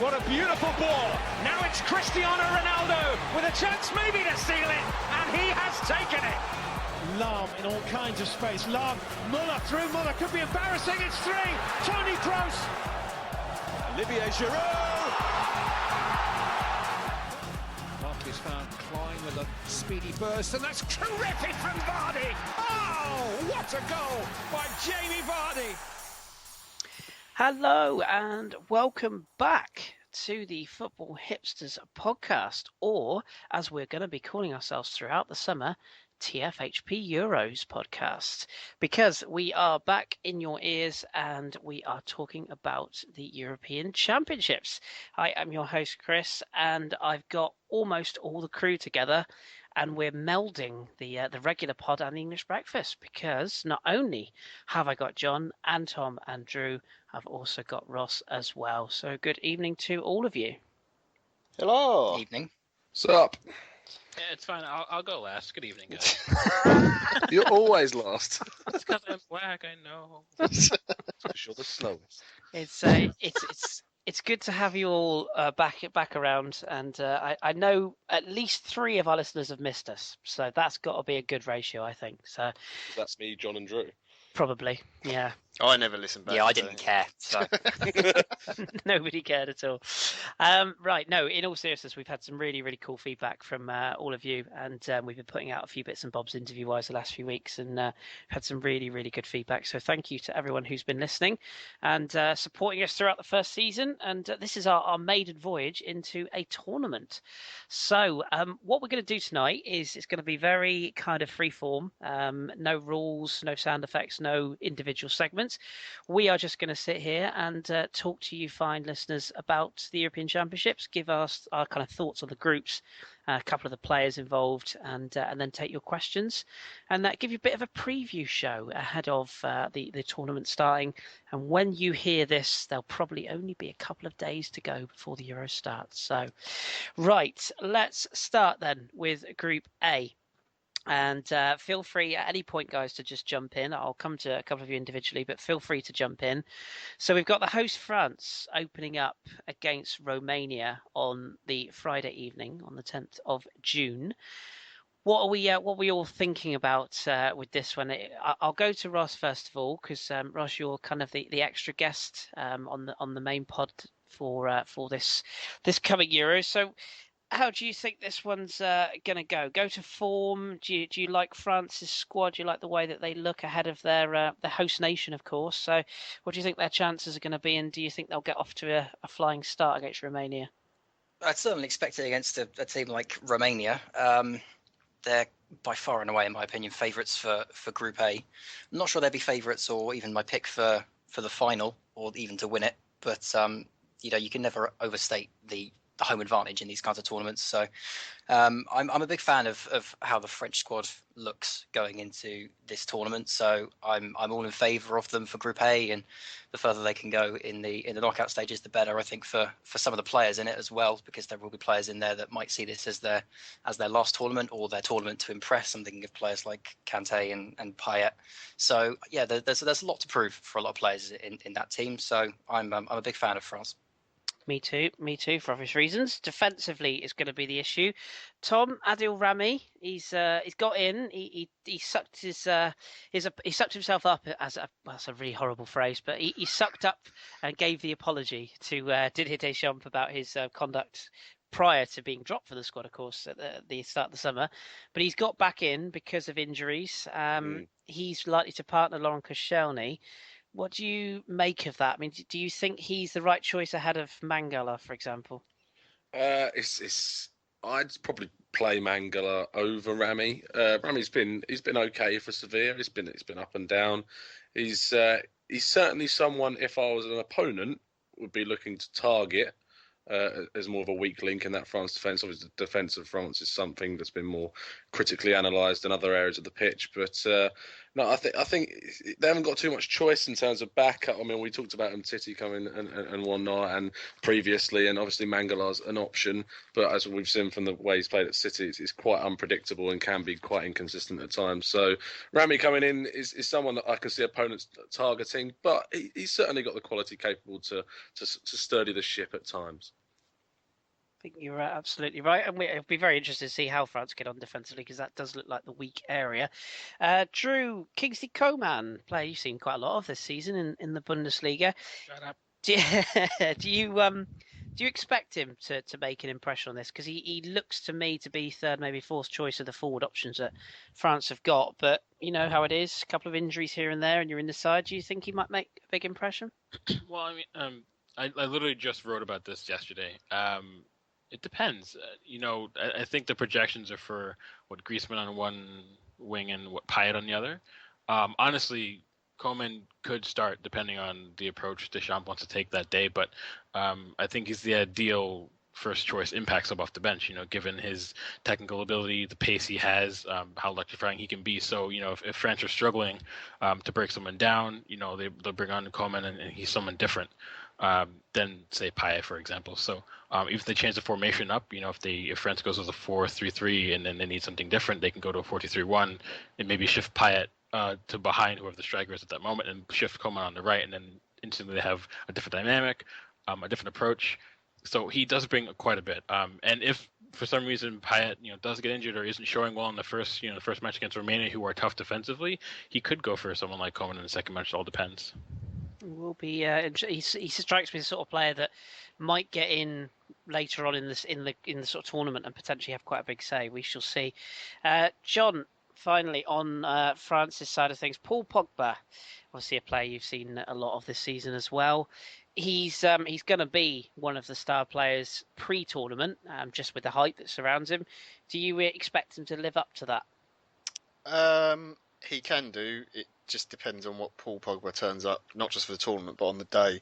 what a beautiful ball. Now it's Cristiano Ronaldo with a chance maybe to seal it, and he has taken it. Lahm in all kinds of space. Lahm, Muller through Muller, could be embarrassing. It's three. Tony Kroos. Olivier Giroud. Barkley's found Klein with a speedy burst, and that's terrific from Vardy. Oh, what a goal by Jamie Vardy. Hello and welcome back to the Football Hipsters podcast, or as we're going to be calling ourselves throughout the summer, TFHP Euros podcast, because we are back in your ears and we are talking about the European Championships. I am your host, Kris, and I've got almost all the crew together, and we're melding the regular pod and the English breakfast, because not only have I got John and Tom and Drew, I've also got Ross as well. So good evening to all of you. Hello. Evening. What's up? Yeah, it's fine. I'll go last. Good evening, guys. You're always last. It's because I'm black. I know. Because you're the slowest. It's good to have you all back around, and I know at least 3 of our listeners have missed us, so that's got to be a good ratio, I think. So That's me, John, and Drew. probably, yeah. Oh, I never listened back. Yeah, I didn't care. So Nobody cared at all. Right, no, in all seriousness, we've had some really, really cool feedback from all of you, and we've been putting out a few bits and bobs interview-wise the last few weeks, and had some really, really good feedback. So thank you to everyone who's been listening and supporting us throughout the first season. And this is our maiden voyage into a tournament. So what we're going to do tonight is it's going to be very kind of free form, no rules, no sound effects, no individual segments. We are just going to sit here and talk to you fine listeners about the European Championships, give us our kind of thoughts on the groups, a couple of the players involved, and then take your questions, and give you a bit of a preview show ahead of the tournament starting. And when you hear this, there'll probably only be a couple of days to go before the Euro starts. So, right, let's start then with Group A. And feel free at any point, guys, to just jump in. I'll come to a couple of you individually, but feel free to jump in. So we've got the host France opening up against Romania on the Friday evening on the 10th of June. What are we all thinking about with this one? I'll go to Ross first of all, because Ross, you're kind of the extra guest on the main pod for this coming Euro. So, how do you think this one's going to go? Go to form? Do you like France's squad? Do you like the way that they look ahead of their the host nation, of course? So what do you think their chances are going to be, and do you think they'll get off to a flying start against Romania? I'd certainly expect it against a team like Romania. They're by far and away, in my opinion, favourites for Group A. I'm not sure they'd be favourites or even my pick for the final or even to win it. But, you can never overstate the home advantage in these kinds of tournaments. So I'm a big fan of how the French squad looks going into this tournament. So I'm all in favour of them for Group A, and the further they can go in the knockout stages, the better, I think, for some of the players in it as well, because there will be players in there that might see this as their last tournament or their tournament to impress. I'm thinking of players like Kante and Payet. So yeah, there's a lot to prove for a lot of players in that team. So I'm a big fan of France. Me too, for obvious reasons. Defensively is going to be the issue. Tom, Adil Rami, he's got in. He sucked he sucked himself up that's a really horrible phrase, but he sucked up and gave the apology to Didier Deschamps about his conduct prior to being dropped for the squad, of course, at the start of the summer. But he's got back in because of injuries. He's likely to partner Laurent Koscielny. What do you make of that? I mean, do you think he's the right choice ahead of Mangala, for example? I'd probably play Mangala over Rami. Rami's been okay for Sevilla. It's been up and down. He's certainly someone, if I was an opponent, would be looking to target as more of a weak link in that France defence. Obviously, the defence of France is something that's been more critically analysed than other areas of the pitch. But No, I think they haven't got too much choice in terms of backup. I mean, we talked about Titi coming and whatnot, and previously, and obviously Mangala's an option. But as we've seen from the way he's played at City, it's quite unpredictable and can be quite inconsistent at times. So Rami coming in is someone that I can see opponents targeting, but he's certainly got the quality capable to sturdy the ship at times. I think you're absolutely right, and it'll be very interesting to see how France get on defensively because that does look like the weak area. Drew, Kingsley Coman, player you've seen quite a lot of this season in the Bundesliga. Shut up. Do you expect him to make an impression on this? Because he looks to me to be third, maybe fourth choice of the forward options that France have got. But you know how it is, a couple of injuries here and there, and you're in the side. Do you think he might make a big impression? Well, I mean, I literally just wrote about this yesterday. It depends. I think the projections are for what Griezmann on one wing and what Payet on the other. Honestly, Koeman could start depending on the approach Deschamps wants to take that day, but I think he's the ideal first choice impact sub off the bench, given his technical ability, the pace he has, how electrifying he can be. So, if France are struggling to break someone down, they'll bring on Koeman and he's someone different than, say, Payet, for example. So if they change the formation up, if France goes with a 4-3-3 and then they need something different, they can go to a 4-2-3-1 and maybe shift Payet to behind whoever the striker is at that moment and shift Koeman on the right, and then instantly they have a different dynamic, a different approach. So he does bring quite a bit. And if for some reason Payet, does get injured or isn't showing well in the first match against Romania, who are tough defensively, he could go for someone like Koeman in the second match. It all depends. Will be. He strikes me as the sort of player that might get in later on in the sort of tournament and potentially have quite a big say. We shall see. John, finally on France's side of things, Paul Pogba, obviously a player you've seen a lot of this season as well. He's going to be one of the star players pre-tournament, just with the hype that surrounds him. Do you expect him to live up to that? He can do. It just depends on what Paul Pogba turns up, not just for the tournament, but on the day.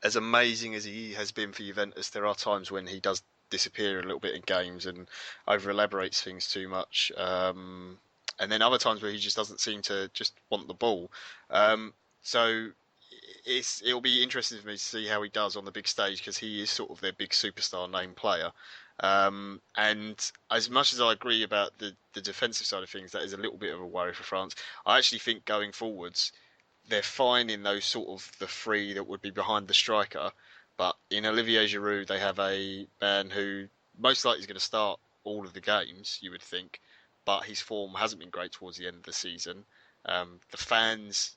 As amazing as he has been for Juventus, there are times when he does disappear a little bit in games and over-elaborates things too much. And then other times where he just doesn't seem to just want the ball. So it'll be interesting for me to see how he does on the big stage, because he is sort of their big superstar name player. And as much as I agree about the defensive side of things, that is a little bit of a worry for France. I actually think going forwards, they're fine in those sort of the three that would be behind the striker. But in Olivier Giroud, they have a man who most likely is going to start all of the games, you would think. But his form hasn't been great towards the end of the season. The fans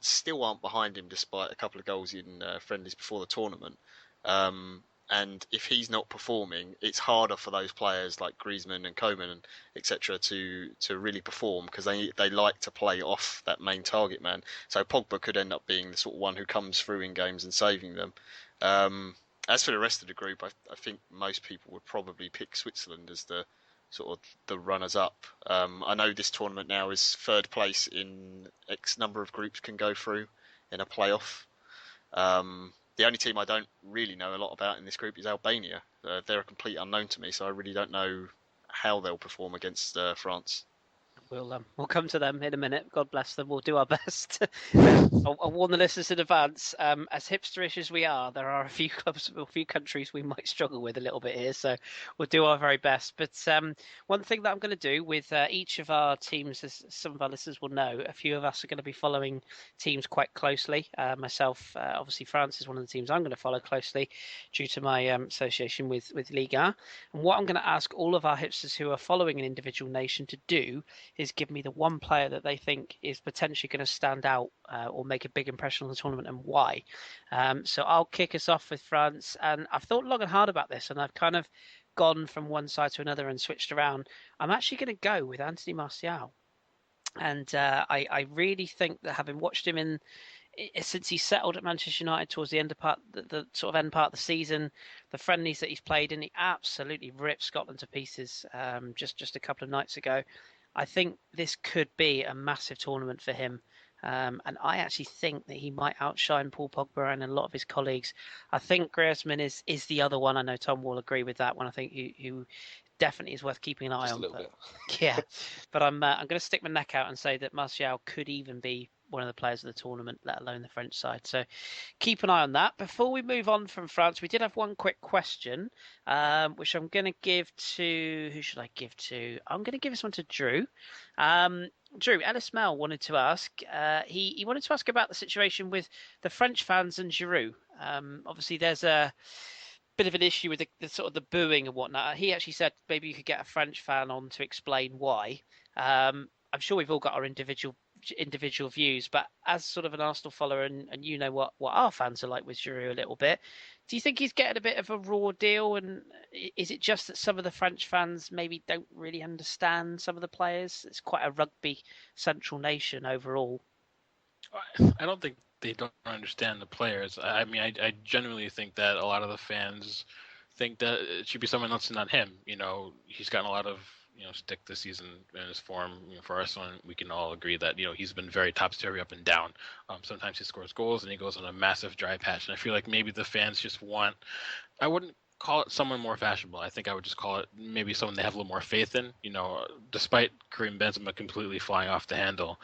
still aren't behind him, despite a couple of goals in friendlies before the tournament. And if he's not performing, it's harder for those players like Griezmann and Koeman and etc. to really perform, because they like to play off that main target man. So Pogba could end up being the sort of one who comes through in games and saving them. As for the rest of the group, I think most people would probably pick Switzerland as the sort of the runners-up. I know this tournament now is third place in X number of groups can go through in a playoff. The only team I don't really know a lot about in this group is Albania. They're a complete unknown to me, so I really don't know how they'll perform against France. We'll come to them in a minute. God bless them. We'll do our best. I'll warn the listeners in advance. As hipsterish as we are, there are a few clubs, a few countries we might struggle with a little bit here. So we'll do our very best. But one thing that I'm going to do with each of our teams, as some of our listeners will know, a few of us are going to be following teams quite closely. Myself, obviously, France is one of the teams I'm going to follow closely due to my association with Liga. And what I'm going to ask all of our hipsters who are following an individual nation to do is give me the one player that they think is potentially going to stand out or make a big impression on the tournament, and why. So I'll kick us off with France, and I've thought long and hard about this, and I've kind of gone from one side to another and switched around. I'm actually going to go with Anthony Martial, and I really think that, having watched him since he settled at Manchester United towards the end of the sort of end part of the season, the friendlies that he's played in, he absolutely ripped Scotland to pieces just a couple of nights ago. I think this could be a massive tournament for him. And I actually think that he might outshine Paul Pogba and a lot of his colleagues. I think Griezmann is the other one. I know Tom will agree with that one. I think who definitely is worth keeping an eye Just on. a little But, bit. yeah, but I'm going to stick my neck out and say that Martial could even be one of the players of the tournament, let alone the French side. So keep an eye on that. Before we move on from France, we did have one quick question, which I'm going to give to... Who should I give to? I'm going to give this one to Drew. Drew, Ellis Mel wanted to ask. He wanted to ask about the situation with the French fans and Giroud. Obviously, there's a bit of an issue with the sort of the booing and whatnot. He actually said maybe you could get a French fan on to explain why. I'm sure we've all got our individual views, but as sort of an Arsenal follower, and you know what our fans are like with Giroud a little bit, do you think he's getting a bit of a raw deal? And is it just that some of the French fans maybe don't really understand some of the players? It's quite a rugby central nation overall. I don't think they don't understand the players. I mean, I genuinely think that a lot of the fans think that it should be someone else and not him. You know, he's gotten a lot of stick this season in his form for Arsenal. And we can all agree that he's been very topsy-turvy up and down. Sometimes he scores goals and he goes on a massive dry patch. And I feel like maybe the fans just want. I wouldn't call it someone more fashionable. I think I would just call it maybe someone they have a little more faith in. Despite Karim Benzema completely flying off the handle,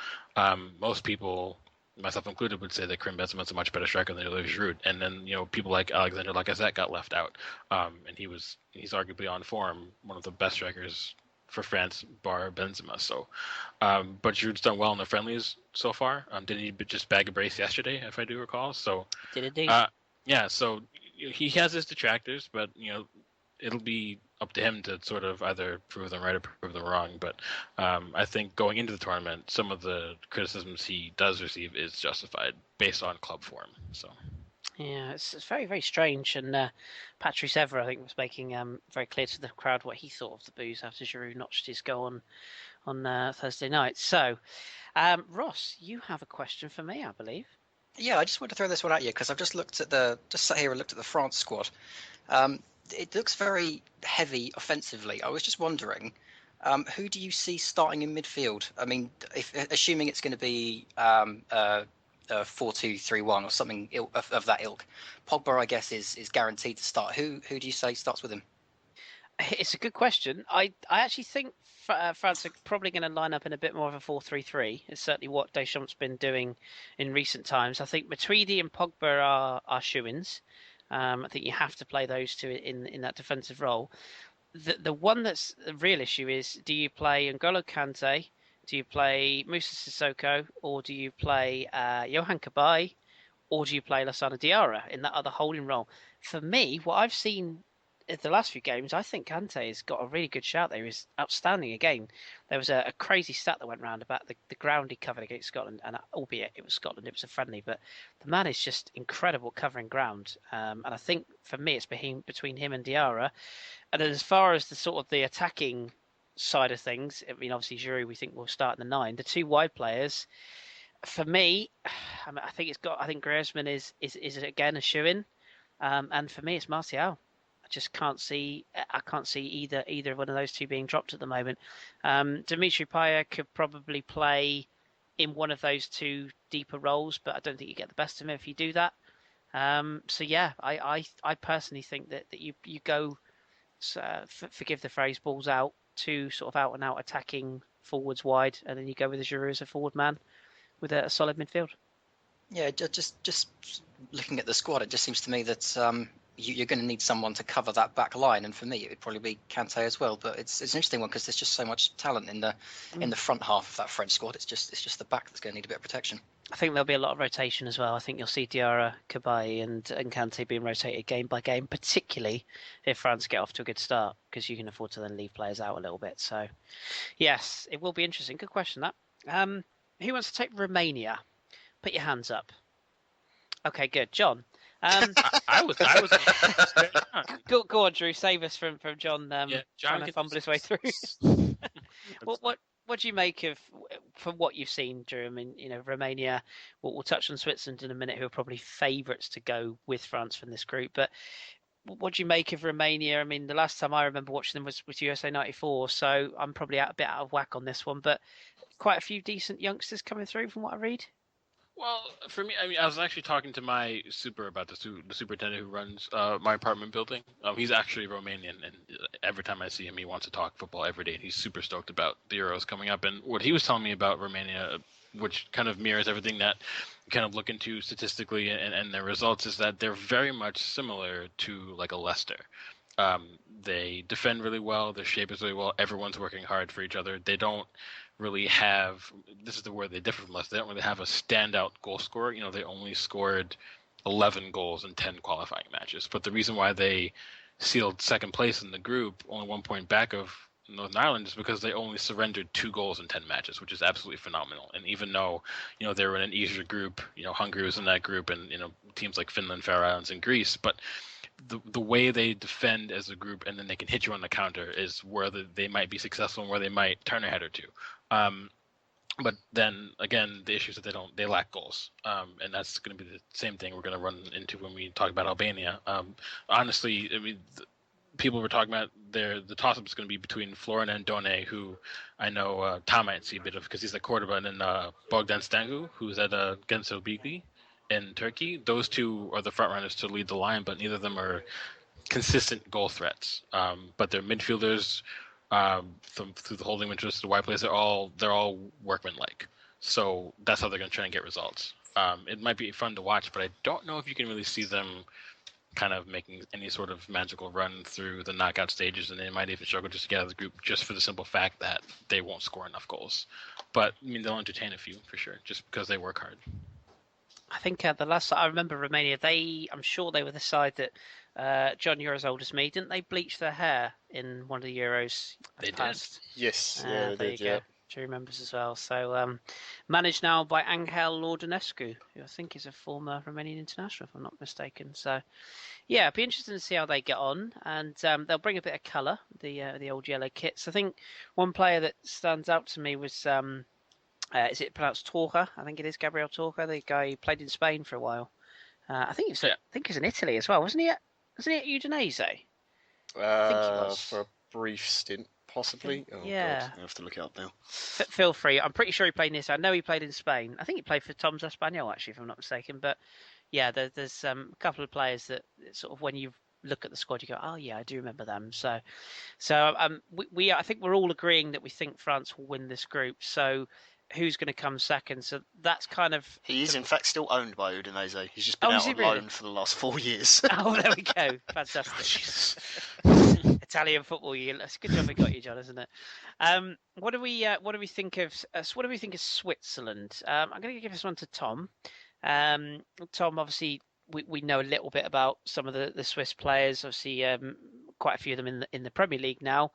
most people, myself included, would say that Karim Benzema is a much better striker than Olivier Giroud. And then people like Alexander Lacazette got left out, and he's arguably on form, one of the best strikers for France, bar Benzema. So, but Giroud's done well in the friendlies so far. Didn't he just bag a brace yesterday, if I do recall? So did indeed. Yeah. So he has his detractors, but it'll be up to him to sort of either prove them right or prove them wrong. But I think going into the tournament, some of the criticisms he does receive is justified based on club form. So. Yeah, it's very, very strange. And Patrice Evra, I think, was making very clear to the crowd what he thought of the boos after Giroud notched his goal on Thursday night. So, Ross, you have a question for me, I believe. Yeah, I just want to throw this one at you because I've just sat here and looked at the France squad. It looks very heavy offensively. I was just wondering, who do you see starting in midfield? I mean, assuming it's going to be 4-2-3-1 or something of that ilk. Pogba, I guess, is guaranteed to start. Who do you say starts with him? It's a good question. I actually think France are probably going to line up in a bit more of a 4-3-3. It's certainly what Deschamps' been doing in recent times. I think Matuidi and Pogba are shoo-ins. I think you have to play those two in that defensive role. The one that's the real issue is, do you play N'Golo Kante? Do you play Moussa Sissoko, or do you play Yohan Cabaye, or do you play Lassana Diarra in that other holding role? For me, what I've seen in the last few games, I think Kante has got a really good shout there. He's outstanding again. There was a crazy stat that went round about the ground he covered against Scotland, and albeit it was Scotland, it was a friendly, but the man is just incredible covering ground. And I think for me, it's between him and Diarra. And then as far as the sort of the attacking side of things, I mean, obviously Giroud we think will start in the 9. The two wide players, for me, I think Griezmann is again a shoe-in, and for me it's Martial. I just can't see either one of those two being dropped at the moment. Dimitri Payet could probably play in one of those two deeper roles, but I don't think you get the best of him if you do that. So yeah, I personally think that you go, forgive the phrase, balls out, two sort of out and out attacking forwards wide, and then you go with the Giroud as a forward man with a solid midfield. Yeah, just looking at the squad, it just seems to me that you're going to need someone to cover that back line, and for me it would probably be Kante as well. But it's an interesting one because there's just so much talent in the front half of that French squad. It's just the back that's going to need a bit of protection. I think there'll be a lot of rotation as well. I think you'll see Diarra, Cabaye and Kante being rotated game by game, particularly if France get off to a good start, because you can afford to then leave players out a little bit. So, yes, it will be interesting. Good question, that. Who wants to take Romania? Put your hands up. Okay, good. John. I was. Go on, Drew. Save us from John. John trying to fumble his way through. What do you make of, from what you've seen, Drew? I mean, Romania. We'll touch on Switzerland in a minute, who are probably favourites to go with France from this group. But what do you make of Romania? I mean, the last time I remember watching them was USA '94, so I'm probably a bit out of whack on this one. But quite a few decent youngsters coming through, from what I read. Well, for me, I mean, I was actually talking to my super about the superintendent who runs my apartment building. He's actually Romanian, and every time I see him, he wants to talk football every day. And he's super stoked about the Euros coming up. And what he was telling me about Romania, which kind of mirrors everything that you kind of look into statistically and their results, is that they're very much similar to like a Leicester. They defend really well. Their shape is really well. Everyone's working hard for each other. They don't really have, this is the word they differ from us, they don't really have a standout goal scorer. You know, they only scored 11 goals in 10 qualifying matches. But the reason why they sealed second place in the group, only 1 point back of Northern Ireland, is because they only surrendered 2 goals in 10 matches, which is absolutely phenomenal. And even though, you know, they were in an easier group, you know, Hungary was in that group, and, you know, teams like Finland, Faroe Islands, and Greece, but the way they defend as a group and then they can hit you on the counter is where they might be successful and where they might turn a head or two. But then again, the issue is that they lack goals, and that's going to be the same thing we're going to run into when we talk about Albania. Honestly, I mean, people were talking about the toss-up is going to be between Florina and Done, who I know Tom might see a bit of because he's at Cordoba, and then Bogdan Stangu, who's at Gençlerbirliği in Turkey. Those two are the front runners to lead the line, but neither of them are consistent goal threats. But their midfielders, through the holding interest, the wide players, they're all workmanlike. So that's how they're going to try and get results. It might be fun to watch, but I don't know if you can really see them kind of making any sort of magical run through the knockout stages, and they might even struggle just to get out of the group just for the simple fact that they won't score enough goals. But I mean, they'll entertain a few for sure, just because they work hard. I think the last I remember Romania, I'm sure they were the side that John, you're as old as me. Didn't they bleach their hair in one of the Euros? They past? did. Yes, There they you did. go. Yeah. Drew remembers as well. So managed now by Angel Lordanescu, who I think is a former Romanian international, if I'm not mistaken. So yeah, it'd be interesting to see how they get on, and they'll bring a bit of colour, the old yellow kits. I think one player that stands out to me was is it pronounced Torca? I think it is Gabriel Torca, the guy who played in Spain for a while. I think he was in Italy as well, wasn't he? Wasn't he at Udinese? I think he was. For a brief stint, possibly. Oh Yeah. God, I have to look it up now. Feel free. I'm pretty sure he played in Italy. I know he played in Spain. I think he played for Tom's Espanyol, actually, if I'm not mistaken. But yeah, there's a couple of players that sort of when you look at the squad, you go, oh yeah, I do remember them. So we I think we're all agreeing that we think France will win this group. So who's going to come second? So that's kind of. He is in fact still owned by Udinese. He's just been out on loan for the last 4 years. Oh, there we go. Fantastic. Italian football. It's a good job we got you, John, isn't it? What do we think of Switzerland? I'm going to give this one to Tom. Tom, obviously, we know a little bit about some of the Swiss players. Obviously, quite a few of them in the Premier League now,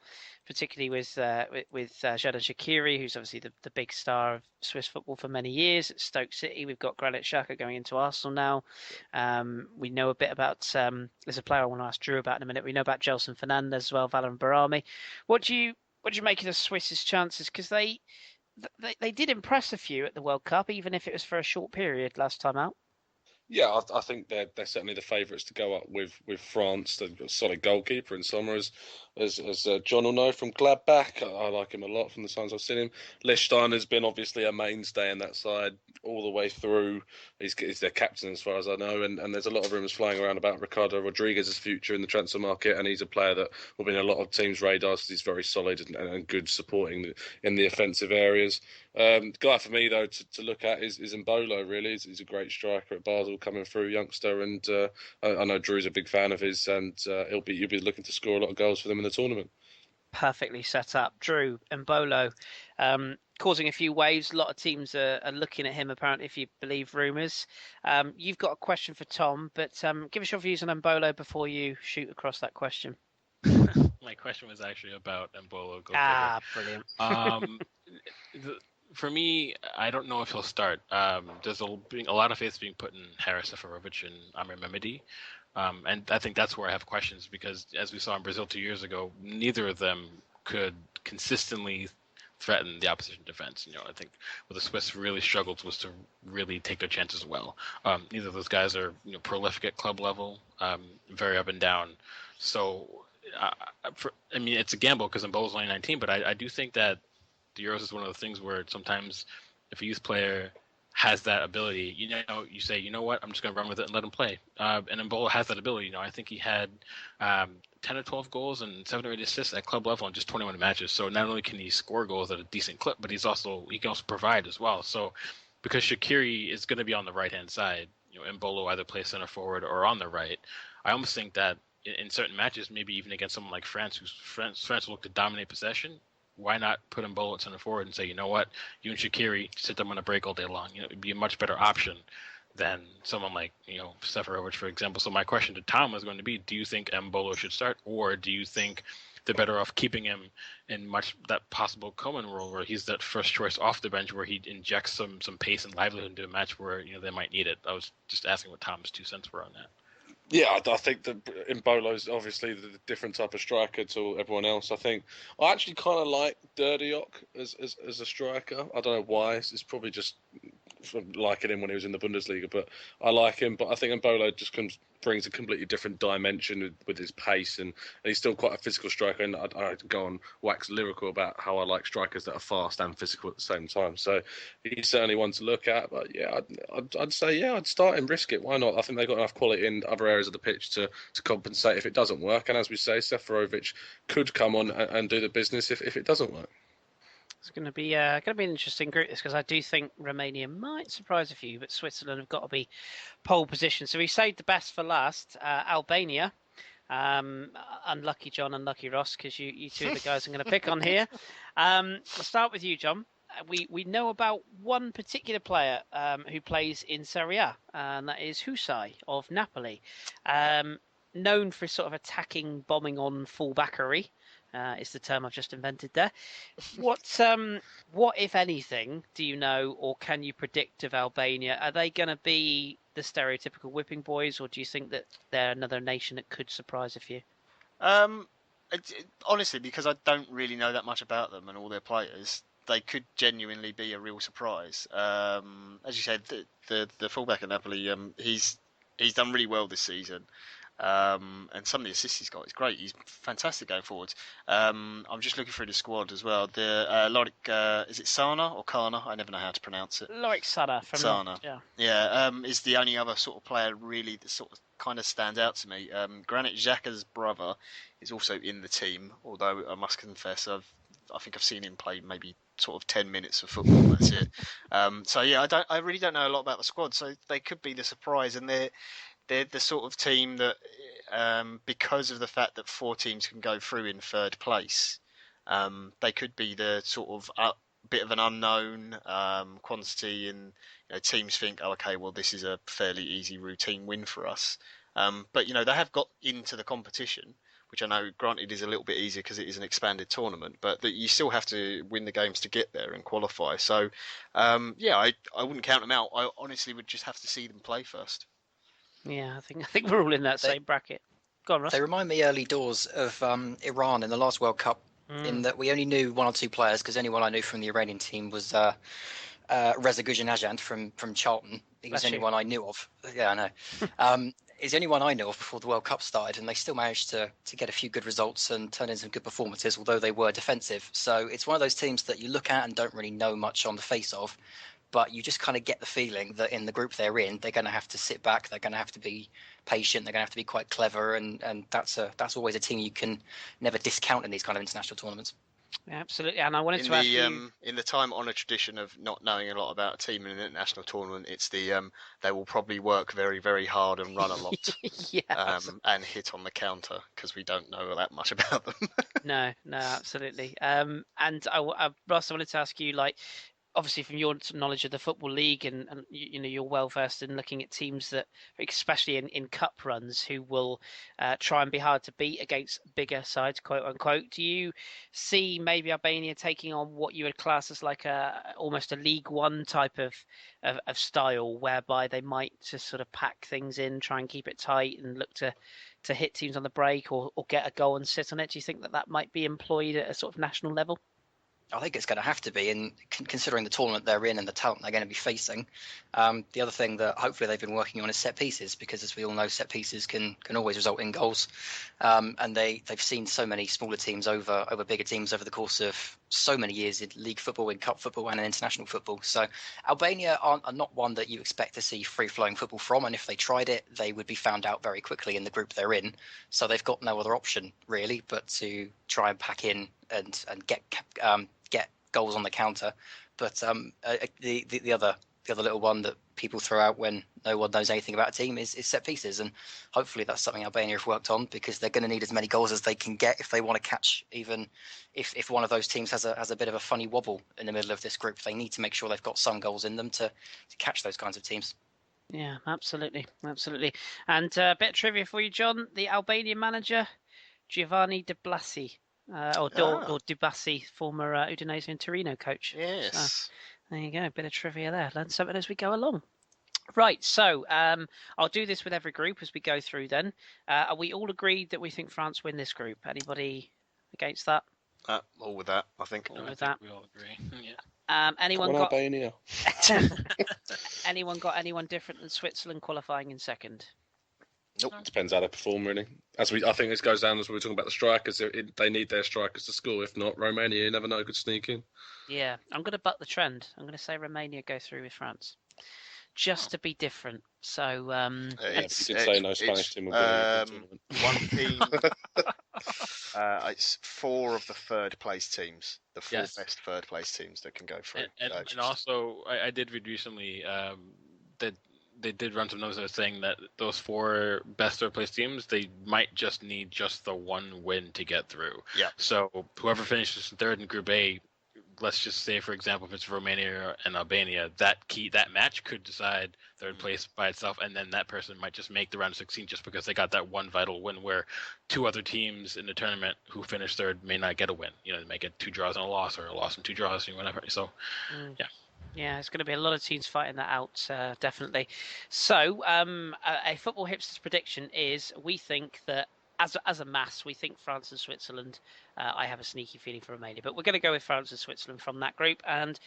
particularly with Xherdan Shaqiri, who's obviously the big star of Swiss football for many years. At Stoke City, we've got Granit Xhaka going into Arsenal now. We know a bit about. There's a player I want to ask Drew about in a minute. We know about Gelson Fernandez as well, Valérien Barami. What do you make of the Swiss's chances? Because they did impress a few at the World Cup, even if it was for a short period last time out. Yeah, I think they're certainly the favourites to go up with France. They've got a solid goalkeeper in Sommer, as John will know from Gladbach. I like him a lot from the times I've seen him. Lichtstein has been obviously a mainstay in that side all the way through. He's their captain as far as I know, and there's a lot of rumours flying around about Ricardo Rodriguez's future in the transfer market, and he's a player that will be in a lot of teams' radars because he's very solid and good supporting in the offensive areas. Guy for me though to look at is Mbolo. Really, he's a great striker at Basel, coming through, youngster, and I know Drew's a big fan of his, and you'll be looking to score a lot of goals for them in the tournament. Perfectly set up, Drew Mbolo, causing a few waves. A lot of teams are looking at him, apparently, if you believe rumours. You've got a question for Tom, but give us your views on Mbolo before you shoot across that question. My question was actually about Mbolo. Brilliant. For me, I don't know if he'll start. There's a lot of faith being put in Haris Seferovic and Amir Mehmedi. And I think that's where I have questions because, as we saw in Brazil 2 years ago, neither of them could consistently threaten the opposition defense. I think what the Swiss really struggled was to really take their chances well. Neither of those guys are prolific at club level, very up and down. So, it's a gamble because Mbolo's only 19, but I do think that the Euros is one of the things where sometimes if a youth player has that ability. You say, you know what, I'm just going to run with it and let him play. And Embolo has that ability. I think he had 10 or 12 goals and 7 or 8 assists at club level in just 21 matches. So not only can he score goals at a decent clip, but he can also provide as well. So because Shaqiri is going to be on the right-hand side, Embolo either plays center forward or on the right, I almost think that in certain matches, maybe even against someone like France, France will look to dominate possession. Why not put Embolo at center forward and say, you know what, you and Shaqiri sit them on a break all day long? It'd be a much better option than someone like, Seferovic, for example. So my question to Tom was going to be, do you think Embolo should start, or do you think they're better off keeping him in that possible Coman role where he's that first choice off the bench, where he injects some pace and livelihood into a match where they might need it? I was just asking what Tom's 2 cents were on that. Yeah, I think that Embolo's obviously the different type of striker to everyone else. I think I actually kind of like Dirdiok as a striker. I don't know why. It's probably just from liking him when he was in the Bundesliga, but I like him. But I think Embolo just brings a completely different dimension with his pace, and he's still quite a physical striker. And I don't go on wax lyrical about how I like strikers that are fast and physical at the same time. So he's certainly one to look at. But yeah, I'd say, yeah, I'd start and risk it. Why not? I think they've got enough quality in other areas of the pitch to compensate if it doesn't work. And as we say, Seferovic could come on and do the business if it doesn't work. It's going to be an interesting group, this, because I do think Romania might surprise a few, but Switzerland have got to be pole position. So we saved the best for last. Albania. Unlucky John, unlucky Ross, because you two are the guys I'm going to pick on here. I'll start with you, John. We know about one particular player who plays in Serie A, and that is Husai of Napoli. Known for sort of attacking, bombing on fullbackery. Is the term I've just invented there. What, if anything, do you know or can you predict of Albania? Are they going to be the stereotypical whipping boys, or do you think that they're another nation that could surprise a few? Honestly, because I don't really know that much about them and all their players, they could genuinely be a real surprise. As you said, the fullback at Napoli, he's done really well this season. And some of the assists he's got is great. He's fantastic going forwards. I'm just looking through the squad as well. Is it Sana or Kana? I never know how to pronounce it. Lorik Sana. Sana. Yeah. Is the only other sort of player really that sort of kind of stands out to me. Granit Xhaka's brother is also in the team, although I must confess I think I've seen him play maybe sort of 10 minutes of football. That's it. So yeah, I really don't know a lot about the squad. So they could be the surprise, and they're the sort of team that, because of the fact that 4 teams can go through in third place, they could be the sort of bit of an unknown quantity, and teams think, oh, okay, well, this is a fairly easy routine win for us. But they have got into the competition, which I know, granted, is a little bit easier because it is an expanded tournament, but that you still have to win the games to get there and qualify. So, I wouldn't count them out. I honestly would just have to see them play first. Yeah, I think we're all in that same bracket. Go on, Ross. They remind me early doors of Iran in the last World Cup, in that we only knew 1 or 2 players, because anyone I knew from the Iranian team was Reza Gujanajand from Charlton. He was the only one I knew of. Yeah, I know. Is the only one I know of before the World Cup started, and they still managed to get a few good results and turn in some good performances, although they were defensive. So it's one of those teams that you look at and don't really know much on the face of, but you just kind of get the feeling that in the group they're in, they're going to have to sit back, they're going to have to be patient, they're going to have to be quite clever, and that's always a team you can never discount in these kind of international tournaments. Yeah, absolutely. And I wanted to ask you, in the time-honoured tradition of not knowing a lot about a team in an international tournament, it's they will probably work very, very hard and run a lot, and hit on the counter, because we don't know that much about them. No, absolutely. And Ross, I wanted to ask you, obviously from your knowledge of the Football League, and you're well versed in looking at teams that, especially in cup runs, who will try and be hard to beat against bigger sides, quote unquote. Do you see maybe Albania taking on what you would class as almost a League One type of style, whereby they might just sort of pack things in, try and keep it tight, and look to hit teams on the break or get a goal and sit on it? Do you think that might be employed at a sort of national level? I think it's going to have to be, and considering the tournament they're in and the talent they're going to be facing. The other thing that hopefully they've been working on is set pieces, because as we all know, set pieces can always result in goals. And they've seen so many smaller teams over bigger teams over the course of so many years in league football, in cup football, and in international football. So Albania are not one that you expect to see free-flowing football from, and if they tried it, they would be found out very quickly in the group they're in. So they've got no other option really but to try and pack in and get goals on the counter. But the other little one that people throw out when no one knows anything about a team is set pieces, and hopefully that's something Albania have worked on, because they're going to need as many goals as they can get if they want to catch, even if one of those teams has a bit of a funny wobble in the middle of this group. They need to make sure they've got some goals in them to catch those kinds of teams. Yeah, absolutely. And a bit of trivia for you, John. The Albanian manager, Giovanni De Blasi, or Dubasi, former Udinese and Torino coach. Yes. So, there you go, a bit of trivia there. Learn something as we go along. Right, so I'll do this with every group as we go through then. Are we all agreed that we think France win this group? Anybody against that? All with that, I think. All with that. We all agree. Yeah. Anyone Come on, got Albania. anyone got anyone different than Switzerland qualifying in second? Nope. Depends how they perform, really. I think this goes down as we were talking about the strikers. They need their strikers to score. If not, Romania, you never know, could sneak in. Yeah, I'm going to buck the trend. I'm going to say Romania go through with France, just to be different. So You did say no Spanish team will be in the tournament. one team. It's 4 of the third place teams, the 4 best third place teams that can go through. And also, I did read recently that they did run some numbers that were saying that those 4 best third place teams, they might just need just the one win to get through. Yeah. So whoever finishes third in Group A, let's just say, for example, if it's Romania and Albania, that match could decide third place by itself, and then that person might just make the round of 16 just because they got that one vital win, where 2 other teams in the tournament who finished third may not get a win. You know, they may get 2 draws and a loss, or a loss and 2 draws, or whatever. So, yeah. Yeah, it's going to be a lot of teams fighting that out, definitely. So, a Football Hipster's prediction is, we think that, as a mass, we think France and Switzerland. I have a sneaky feeling for Romania, but we're going to go with France and Switzerland from that group. And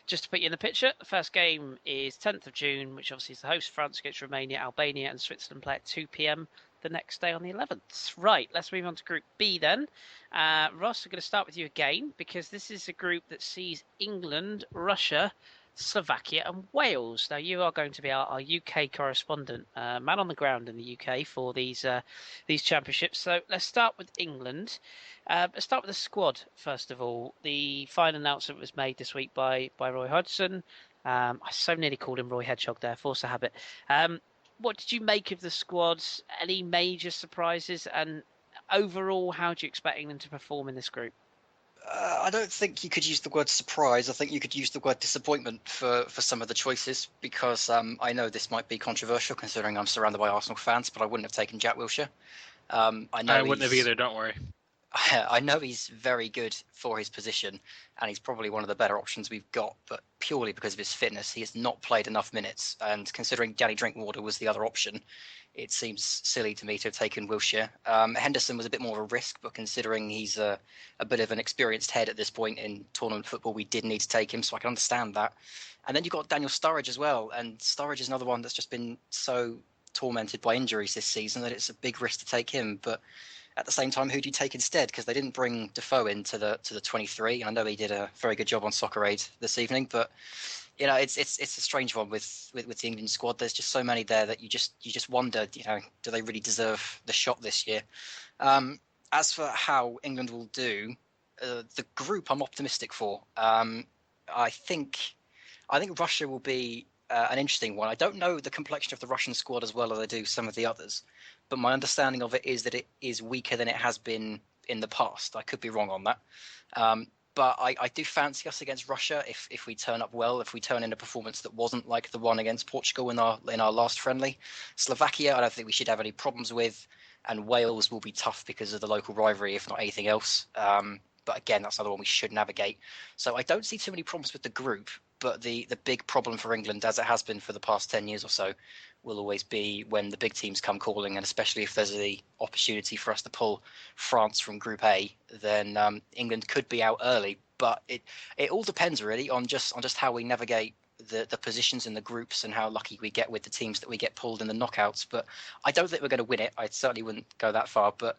just to put you in the picture, the first game is 10th of June, which obviously is the host. France against Romania, Albania and Switzerland play at 2 p.m. the next day on the 11th. Right, let's move on to Group B then. Ross, I'm going to start with you again, because this is a group that sees England, Russia, Slovakia and Wales. Now, you are going to be our UK correspondent, man on the ground in the UK for these championships. So let's start with England. Let's start with the squad, first of all. The final announcement was made this week by Roy Hodgson. I so nearly called him Roy Hedgehog there, force a habit. What did you make of the squad? Any major surprises? And overall, how do you expect England to perform in this group? I don't think you could use the word surprise. I think you could use the word disappointment for some of the choices, because I know this might be controversial considering I'm surrounded by Arsenal fans, but I wouldn't have taken Jack Wilshere. I wouldn't have either, don't worry. I know he's very good for his position, and he's probably one of the better options we've got, but purely because of his fitness, he has not played enough minutes. And considering Danny Drinkwater was the other option, it seems silly to me to have taken Wilshere. Henderson was a bit more of a risk, but considering he's a bit of an experienced head at this point in tournament football, we did need to take him, so I can understand that. And then you've got Daniel Sturridge as well, and Sturridge is another one that's just been so tormented by injuries this season that it's a big risk to take him. But at the same time, who do you take instead? Because they didn't bring Defoe into the 23. I know he did a very good job on Soccer Aid this evening, but you know, it's a strange one with the England squad. There's just so many there that you just wonder, you know, do they really deserve the shot this year? As for how England will do, the group I'm optimistic for. I think Russia will be an interesting one. I don't know the complexion of the Russian squad as well as I do some of the others, but my understanding of it is that it is weaker than it has been in the past. I could be wrong on that. But I do fancy us against Russia if we turn up well, if we turn in a performance that wasn't like the one against Portugal in our last friendly. Slovakia, I don't think we should have any problems with, and Wales will be tough because of the local rivalry, if not anything else. But again, that's another one we should navigate. So I don't see too many problems with the group, but the big problem for England, as it has been for the past 10 years or so, will always be when the big teams come calling, and especially if there's the opportunity for us to pull France from Group A, then England could be out early. But it all depends really on just how we navigate the positions in the groups and how lucky we get with the teams that we get pulled in the knockouts. But I don't think we're going to win it. I certainly wouldn't go that far, but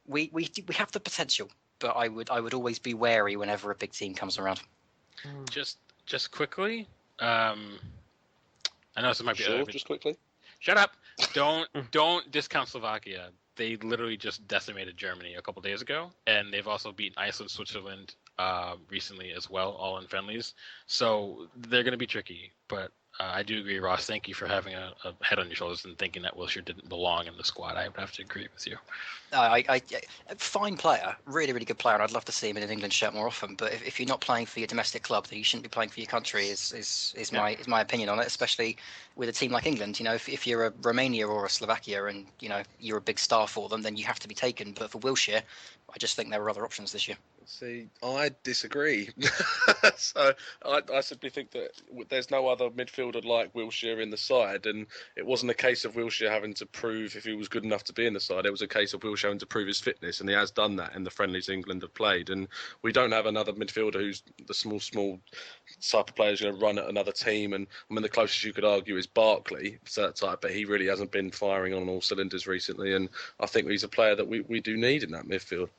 we have the potential. but I would always be wary whenever a big team comes around. Just quickly, I know this might be Sure, just quickly. Shut up! Don't discount Slovakia. They literally just decimated Germany a couple days ago, and they've also beaten Iceland, Switzerland recently as well, all in friendlies. So they're going to be tricky, but I do agree, Ross. Thank you for having a head on your shoulders and thinking that Wilshere didn't belong in the squad. I would have to agree with you. Fine player, really, really good player, and I'd love to see him in an England shirt more often. But if you're not playing for your domestic club, then you shouldn't be playing for your country. Is my opinion on it, especially with a team like England. If you're a Romania or a Slovakia, and you're a big star for them, then you have to be taken. But for Wilshere, I just think there were other options this year. See, I disagree. So I simply think that there's no other midfielder like Wilshere in the side, and it wasn't a case of Wilshere having to prove if he was good enough to be in the side. It was a case of Wilshere having to prove his fitness, and he has done that in the friendlies England have played. And we don't have another midfielder who's the small type of player who's going to run at another team. And I mean, the closest you could argue is Barkley, certain type, but he really hasn't been firing on all cylinders recently. And I think he's a player that we do need in that midfield.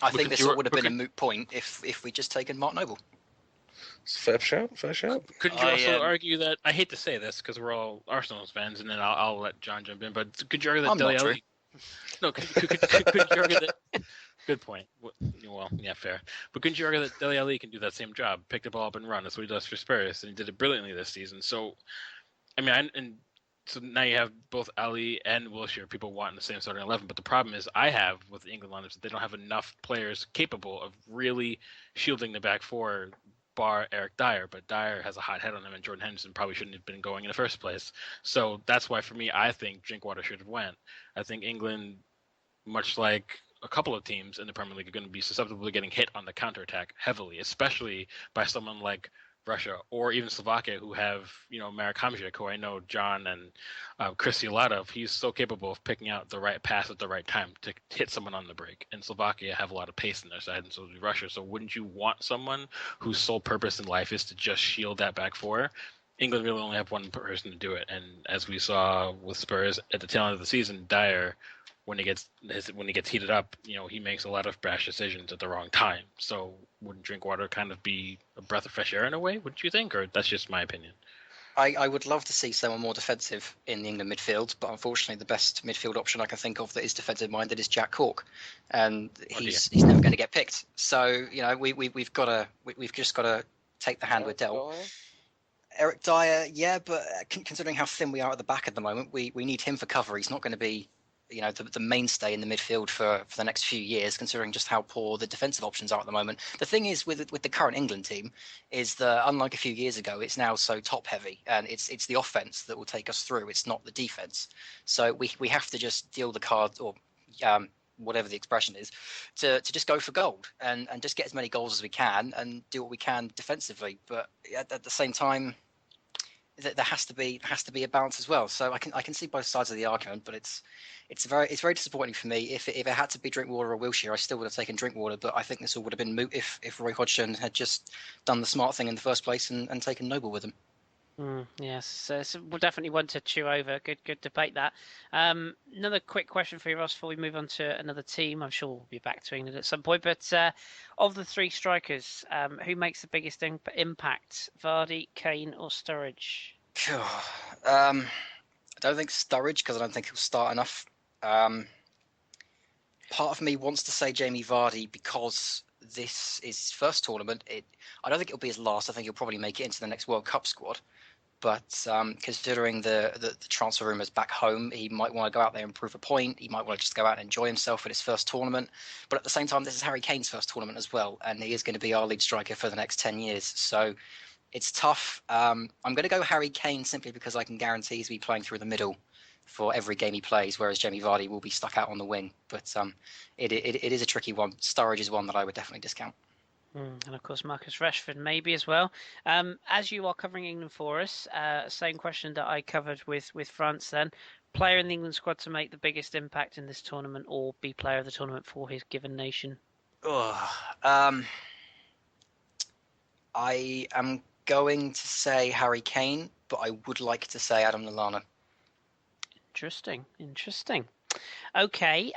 I think this would have been a moot point if we'd just taken Mark Noble. Fair shout. Couldn't you also argue that, I hate to say this because we're all Arsenal fans, and then I'll let John jump in, but could you argue that Dele Alli... No, could you argue that... Good point. Well, yeah, fair. But couldn't you argue that Dele Alli can do that same job, pick the ball up and run? That's what he does for Spurs, and he did it brilliantly this season. So, I mean, so now you have both Ali and Wilshere, people wanting the same starting 11. But the problem is I have with the England lineups that they don't have enough players capable of really shielding the back four, bar Eric Dyer. But Dyer has a hot head on him, and Jordan Henderson probably shouldn't have been going in the first place. So that's why, for me, I think Drinkwater should have went. I think England, much like a couple of teams in the Premier League, are going to be susceptible to getting hit on the counterattack heavily, especially by someone like Russia or even Slovakia, who have, Marek Hamšík, who I know John and Kris see a lot of. He's so capable of picking out the right pass at the right time to hit someone on the break. And Slovakia have a lot of pace in their side, and so do Russia. So wouldn't you want someone whose sole purpose in life is to just shield that back four? England really only have one person to do it. And as we saw with Spurs at the tail end of the season, Dyer, when he gets heated up, he makes a lot of brash decisions at the wrong time. So wouldn't Drinkwater kind of be a breath of fresh air in a way, wouldn't you think? Or that's just my opinion? I would love to see someone more defensive in the England midfield, but unfortunately the best midfield option I can think of that is defensive minded is Jack Cork, and he's never going to get picked. So we've just got to take the hand we're dealt. Eric Dyer, yeah, but considering how thin we are at the back at the moment, we need him for cover. He's not going to be the mainstay in the midfield for the next few years, considering just how poor the defensive options are at the moment. The thing is with the current England team is that, unlike a few years ago, it's now so top heavy, and it's the offense that will take us through. It's not the defense. So we have to just deal the card, or whatever the expression is, to just go for gold and just get as many goals as we can and do what we can defensively. But at the same time, there has to be a balance as well. So I can see both sides of the argument, but it's very disappointing for me. If it had to be Drinkwater or Wilshere, I still would have taken Drinkwater. But I think this all would have been moot if Roy Hodgson had just done the smart thing in the first place and taken Noble with him. Yes, so we'll definitely want to chew over. Good debate that. Another quick question for you, Ross, before we move on to another team. I'm sure we'll be back to England at some point. But of the three strikers, who makes the biggest impact? Vardy, Kane, or Sturridge? I don't think Sturridge, because I don't think he'll start enough. Part of me wants to say Jamie Vardy because this is his first tournament. I don't think it'll be his last. I think he'll probably make it into the next World Cup squad. But considering the transfer rumours back home, he might want to go out there and prove a point. He might want to just go out and enjoy himself at his first tournament. But at the same time, this is Harry Kane's first tournament as well, and he is going to be our lead striker for the next 10 years. So it's tough. I'm going to go Harry Kane simply because I can guarantee he's be playing through the middle for every game he plays, whereas Jamie Vardy will be stuck out on the wing. But it is a tricky one. Sturridge is one that I would definitely discount. And of course, Marcus Rashford maybe as well. As you are covering England for us, same question that I covered with France then. Player in the England squad to make the biggest impact in this tournament, or be player of the tournament for his given nation? I am going to say Harry Kane, but I would like to say Adam Lallana. Interesting. Okay,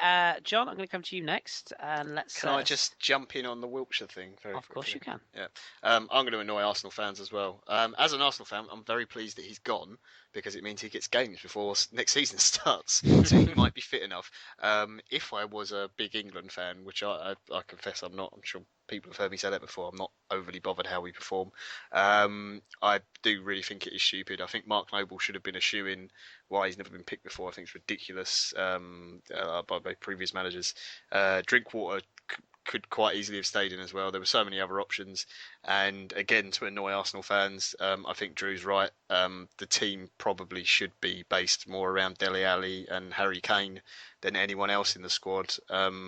John, I'm going to come to you next, and let's. Can I just jump in on the Wiltshire thing very Of course you quickly? can. Yeah. I'm going to annoy Arsenal fans as well. As an Arsenal fan, I'm very pleased that he's gone because it means he gets games before next season starts, so he might be fit enough. If I was a big England fan, which I confess I'm not, I'm sure people have heard me say that before, I'm not overly bothered how we perform. I do really think it is stupid. I think Mark Noble should have been a shoe-in. Why he's never been picked before, I think it's ridiculous by previous managers. Drinkwater could quite easily have stayed in as well. There were so many other options, and again, to annoy Arsenal fans, I think Drew's right. The team probably should be based more around Dele Alli and Harry Kane than anyone else in the squad.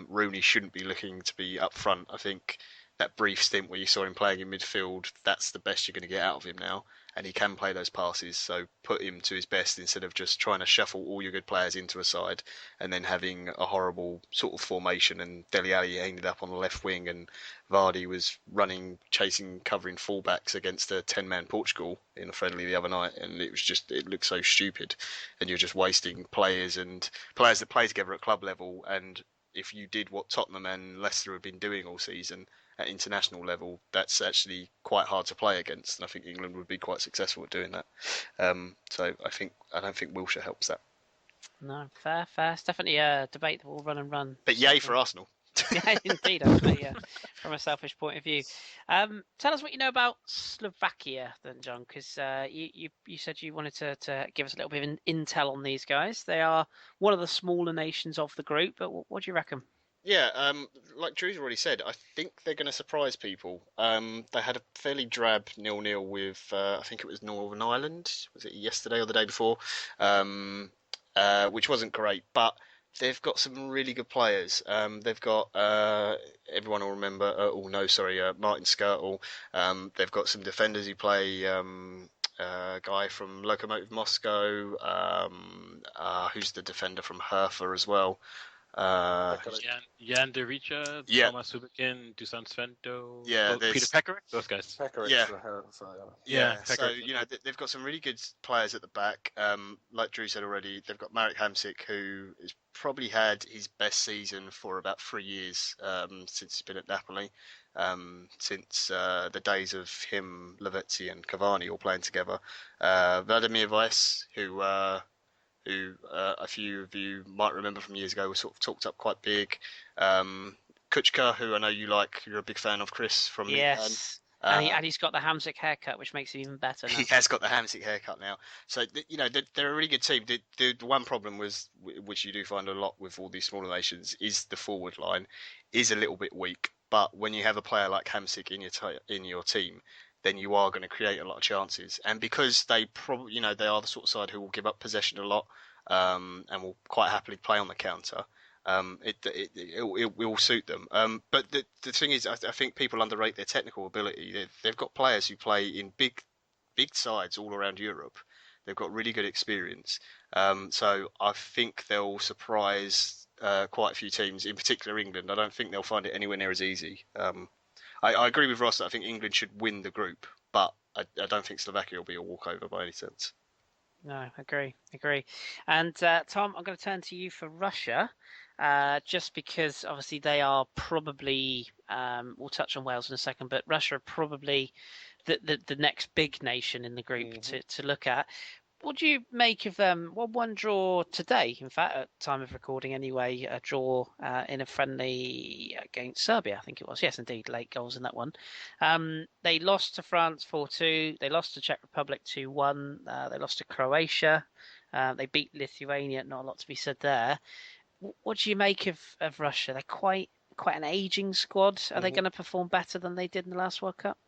Rooney shouldn't be looking to be up front. I think that brief stint where you saw him playing in midfield, that's the best you're going to get out of him now, and he can play those passes, so put him to his best instead of just trying to shuffle all your good players into a side and then having a horrible sort of formation, and Dele Alli ended up on the left wing and Vardy was running, chasing, covering fullbacks against a 10-man Portugal in a friendly the other night, and it looked so stupid, and you're just wasting players that play together at club level. And if you did what Tottenham and Leicester have been doing all season at international level, that's actually quite hard to play against, and I think England would be quite successful at doing that. So I don't think Wilshere helps that. No, fair. It's definitely a debate that will run and run. But yay for Arsenal. Yeah, indeed, actually, yeah. From a selfish point of view. Tell us what you know about Slovakia then, John, because you said you wanted to give us a little bit of intel on these guys. They are one of the smaller nations of the group, but what do you reckon? Yeah, like Drew's already said, I think they're going to surprise people. They had a fairly drab 0-0 with, I think it was Northern Ireland. Was it yesterday or the day before? Which wasn't great, but they've got some really good players. They've got, everyone will remember, Martin Skrtel. They've got some defenders who play, a guy from Lokomotiv Moscow, who's the defender from Hertha as well. Jan Derica, Yeah. Thomas Hubikin, Dusan Svento, Yeah, Peter there's- Pekarek, those guys. Yeah. Yeah, So Pekarek. they've got some really good players at the back. Like Drew said already, they've got Marek Hamsik, who has probably had his best season for about 3 years since he's been at Napoli. Since the days of him, Lavezzi, and Cavani all playing together. Vladimir Weiss, who a few of you might remember from years ago, was sort of talked up quite big. Kuchka, who I know you're a big fan of, Kris, from Yes. And he's got the Hamsik haircut, which makes it even better now. He has got the Hamsik haircut now. So, they're a really good team. The one problem was, which you do find a lot with all these smaller nations, is the forward line is a little bit weak. But when you have a player like Hamsik in your team, then you are going to create a lot of chances. And because they probably, they are the sort of side who will give up possession a lot and will quite happily play on the counter. It will suit them. But the thing is, I think people underrate their technical ability. They've got players who play in big sides all around Europe. They've got really good experience. So I think they'll surprise quite a few teams, in particular England. I don't think they'll find it anywhere near as easy. I agree with Ross that I think England should win the group, but I don't think Slovakia will be a walkover by any sense. No, agree. And Tom, I'm going to turn to you for Russia, just because obviously they are probably, we'll touch on Wales in a second, but Russia are probably the next big nation in the group to look at. What do you make of them? Well, one draw today, in fact, at time of recording anyway, a draw in a friendly against Serbia, I think it was. Yes, indeed, late goals in that one. They lost to France 4-2. They lost to Czech Republic 2-1. They lost to Croatia. They beat Lithuania. Not a lot to be said there. What do you make of Russia? They're quite an aging squad. Are they going to perform better than they did in the last World Cup?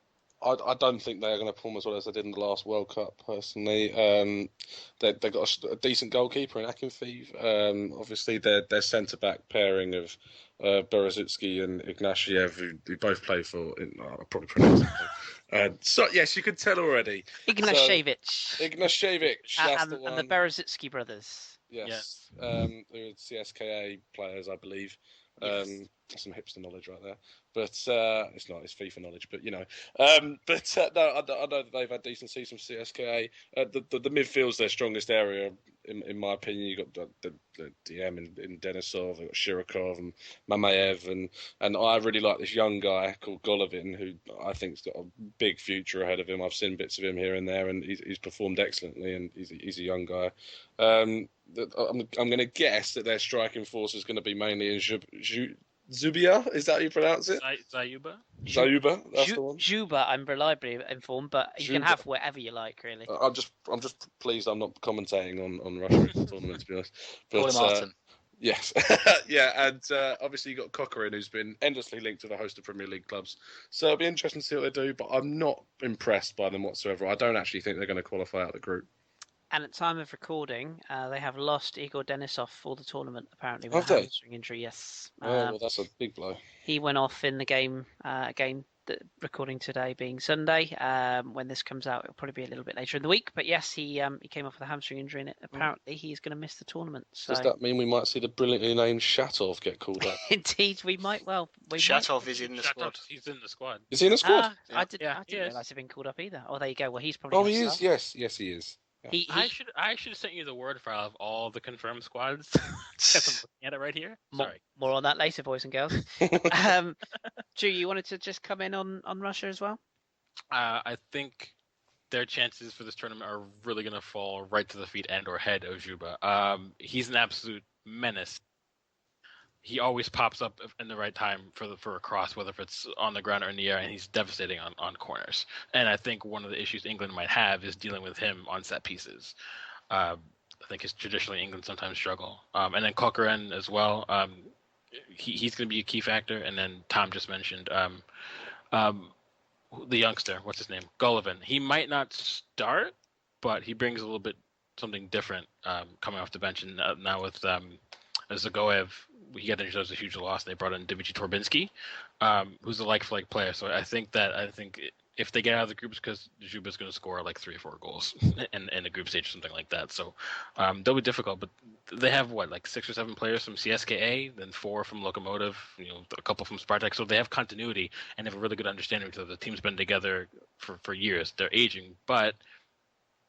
I don't think they are going to perform as well as they did in the last World Cup, personally. They've got a decent goalkeeper in Akinfeev. Obviously, their centre-back pairing of Berezutski and Ignatiev, who both play for... I'll probably pronounce it. So, yes, you could tell already. Ignashevich. Ignashevich, that's and the one. And the Berezutski brothers. Yes. They're CSKA players, I believe. Yes. That's some hipster knowledge right there. But it's not. It's FIFA knowledge. But no, I know that they've had decent seasons from CSKA. The midfield's their strongest area, in my opinion. You've got the DM in Denisov, they've got Shirokov and Mamayev, and I really like this young guy called Golovin, who I think's got a big future ahead of him. I've seen bits of him here and there, and he's performed excellently, and he's a young guy. I'm going to guess that their striking force is going to be mainly in Zubia. Is that how you pronounce it? Zayuba. Zayuba. That's the one. Juba, I'm reliably informed, but you can have whatever you like, really. I'm just pleased I'm not commentating on Russia tournament, to be honest. Call him Martin. Yes, yeah, and obviously you got Cochran, who's been endlessly linked with a host of Premier League clubs. So it'll be interesting to see what they do. But I'm not impressed by them whatsoever. I don't actually think they're going to qualify out of the group. And at time of recording, they have lost Igor Denisov for the tournament, apparently, with Have a they? hamstring injury, yes. Oh, well, that's a big blow. He went off in the game, recording today being Sunday. When this comes out, it'll probably be a little bit later in the week. But yes, he came off with a hamstring injury, and apparently he's going to miss the tournament. So. Does that mean we might see the brilliantly named Shatov get called up? Indeed, we might well. Shatov is in the squad. He's in the squad. Is he in the squad? I didn't realise he'd been called up either. Oh, there you go. Well, he's probably. Oh, he is. Yes, he is. Yeah. I should have sent you the word file of all the confirmed squads. I'm looking at it right here. Sorry. More on that later, boys and girls. Drew, you wanted to just come in on Russia as well? I think their chances for this tournament are really going to fall right to the feet and or head of Juba. He's an absolute menace. He always pops up in the right time for a cross, whether if it's on the ground or in the air, and he's devastating on corners. And I think one of the issues England might have is dealing with him on set pieces. I think traditionally England sometimes struggle. And then Cochran as well. He's going to be a key factor. And then Tom just mentioned the youngster. What's his name? Golovin. He might not start, but he brings a little bit something different coming off the bench. And now with Zagoev, he got injured as a huge loss. They brought in Dimitri Torbinski, who's a like-for-like player. So I think if they get out of the groups, because Zuba's going to score like 3 or 4 goals in the group stage or something like that. So they'll be difficult. But they have like 6 or 7 players from CSKA, then 4 from Lokomotiv, a couple from Spartak. So they have continuity and have a really good understanding of each other. The team's been together for years. They're aging, but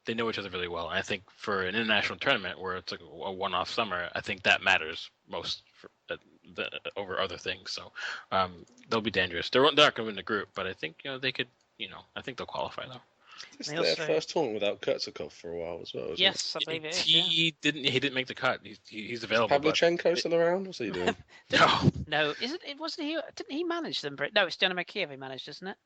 they know each other really well. And I think for an international tournament where it's like a one-off summer, I think that matters most over other things. So they'll be dangerous. They're not going to win the group, but I think they could. I think they'll qualify though. It's their first tournament without Kurtzakov for a while as well. Yes, I believe it is. He didn't make the cut. He's available. Pavlyuchenko still around? What's he doing? No. Wasn't he? Didn't he manage them? No, it's Dynamo Kiev he managed, isn't it?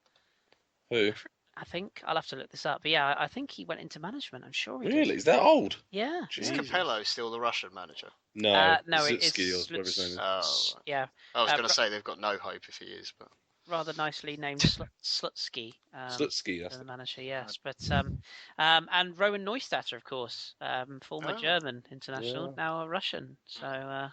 Who? I think I'll have to look this up. But yeah, I think he went into management. I'm sure he Really? did. Is that old? Yeah. Is Capello still the Russian manager? No. No, Zutsky it's or whatever his name is. Oh, yeah. I was going to say they've got no hope if he is, but Rather nicely named Slutsky. Slutsky, that's the manager, yes. But and Rowan Neustadt, of course, former German international, now a Russian. So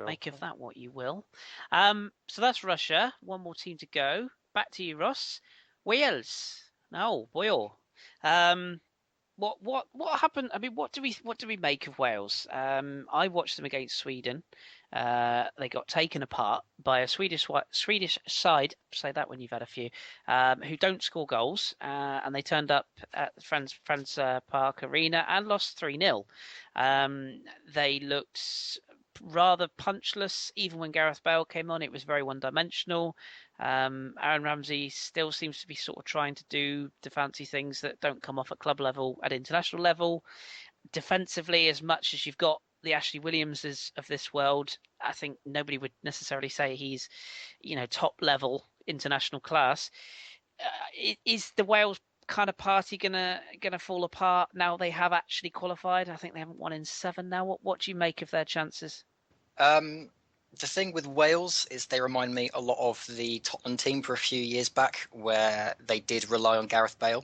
make of that what you will. So that's Russia. One more team to go. Back to you, Ross. Wales. No, Boyle. What happened? I mean, what do we make of Wales? I watched them against Sweden. They got taken apart by a Swedish side. Say that when you've had a few, who don't score goals, and they turned up at Franz Park Arena and lost 3-0. They looked rather punchless. Even when Gareth Bale came on, it was very one-dimensional. Aaron Ramsey still seems to be sort of trying to do the fancy things that don't come off at club level, at international level. Defensively, as much as you've got the Ashley Williamses of this world, I think nobody would necessarily say he's, top level international class. Is the Wales kind of party gonna fall apart now they have actually qualified? I think they haven't won in 7 now. What do you make of their chances? The thing with Wales is they remind me a lot of the Tottenham team for a few years back, where they did rely on Gareth Bale,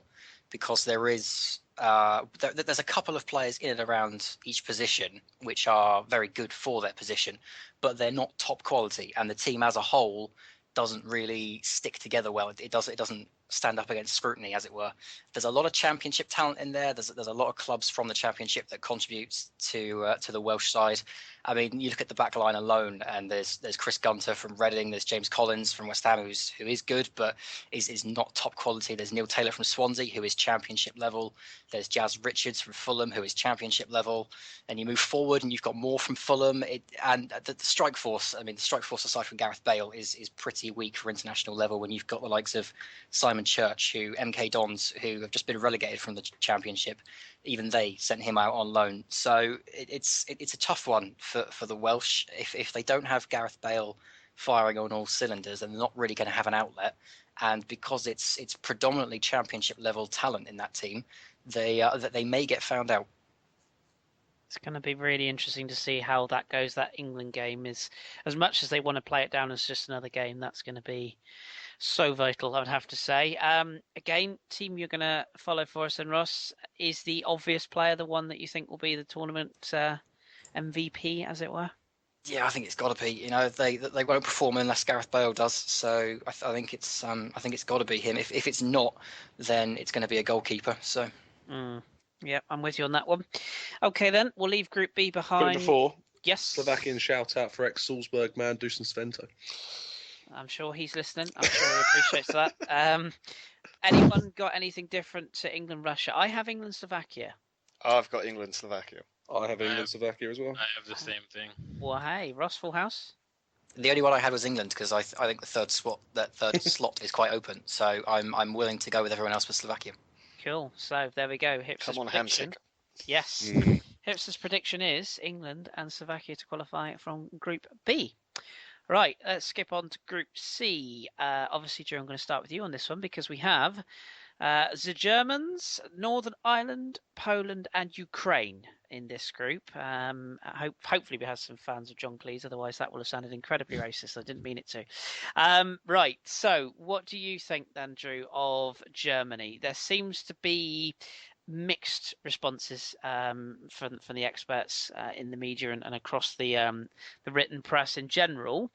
because there's a couple of players in and around each position which are very good for their position, but they're not top quality, and the team as a whole doesn't really stick together well. It doesn't stand up against scrutiny, as it were. There's a lot of championship talent in there. There's a lot of clubs from the championship that contributes to the Welsh side. I mean, you look at the back line alone, and there's Chris Gunter from Reading, there's James Collins from West Ham, who is good, but is not top quality. There's Neil Taylor from Swansea, who is championship level. There's Jazz Richards from Fulham, who is championship level. And you move forward, and you've got more from Fulham. And the strike force, I mean, the strike force aside from Gareth Bale is pretty weak for international level when you've got the likes of Simon Church, MK Dons, who have just been relegated from the championship. Even they sent him out on loan. So it's a tough one for the Welsh. If they don't have Gareth Bale firing on all cylinders, then they're not really going to have an outlet. And because it's predominantly championship level talent in that team, they may get found out. It's going to be really interesting to see how that goes. That England game is, as much as they want to play it down as just another game, that's going to be so vital, I would have to say. Again, team you're going to follow for us, and Ross, is the obvious player the one that you think will be the tournament MVP, as it were? Yeah, I think it's got to be. You know, they won't perform unless Gareth Bale does. So I think it's got to be him. If it's not, then it's going to be a goalkeeper. So. Yeah, I'm with you on that one. Okay, then we'll leave Group B behind. Before, yes, Slovakian shout out for ex-Salzburg man Dusan Svento. I'm sure he's listening. I'm sure he appreciates that. Anyone got anything different to England, Russia? I have England, Slovakia. I've got England, Slovakia. I have England, Slovakia as well. I have the same thing. Well, hey, Ross, full house. The only one I had was England because I think the third slot is quite open. So I'm willing to go with everyone else with Slovakia. Cool. So there we go. Hipster's Come on, prediction. Hamsik. Yes. Hipster's prediction is England and Slovakia to qualify from Group B. Right, let's skip on to Group C. Obviously, Drew, I'm going to start with you on this one because we have the Germans, Northern Ireland, Poland, and Ukraine in this group. Hopefully, we have some fans of John Cleese. Otherwise, that will have sounded incredibly racist. I didn't mean it to. Right. So, what do you think, then, Drew, of Germany? There seems to be mixed responses from the experts in the media and across the written press in general.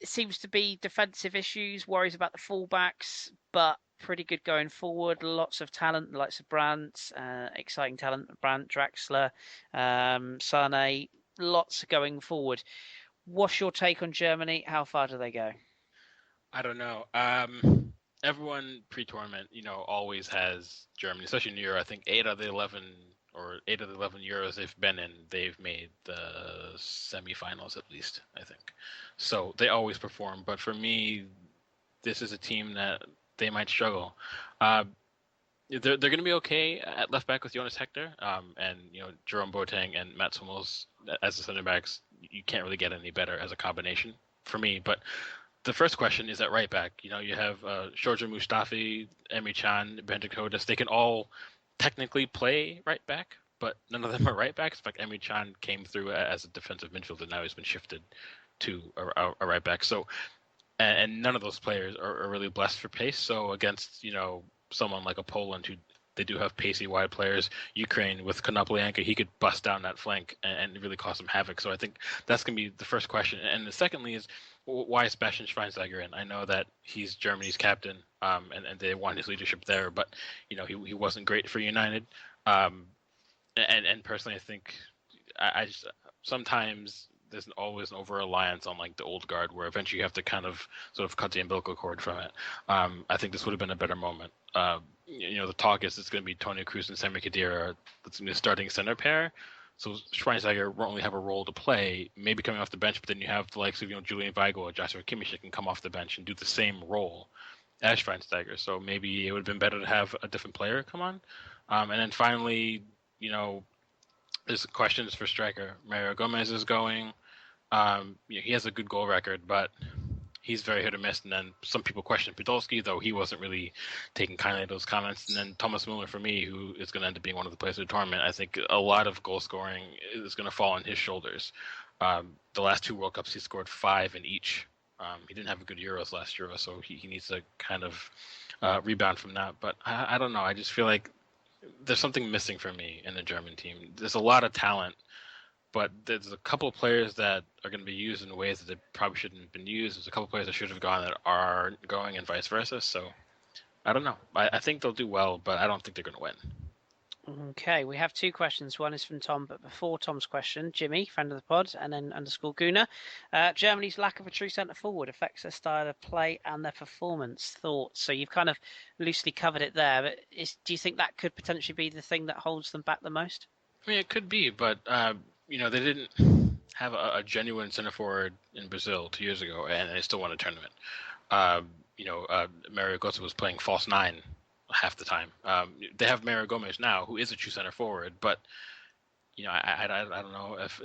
It seems to be defensive issues, worries about the fullbacks, but pretty good going forward. Lots of talent, the likes of Brandt, exciting talent, Brandt, Draxler, Sane, lots going forward. What's your take on Germany? How far do they go? I don't know. Everyone pre-tournament, always has Germany, especially in the Euro. I think 8 of the 11 Euros they've been in, they've made the semifinals at least, I think. So they always perform. But for me, this is a team that they might struggle. They're going to be okay at left back with Jonas Hector, and Jerome Boateng and Mats Hummels as the center backs. You can't really get any better as a combination for me. But the first question is at right back. You have Shorja Mustafi, Emre Can, Bendik Hodas. They can all technically play right back, but none of them are right backs. In fact, Emre Can came through as a defensive midfielder. Now he's been shifted to a right back. So, and none of those players are really blessed for pace. So against someone like a Poland, who they do have pacey wide players, Ukraine with Konoplyanka, he could bust down that flank and really cause some havoc. So I think that's going to be the first question. And the secondly is, why is Bastian Schweinsteiger in? I know that he's Germany's captain, and they want his leadership there, but he wasn't great for United. And personally, I think I just sometimes there's always an over-reliance on like the old guard, where eventually you have to kind of sort of cut the umbilical cord from it. I think this would have been a better moment. The talk is it's going to be Toni Kroos and Sami Khedira. That's going to be the starting center pair. So Schweinsteiger won't really have a role to play, maybe coming off the bench, but then you have the likes of Julian Weigl or Joshua Kimmich that can come off the bench and do the same role as Schweinsteiger. So maybe it would have been better to have a different player come on. And then finally, there's questions for striker. Mario Gomez is going. He has a good goal record, but he's very hit or miss. And then some people question Podolski, though he wasn't really taking kindly to those comments. And then Thomas Muller, for me, who is going to end up being one of the players of the tournament, I think a lot of goal scoring is going to fall on his shoulders. The last 2 World Cups, he scored 5 in each. He didn't have a good Euros last Euro, so he needs to kind of rebound from that. But I don't know. I just feel like there's something missing for me in the German team. There's a lot of talent, but there's a couple of players that are going to be used in ways that they probably shouldn't have been used. There's a couple of players that should have gone that aren't going, and vice versa. So I don't know. I think they'll do well, but I don't think they're going to win. Okay, we have two questions. One is from Tom, but before Tom's question, Jimmy, friend of the pod, and then _Guna. Germany's lack of a true centre forward affects their style of play and their performance. Thoughts? So you've kind of loosely covered it there, but do you think that could potentially be the thing that holds them back the most? I mean, it could be, but they didn't have a genuine centre forward in Brazil 2 years ago, and they still won a tournament. Mario Götze was playing false nine half the time. They have Mario Gomez now, who is a true center forward, but I don't know if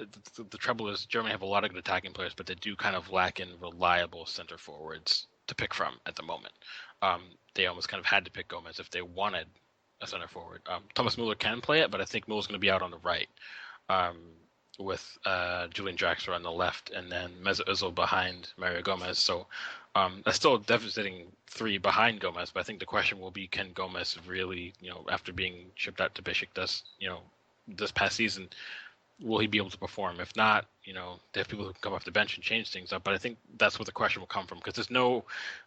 the trouble is Germany have a lot of good attacking players, but they do kind of lack in reliable center forwards to pick from at the moment. They almost kind of had to pick Gomez if they wanted a center forward. Thomas Müller can play it, but I think Müller's going to be out on the right with Julian Draxler on the left, and then Mesut Özil behind Mario Gomez. So that's still a devastating three behind Gomez, but I think the question will be, can Gomez really, after being shipped out to Besiktas, this past season, will he be able to perform? If not, they have people who can come off the bench and change things up. But I think that's where the question will come from, because there's no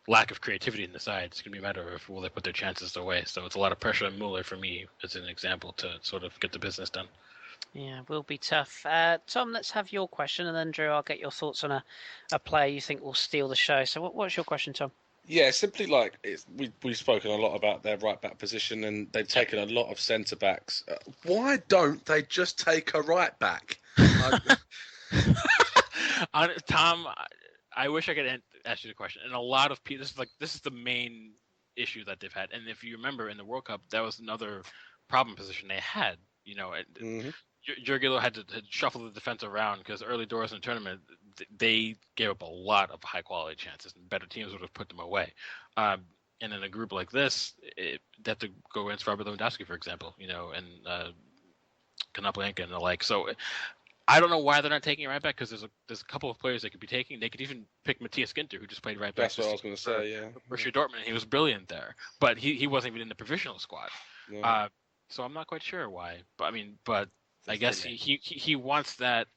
lack of creativity in the side. It's going to be a matter of will they put their chances away. So it's a lot of pressure on Müller for me as an example to sort of get the business done. Yeah, will be tough. Tom, let's have your question, and then Drew, I'll get your thoughts on a player you think will steal the show. So what's your question, Tom? Yeah, simply we've spoken a lot about their right back position, and they've taken a lot of centre backs. Why don't they just take a right back? Tom, I wish I could ask you the question. And a lot of people, this is the main issue that they've had. And if you remember in the World Cup, that was another problem position they had. Jurgilo had to shuffle the defense around because early doors in the tournament, they gave up a lot of high-quality chances, and better teams would have put them away. And in a group like this, they have to go against Robert Lewandowski, for example, and Konoplyanka and the like. So I don't know why they're not taking it right back, because there's a couple of players they could be taking. They could even pick Matthias Ginter, who just played right back. That's what I was going to say, yeah. Borussia Dortmund, he was brilliant there. But he wasn't even in the provisional squad. No. So I'm not quite sure why. But I guess he wants that.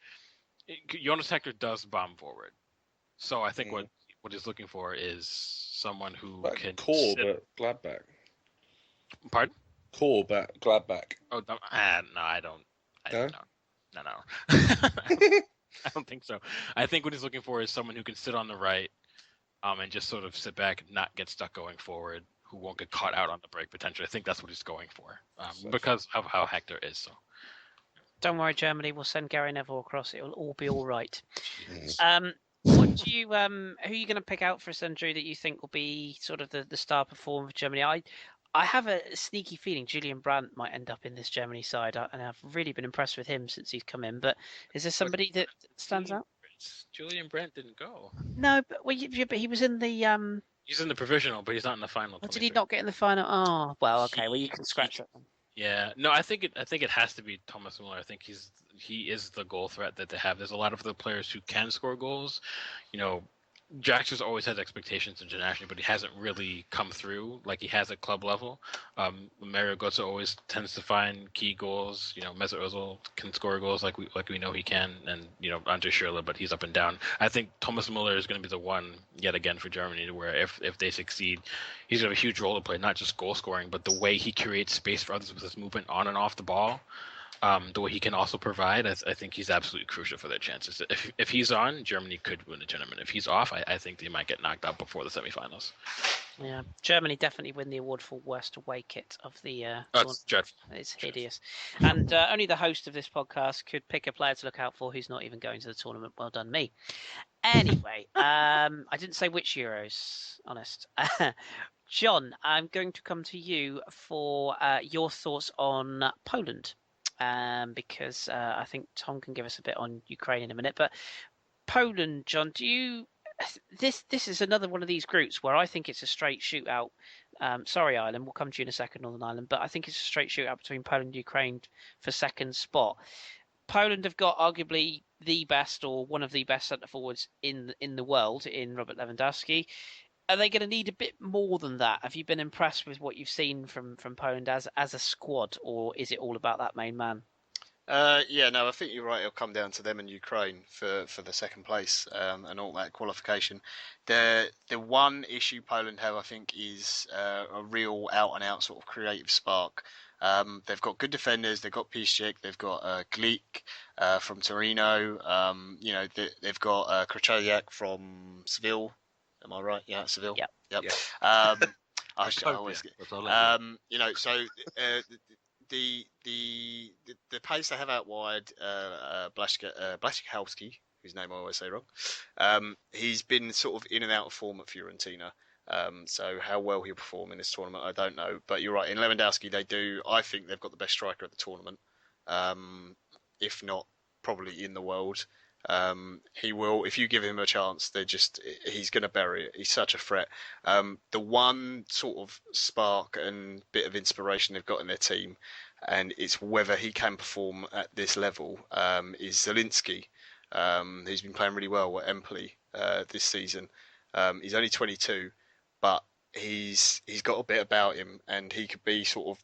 Jonas Hector does bomb forward, so I think what he's looking for is someone who can core but Gladbach. Pardon? Core but Gladbach. Oh no, I don't. No. I don't think so. I think what he's looking for is someone who can sit on the right, and just sort of sit back and not get stuck going forward, who won't get caught out on the break potentially. I think that's what he's going for, because of how Hector is. So. Don't worry, Germany. We'll send Gary Neville across. It will all be all right. What do you who are you going to pick out for us, Andrew, that you think will be sort of the star performer for Germany? I have a sneaky feeling Julian Brandt might end up in this Germany side, and I've really been impressed with him since he's come in. But is there somebody that stands out? Julian Brandt didn't go. No, but he was in the He's in the provisional, but he's not in the final. Did he not get in the final? Oh, well, okay. Well, you can scratch that then. Yeah, no, I think it has to be Thomas Müller. I think he is the goal threat that they have. There's a lot of other players who can score goals. Draxler's always had expectations internationally, but he hasn't really come through like he has at club level. Mario Götze always tends to find key goals. Mesut Özil can score goals like we know he can, and Andre Schürrle, but he's up and down. I think Thomas Müller is going to be the one yet again for Germany, where if they succeed, he's going to have a huge role to play, not just goal scoring, but the way he creates space for others with his movement on and off the ball. The way he can also provide, I think he's absolutely crucial for their chances. If he's on, Germany could win the tournament. If he's off, I think they might get knocked out before the semifinals. Yeah, Germany definitely win the award for worst away kit of the That's dreadful. It's hideous. And only the host of this podcast could pick a player to look out for who's not even going to the tournament. Well done, me. Anyway, I didn't say which Euros, honest. John, I'm going to come to you for your thoughts on Poland. Because I think Tom can give us a bit on Ukraine in a minute. But Poland, John, this is another one of these groups where I think it's a straight shootout. Sorry, Ireland, we'll come to you in a second, Northern Ireland, but I think it's a straight shootout between Poland and Ukraine for second spot. Poland have got arguably the best or one of the best centre forwards in the world in Robert Lewandowski. Are they going to need a bit more than that? Have you been impressed with what you've seen from Poland as a squad, or is it all about that main man? I think you're right. It'll come down to them and Ukraine for the second place and all that qualification. The one issue Poland have, I think, is a real out and out sort of creative spark. They've got good defenders. They've got Piszczek. They've got Glik from Torino. They've got Krajciak from Seville. Am I right? Yeah, Seville. Yep. Yep. Yeah. I always get. The pace they have out wide, Blaszczykowski, whose name I always say wrong, he's been sort of in and out of form at Fiorentina. So how well he'll perform in this tournament, I don't know. But you're right, in Lewandowski, I think they've got the best striker at the tournament, if not probably in the world. He will, if you give him a chance, he's going to bury it. He's such a threat. The one sort of spark and bit of inspiration they've got in their team, and it's whether he can perform at this level, is Zielinski. He's been playing really well at Empoli this season. He's only 22, but he's got a bit about him, and he could be sort of,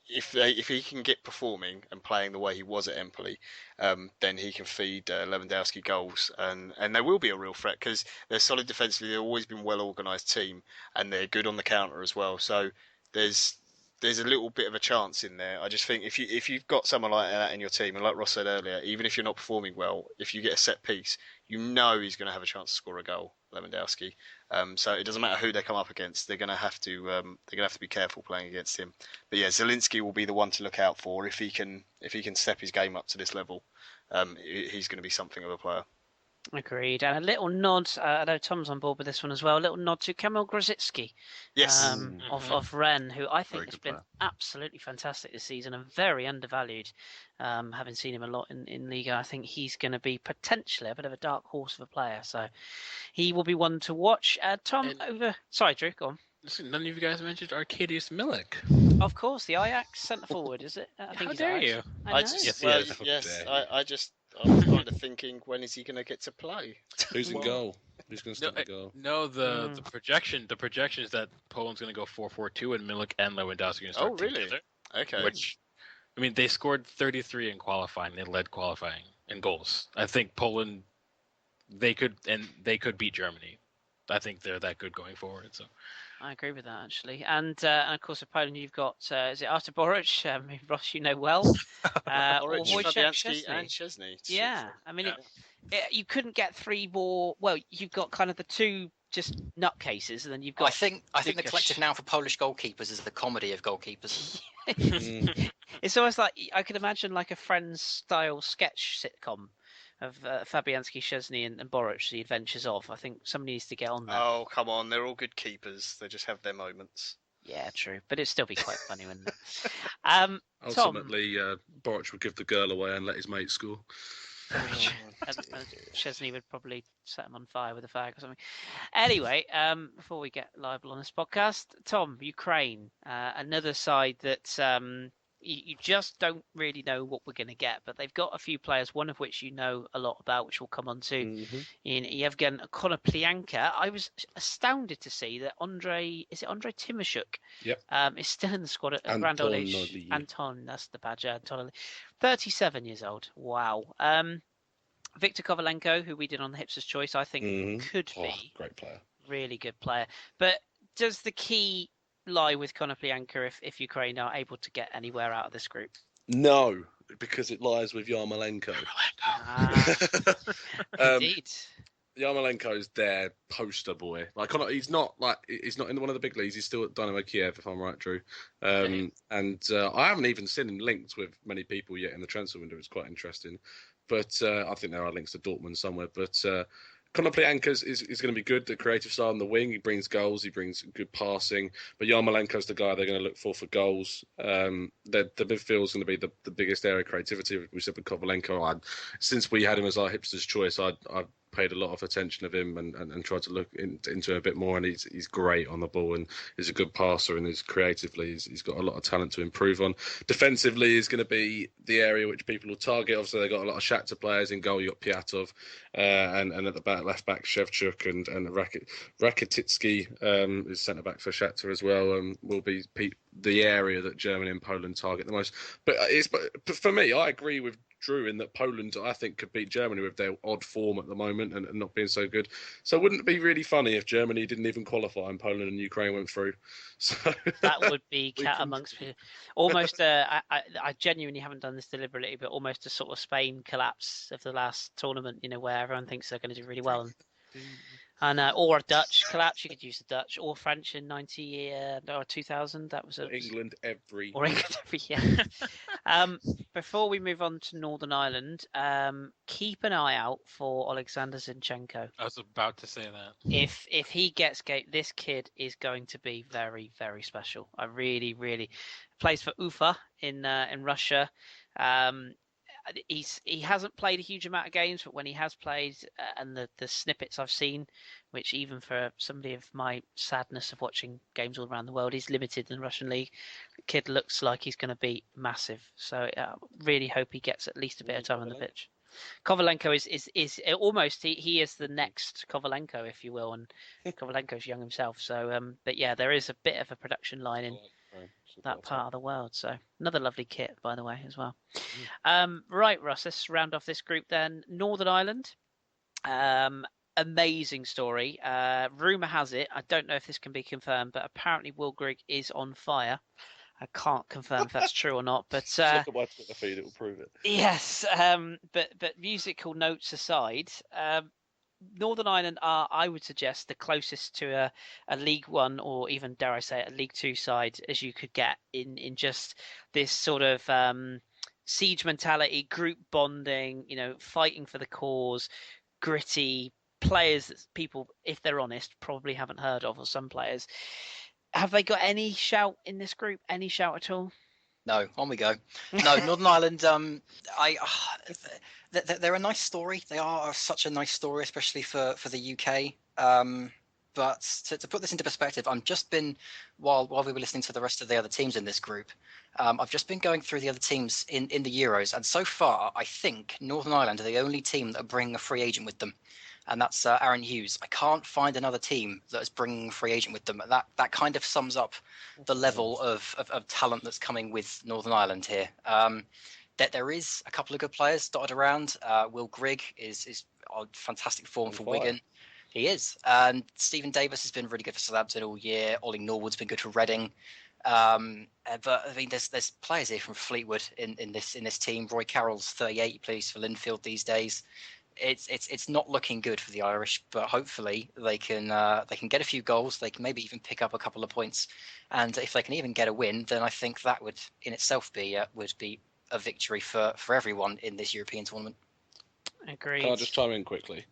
if he can get performing and playing the way he was at Empoli, then he can feed Lewandowski goals, and they will be a real threat because they're solid defensively. They've always been a well organised team, and they're good on the counter as well. So there's a little bit of a chance in there. I just think if you've got someone like that in your team, and like Ross said earlier, even if you're not performing well, if you get a set piece, you know he's going to have a chance to score a goal, Lewandowski. So it doesn't matter who they come up against; they're going to have to be careful playing against him. But yeah, Zielinski will be the one to look out for if he can step his game up to this level. He's going to be something of a player. Agreed. And a little nod, I know Tom's on board with this one as well, a little nod to Kamil Grosicki of Rennes, who I think has been absolutely fantastic this season and very undervalued. Having seen him a lot in Liga, I think he's going to be potentially a bit of a dark horse of a player. So he will be one to watch. Tom, Sorry, Drew, go on. Listen, none of you guys mentioned Arkadiusz Milik. Of course, the Ajax centre forward, is it? I think How dare you? I I'm kind of thinking, when is he going to get to play? Who's in goal? Who's going to start the goal? No, the projection is that Poland's going to go 4-4-2 and Milik and Lewandowski are going to start really? together. Okay. Which, I mean, they scored 33 in qualifying. They led qualifying in goals. I think Poland, they could beat Germany. I think they're that good going forward. So I agree with that, actually. And of course, for Poland, you've got, is it Artur Boruc? Ross, you know well. Boruc, Wojciech Fabianski and Szczesny. Yeah. I mean, you couldn't get three more. Well, you've got kind of the two just nutcases, and then you've got... I think the collective noun for Polish goalkeepers is the comedy of goalkeepers. It's almost like, I could imagine like a Friends-style sketch sitcom of Fabianski, Szczesny and Boruc, The Adventures of. I think somebody needs to get on that. Oh, come on. They're all good keepers. They just have their moments. Yeah, true. But it'd still be quite funny, wouldn't it? Ultimately, Boruc would give the girl away and let his mate score. And Szczesny would probably set him on fire with a fag or something. Anyway, before we get liable on this podcast, Tom, Ukraine, another side that... you just don't really know what we're going to get, but they've got a few players, one of which you know a lot about, which we'll come on to, in Yevgen Konoplyanka. I was astounded to see that Andrei Timoshuk is still in the squad at grand old age. Anton, that's the badger. Anton, 37 years old. Wow. Viktor Kovalenko, who we did on the Hipster's Choice, I think could be great player. Really good player. But does the key lie with Konoplyanka if Ukraine are able to get anywhere out of this group? No, because it lies with Yarmolenko. Indeed. Yarmolenko's their poster boy. Like he's not in one of the big leagues. He's still at Dynamo Kiev, if I'm right, Drew. And I haven't even seen him linked with many people yet in the transfer window. It's quite interesting. But I think there are links to Dortmund somewhere. But Konoplyanka is going to be good. The creative side on the wing, he brings goals, he brings good passing. But Yarmolenko's the guy they're going to look for goals. The midfield is going to be the biggest area of creativity. We said with Kovalenko, since we had him as our Hipster's Choice, I paid a lot of attention of him and tried to look into him a bit more. And he's great on the ball and he's a good passer and creatively he's got a lot of talent to improve on. Defensively is going to be the area which people will target. Obviously, they've got a lot of Shakhtar players in goal. You've got Piatov and at the back, left back Shevchuk and Rakititsky is centre back for Shakhtar as well. Will be the area that Germany and Poland target the most. But for me, I agree with Drew, in that Poland, I think, could beat Germany with their odd form at the moment and not being so good. So wouldn't it be really funny if Germany didn't even qualify and Poland and Ukraine went through? So that would be cat amongst almost. I genuinely haven't done this deliberately, but almost a sort of Spain collapse of the last tournament. Where everyone thinks they're going to do really well. Or a Dutch collapse. You could use the Dutch or French in 90 or 2000. That was England every year. Before we move on to Northern Ireland, keep an eye out for Alexander Zinchenko. I was about to say that. If he gets this kid is going to be very, very special. I really, really plays for Ufa in Russia. He hasn't played a huge amount of games, but when he has played, and the snippets I've seen, which even for somebody of my sadness of watching games all around the world, he's limited in the Russian league. The kid looks like he's going to be massive. So really hope he gets at least a bit of time on the pitch. Kovalenko is almost he is the next Kovalenko, if you will, and Kovalenko's young himself. So but yeah, there is a bit of a production line in that part of the world. So another lovely kit, by the way, as well. Right, Russ, let's round off this group then. Northern Ireland, amazing story. Rumour has it, I don't know if this can be confirmed, but apparently Will Grigg is on fire. I can't confirm if that's true or not, but look at my Twitter feed; it will prove it. Yes, but musical notes aside, Northern Ireland are, I would suggest, the closest to a League One or even, dare I say, a League Two side as you could get in just this sort of siege mentality, group bonding, fighting for the cause, gritty players that people, if they're honest, probably haven't heard of, or some players. Have they got any shout in this group? Any shout at all? No, on we go. No, Northern Ireland. They're a nice story. They are such a nice story, especially for the UK. But to put this into perspective, I've just been while we were listening to the rest of the other teams in this group, I've just been going through the other teams in the Euros, and so far, I think Northern Ireland are the only team that are bringing a free agent with them. And that's Aaron Hughes. I can't find another team that is bringing a free agent with them. That kind of sums up the level of talent that's coming with Northern Ireland here. That there is a couple of good players dotted around. Will Grigg is on fantastic form for Wigan. He is. And Stephen Davis has been really good for Southampton all year. Ollie Norwood's been good for Reading. But I mean, there's players here from Fleetwood in this team. Roy Carroll's 38. He plays for Linfield these days. It's not looking good for the Irish, but hopefully they can get a few goals. They can maybe even pick up a couple of points, and if they can even get a win, then I think that would in itself be a victory for everyone in this European tournament. Agreed. Can I just chime in quickly?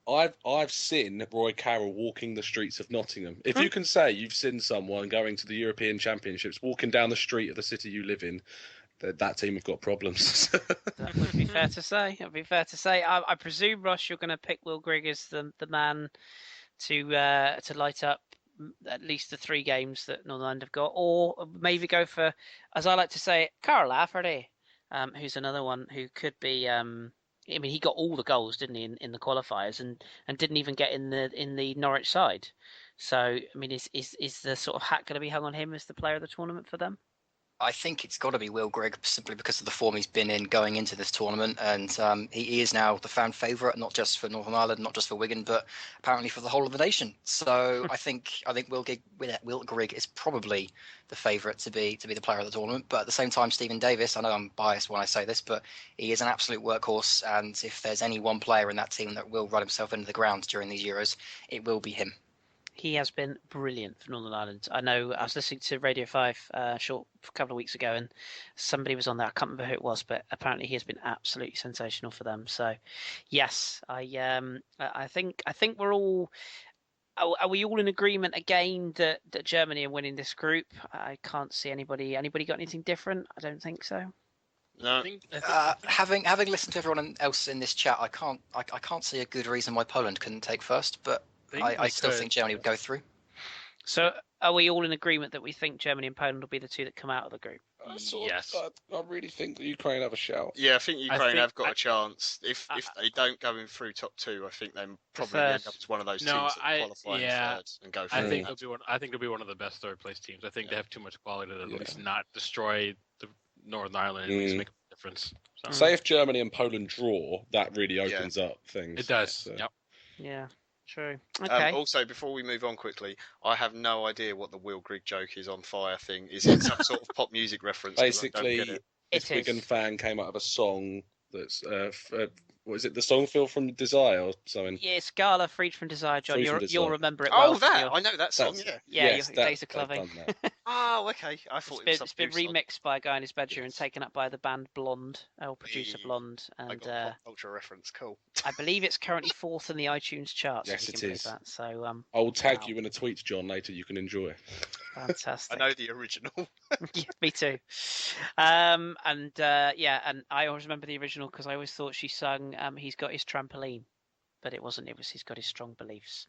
I've seen Roy Carroll walking the streets of Nottingham. If you can say you've seen someone going to the European Championships walking down the street of the city you live in, that team have got problems. That would be fair to say. It would be fair to say. I presume, Ross, you're going to pick Will Grigg as the man to light up at least the 3 games that Northern Ireland have got, or maybe go for, as I like to say, Carl Lafferty, who's another one who could be. I mean, he got all the goals, didn't he, in the qualifiers, and didn't even get in the Norwich side. So, I mean, is the sort of hat going to be hung on him as the player of the tournament for them? I think it's got to be Will Grigg, simply because of the form he's been in going into this tournament, and he is now the fan favourite, not just for Northern Ireland, not just for Wigan, but apparently for the whole of the nation. So I think Will Grigg is probably the favourite to be the player of the tournament. But at the same time, Stephen Davis, I know I'm biased when I say this, but he is an absolute workhorse, and if there's any one player in that team that will run himself into the ground during these Euros, it will be him. He has been brilliant for Northern Ireland. I know I was listening to Radio 5 a couple of weeks ago, and somebody was on there. I can't remember who it was, but apparently he has been absolutely sensational for them. So, yes, I think we're all. Are we all in agreement again that Germany are winning this group? I can't see anybody. Anybody got anything different? I don't think so. No. I think Having listened to everyone else in this chat, I can't see a good reason why Poland couldn't take first, but I still think Germany would go through. So are we all in agreement that we think Germany and Poland will be the 2 that come out of the group? Yes. I really think that Ukraine have a shout. Yeah, I think Ukraine have got a chance. If they don't go in through top 2, I think they probably end up as one of those teams that qualify in third and go through. I think they'll be one of the best third place teams. I think they have too much quality to at least not destroy the Northern Ireland and at least make difference. So. Say if Germany and Poland draw, that really opens up things. It does. So. Yep. Yeah. True. Okay. Also, before we move on quickly, I have no idea what the Will Grigg joke is on fire thing. Is it some sort of pop music reference? 'Cause I don't get Basically, it. this Wigan fan came out of a song that's what is it? The song "Feel from Desire" or something? Yeah, Scala, Freed from Desire, John. Freed from You'll Desire. remember it Oh, well. that I know that song. That's- Yeah. Yeah, Yes, your that- Days of they've Clubbing. done that. Oh, okay. I thought it was It's been something. remixed by a guy in his bedroom and Yes. taken up by the band Blonde, or producer Yeah. Blonde, I and got a pop culture reference. Cool. I believe it's currently 4th in the iTunes charts. Yes, if you it can believe is. that. So, I will tag Wow. you in a tweet, John, later. You can enjoy. fantastic. I know the original. Yeah, me too. And I always remember the original because I always thought she sung "He's Got His Trampoline," but it wasn't. It was "He's Got His Strong Beliefs."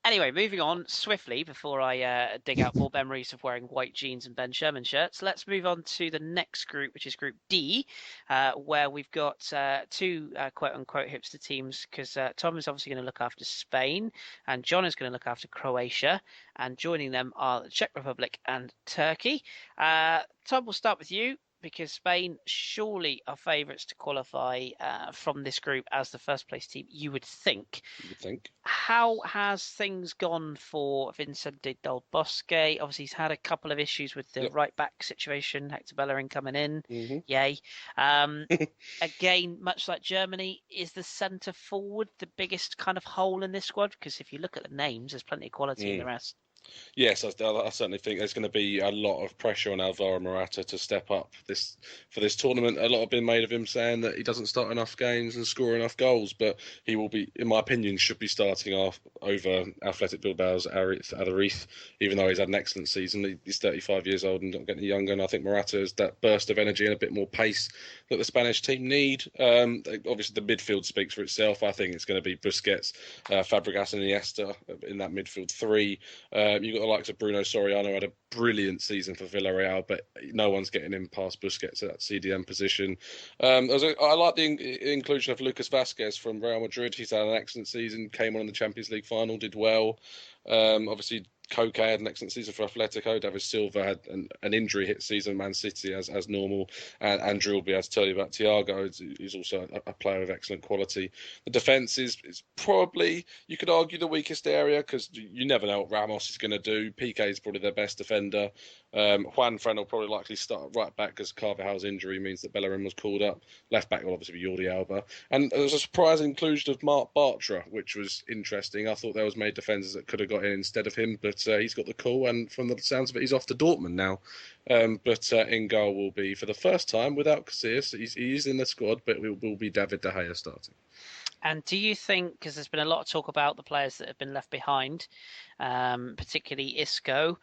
Anyway, moving on swiftly before I dig out more memories of wearing white jeans and Ben Sherman shirts, let's move on to the next group, which is Group D, where we've got two quote-unquote hipster teams, because Tom is obviously going to look after Spain, and John is going to look after Croatia, and joining them are the Czech Republic and Turkey. Tom, we'll start with you, because Spain surely are favourites to qualify from this group as the first place team, you would think. You would think. How has things gone for Vicente Del Bosque? Obviously, he's had a couple of issues with the right back situation. Hector Bellerin coming in. Mm-hmm. Yay. Again, much like Germany, is the centre forward the biggest kind of hole in this squad? Because if you look at the names, there's plenty of quality in the rest. Yes, I certainly think there's going to be a lot of pressure on Alvaro Morata to step up for this tournament. A lot have been made of him saying that he doesn't start enough games and score enough goals, but he will be, in my opinion, should be starting off over Athletic Bilbao's Adariz, even though he's had an excellent season. He's 35 years old and not getting younger, and I think Morata has that burst of energy and a bit more pace that the Spanish team need. Obviously, the midfield speaks for itself. I think it's going to be Busquets, Fabregas and Iniesta in that midfield three. You've got the likes of Bruno Soriano, had a brilliant season for Villarreal, but no one's getting him past Busquets at that CDM position. I like the inclusion of Lucas Vazquez from Real Madrid. He's had an excellent season, came on in the Champions League final, did well. Obviously, Koke had an excellent season for Atletico. David Silva had an injury hit season, Man City as normal. And Andrew will be able to tell you about Thiago, who's also a player of excellent quality. The defence is probably, you could argue, the weakest area because you never know what Ramos is going to do. Piqué is probably their best defender. Juan Fran will probably likely start right back because Carvajal's injury means that Bellerin was called up. Left back will obviously be Jordi Alba. And there was a surprise inclusion of Marc Bartra, which was interesting. I thought there was made defenders that could have got in instead of him, but he's got the call, and from the sounds of it, he's off to Dortmund now. But in goal will be, for the first time, without Casillas. He's in the squad, but it will be David De Gea starting. And do you think, because there's been a lot of talk about the players that have been left behind, particularly Isco,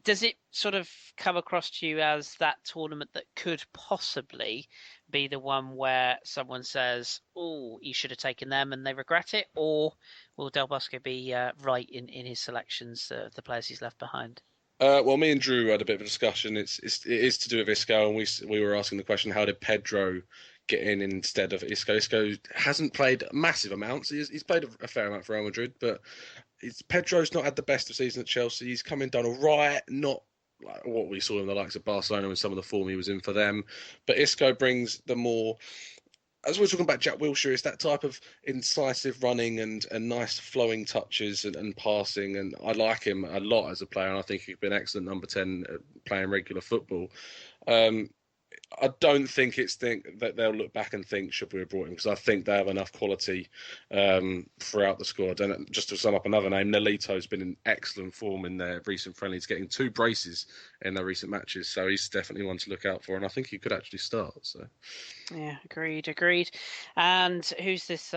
does it sort of come across to you as that tournament that could possibly be the one where someone says, oh, you should have taken them and they regret it? Or will Del Bosque be right in his selections of the players he's left behind? Well, me and Drew had a bit of a discussion. It is to do with Isco, and we were asking the question, how did Pedro get in instead of Isco? Isco hasn't played massive amounts. He's played a fair amount for Real Madrid, but Pedro's not had the best of season at Chelsea. He's come in, done all right, not like what we saw in the likes of Barcelona and some of the form he was in for them. But Isco brings the more, as we were talking about Jack Wilshere, it's that type of incisive running and nice flowing touches and passing. And I like him a lot as a player, and I think he'd be an excellent number 10 playing regular football. I don't think that they'll look back and think, should we have brought him? Because I think they have enough quality throughout the squad. And just to sum up another name, Nolito's been in excellent form in their recent friendlies, getting 2 braces in their recent matches. So he's definitely one to look out for, and I think he could actually start. So, yeah, agreed. And who's this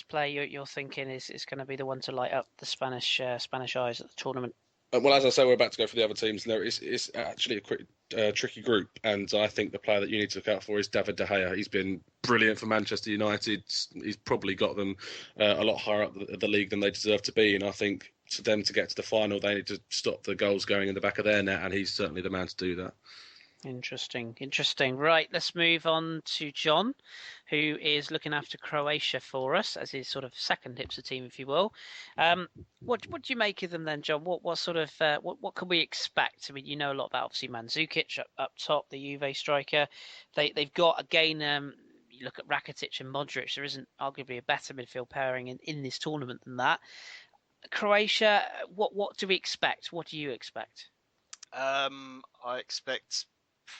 player you're thinking is going to be the one to light up the Spanish eyes at the tournament? Well, as I say, we're about to go for the other teams, and it's actually a quick, tricky group. And I think the player that you need to look out for is David De Gea. He's been brilliant for Manchester United. He's probably got them a lot higher up the league than they deserve to be. And I think for them to get to the final, they need to stop the goals going in the back of their net, and he's certainly the man to do that. Interesting. Right, let's move on to John, who is looking after Croatia for us as his sort of second Hipster team, if you will. What do you make of them then, John? What sort of what can we expect? I mean, you know a lot about obviously Mandzukic up top, the Juve striker. They've got again. You look at Rakitic and Modric. There isn't arguably a better midfield pairing in this tournament than that. Croatia. What do we expect? What do you expect? I expect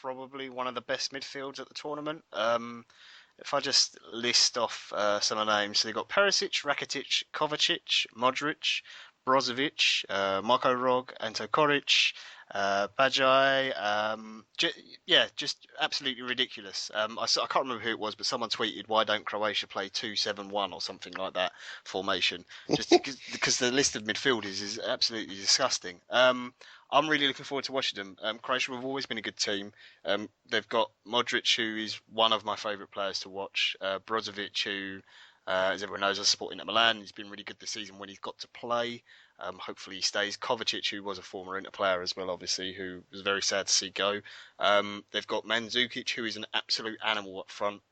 probably one of the best midfields at the tournament. If I just list off some of the names, so they've got Perisic, Rakitic, Kovacic, Modric, Brozovic, Marko Rog, Anto Koric, Bajaj. Just absolutely ridiculous. I can't remember who it was, but someone tweeted, "Why don't Croatia play 2-7-1 or something like that formation?" Just because the list of midfielders is absolutely disgusting. I'm really looking forward to watching them. Croatia have always been a good team. They've got Modric, who is one of my favourite players to watch. Brozovic, who, as everyone knows, I support Inter Milan. He's been really good this season when he's got to play. Hopefully he stays. Kovacic, who was a former Inter player as well, obviously, who was very sad to see go. They've got Mandzukic, who is an absolute animal up front.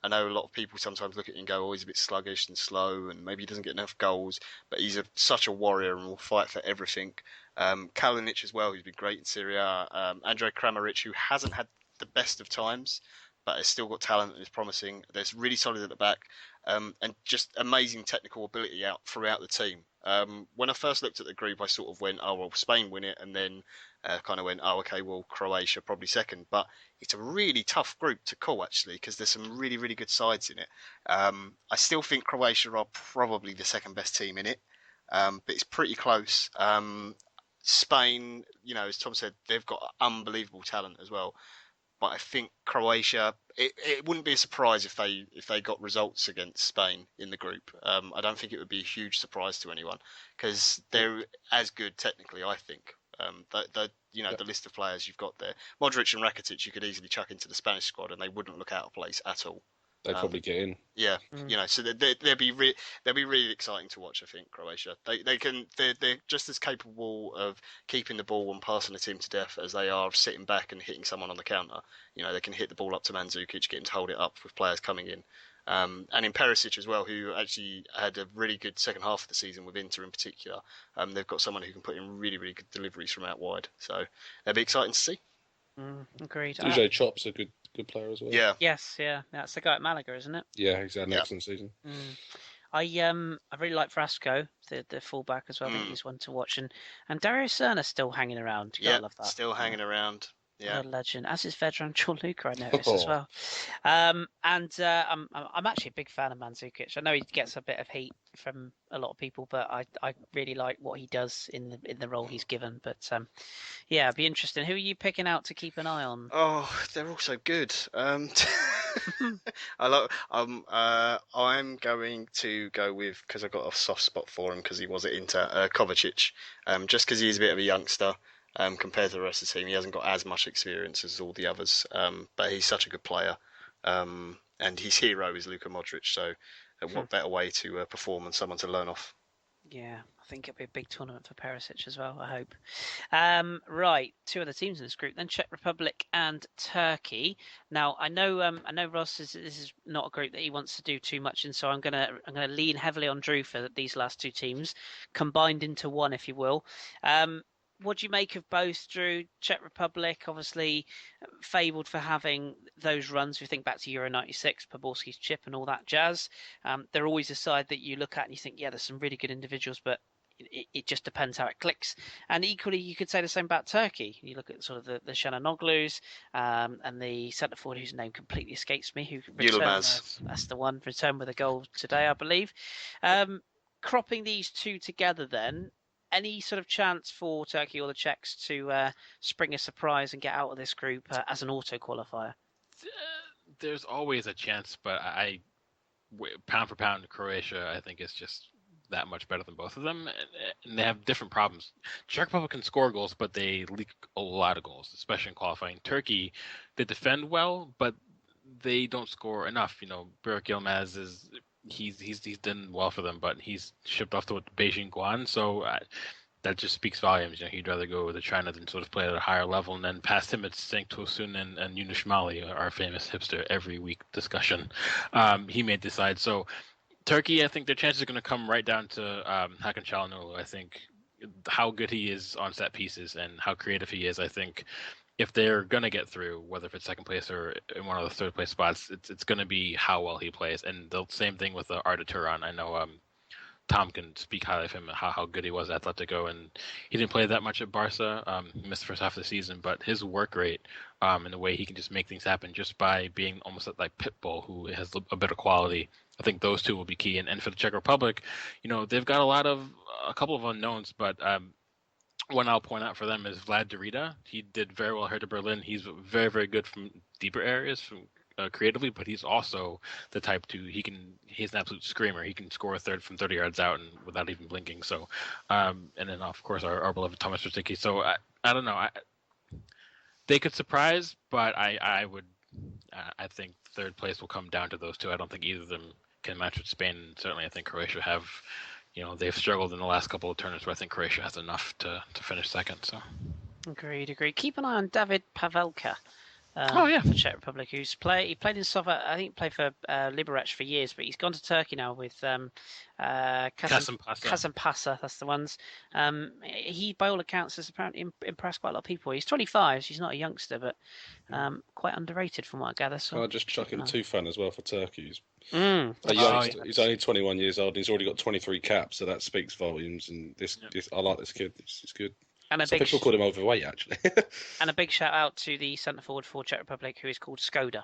I know a lot of people sometimes look at him and go, "Oh, he's a bit sluggish and slow, and maybe he doesn't get enough goals." But he's such a warrior and will fight for everything. Kalinic as well, who's been great in Serie A. Andrej Kramaric, who hasn't had the best of times, but has still got talent and is promising. They're really solid at the back, and just amazing technical ability out throughout the team. When I first looked at the group, I sort of went, "Oh, well, Spain win it," and then kind of went, "Oh, okay, well, Croatia probably second." But it's a really tough group to call, actually, because there's some really, really good sides in it. I still think Croatia are probably the second best team in it, but it's pretty close. Spain, as Tom said, they've got unbelievable talent as well. But I think Croatia, it wouldn't be a surprise if they got results against Spain in the group. I don't think it would be a huge surprise to anyone because they're as good technically, I think. The list of players you've got there, Modric and Rakitic, you could easily chuck into the Spanish squad and they wouldn't look out of place at all. They'd probably get in. Yeah, so they'll be really exciting to watch. I think Croatia. They're just as capable of keeping the ball and passing the team to death as they are of sitting back and hitting someone on the counter. They can hit the ball up to Mandzukic, get him to hold it up with players coming in. And in Perisic as well, who actually had a really good second half of the season with Inter in particular. They've got someone who can put in really, really good deliveries from out wide. So it'll be exciting to see. Agreed. DJ Chop's a good player as well. Yeah. Yes, yeah. That's the guy at Malaga, isn't it? Yeah, he's had an excellent season. I really like Frasco, the fullback as well. I think he's one to watch, and Dario Serna's still hanging around. I love that. Still hanging around. Yeah, what a legend. As is veteran Gianluca, I noticed as well. I'm actually a big fan of Mandzukic. I know he gets a bit of heat from a lot of people, but I really like what he does in the role he's given. But it'd be interesting. Who are you picking out to keep an eye on? Oh, they're all so good. I'm going to go with, because I got a soft spot for him because he was at Inter, Kovacic, just because he's a bit of a youngster. Compared to the rest of the team, he hasn't got as much experience as all the others, but he's such a good player. And his hero is Luka Modric, so what better way to perform and someone to learn off? Yeah, I think it'll be a big tournament for Perisic as well, I hope. Right, two other teams in this group then, Czech Republic and Turkey. Now, I know Ross this is not a group that he wants to do too much in, so I'm gonna lean heavily on Drew for these last two teams, combined into one, if you will. What do you make of both, Drew? Czech Republic, obviously fabled for having those runs. If you think back to Euro 96, Poborski's chip and all that jazz, they're always a side that you look at and you think, yeah, there's some really good individuals, but it just depends how it clicks. And equally, you could say the same about Turkey. You look at sort of the Şananoğlu's and the centre forward whose name completely escapes me, who returned, that's the one, returned with a goal today, I believe. Cropping these two together then, any sort of chance for Turkey or the Czechs to spring a surprise and get out of this group as an auto qualifier? There's always a chance, but pound for pound, Croatia, I think, is just that much better than both of them, and they have different problems. Czech Republic can score goals, but they leak a lot of goals, especially in qualifying. Turkey, they defend well, but they don't score enough. Burak Yilmaz he's done well for them, but he's shipped off to Beijing Guan. So that just speaks volumes. He'd rather go to China than sort of play at a higher level. And then past him, it's Cenk Tosun and Yunus Mali, our famous hipster every week discussion. He made the side. So Turkey, I think their chances are going to come right down to Hakan Çalhanoğlu. I think how good he is on set pieces and how creative he is. I think if they're going to get through, whether if it's second place or in one of the third place spots, it's going to be how well he plays. And the same thing with Arda Turan. I know Tom can speak highly of him, how good he was at Atletico, and he didn't play that much at Barca. He missed the first half of the season, but his work rate and the way he can just make things happen just by being almost like Pitbull, who has a bit of quality. I think those two will be key. And for the Czech Republic, they've got a couple of unknowns, but one I'll point out for them is Vlad Derrida. He did very well here to Berlin. He's very, very good from deeper areas, from creatively, but he's also the type he's an absolute screamer. He can score a third from 30 yards out and without even blinking. So, and then of course our beloved Thomas Rosicky. So I don't know. They could surprise, but I think third place will come down to those two. I don't think either of them can match with Spain. And certainly, I think Croatia have. They've struggled in the last couple of tournaments, but I think Croatia has enough to finish second. So, agreed. Keep an eye on David Pavelka. For Czech Republic, he played in I think played for Liberec for years, but he's gone to Turkey now with Kasımpaşa. That's the ones. He, by all accounts, has apparently impressed quite a lot of people. He's 25, so he's not a youngster, but quite underrated from what I gather. So I'll just chuck in Tufan as well for Turkey. He's only 21 years old. And he's already got 23 caps, so that speaks volumes. And I like this kid. It's good. And people called him overweight, actually. And a big shout out to the centre forward for Czech Republic, who is called Skoda.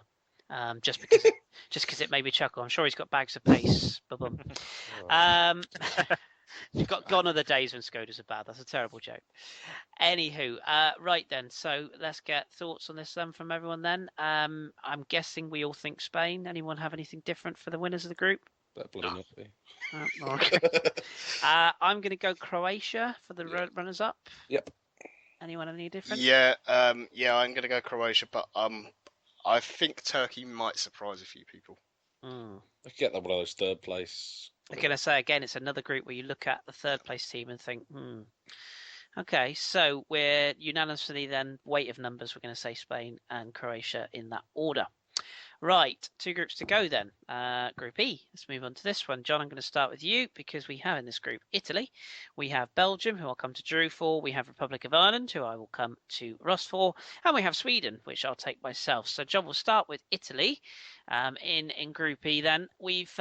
Just because it made me chuckle. I'm sure he's got bags of pace. You've got gone are the days when Skodas are bad. That's a terrible joke. Anywho, right then. So let's get thoughts on this then from everyone then. I'm guessing we all think Spain. Anyone have anything different for the winners of the group? That bloody not be. Okay. I'm going to go Croatia for the runners-up. Yep. Anyone any different? Yeah, I'm going to go Croatia, but I think Turkey might surprise a few people. I get that one of those third place. I'm going to say again, it's another group where you look at the third place team and think, Okay, so we're unanimously then weight of numbers. We're going to say Spain and Croatia in that order. Right, two groups to go then. Group E, let's move on to this one. John, I'm going to start with you because we have in this group Italy. We have Belgium, who I'll come to Drew for. We have Republic of Ireland, who I will come to Ross for. And we have Sweden, which I'll take myself. So, John, we'll start with Italy in Group E then. We've...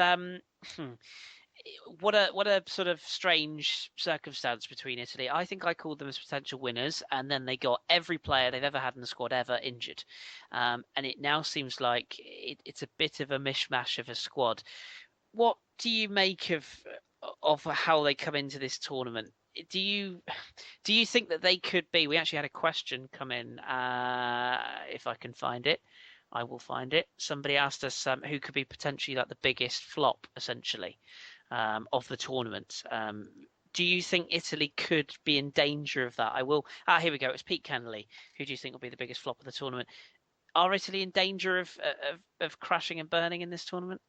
What a sort of strange circumstance between Italy. I think I called them as potential winners, and then they got every player they've ever had in the squad ever injured. And it now seems like it's a bit of a mishmash of a squad. What do you make of how they come into this tournament? Do you think that they could be? We actually had a question come in. If I can find it, I will find it. Somebody asked us who could be potentially like the biggest flop, essentially. Of the tournament. Do you think Italy could be in danger of that? Here we go. It's Pete Kennelly. Who do you think will be the biggest flop of the tournament? Are Italy in danger of crashing and burning in this tournament?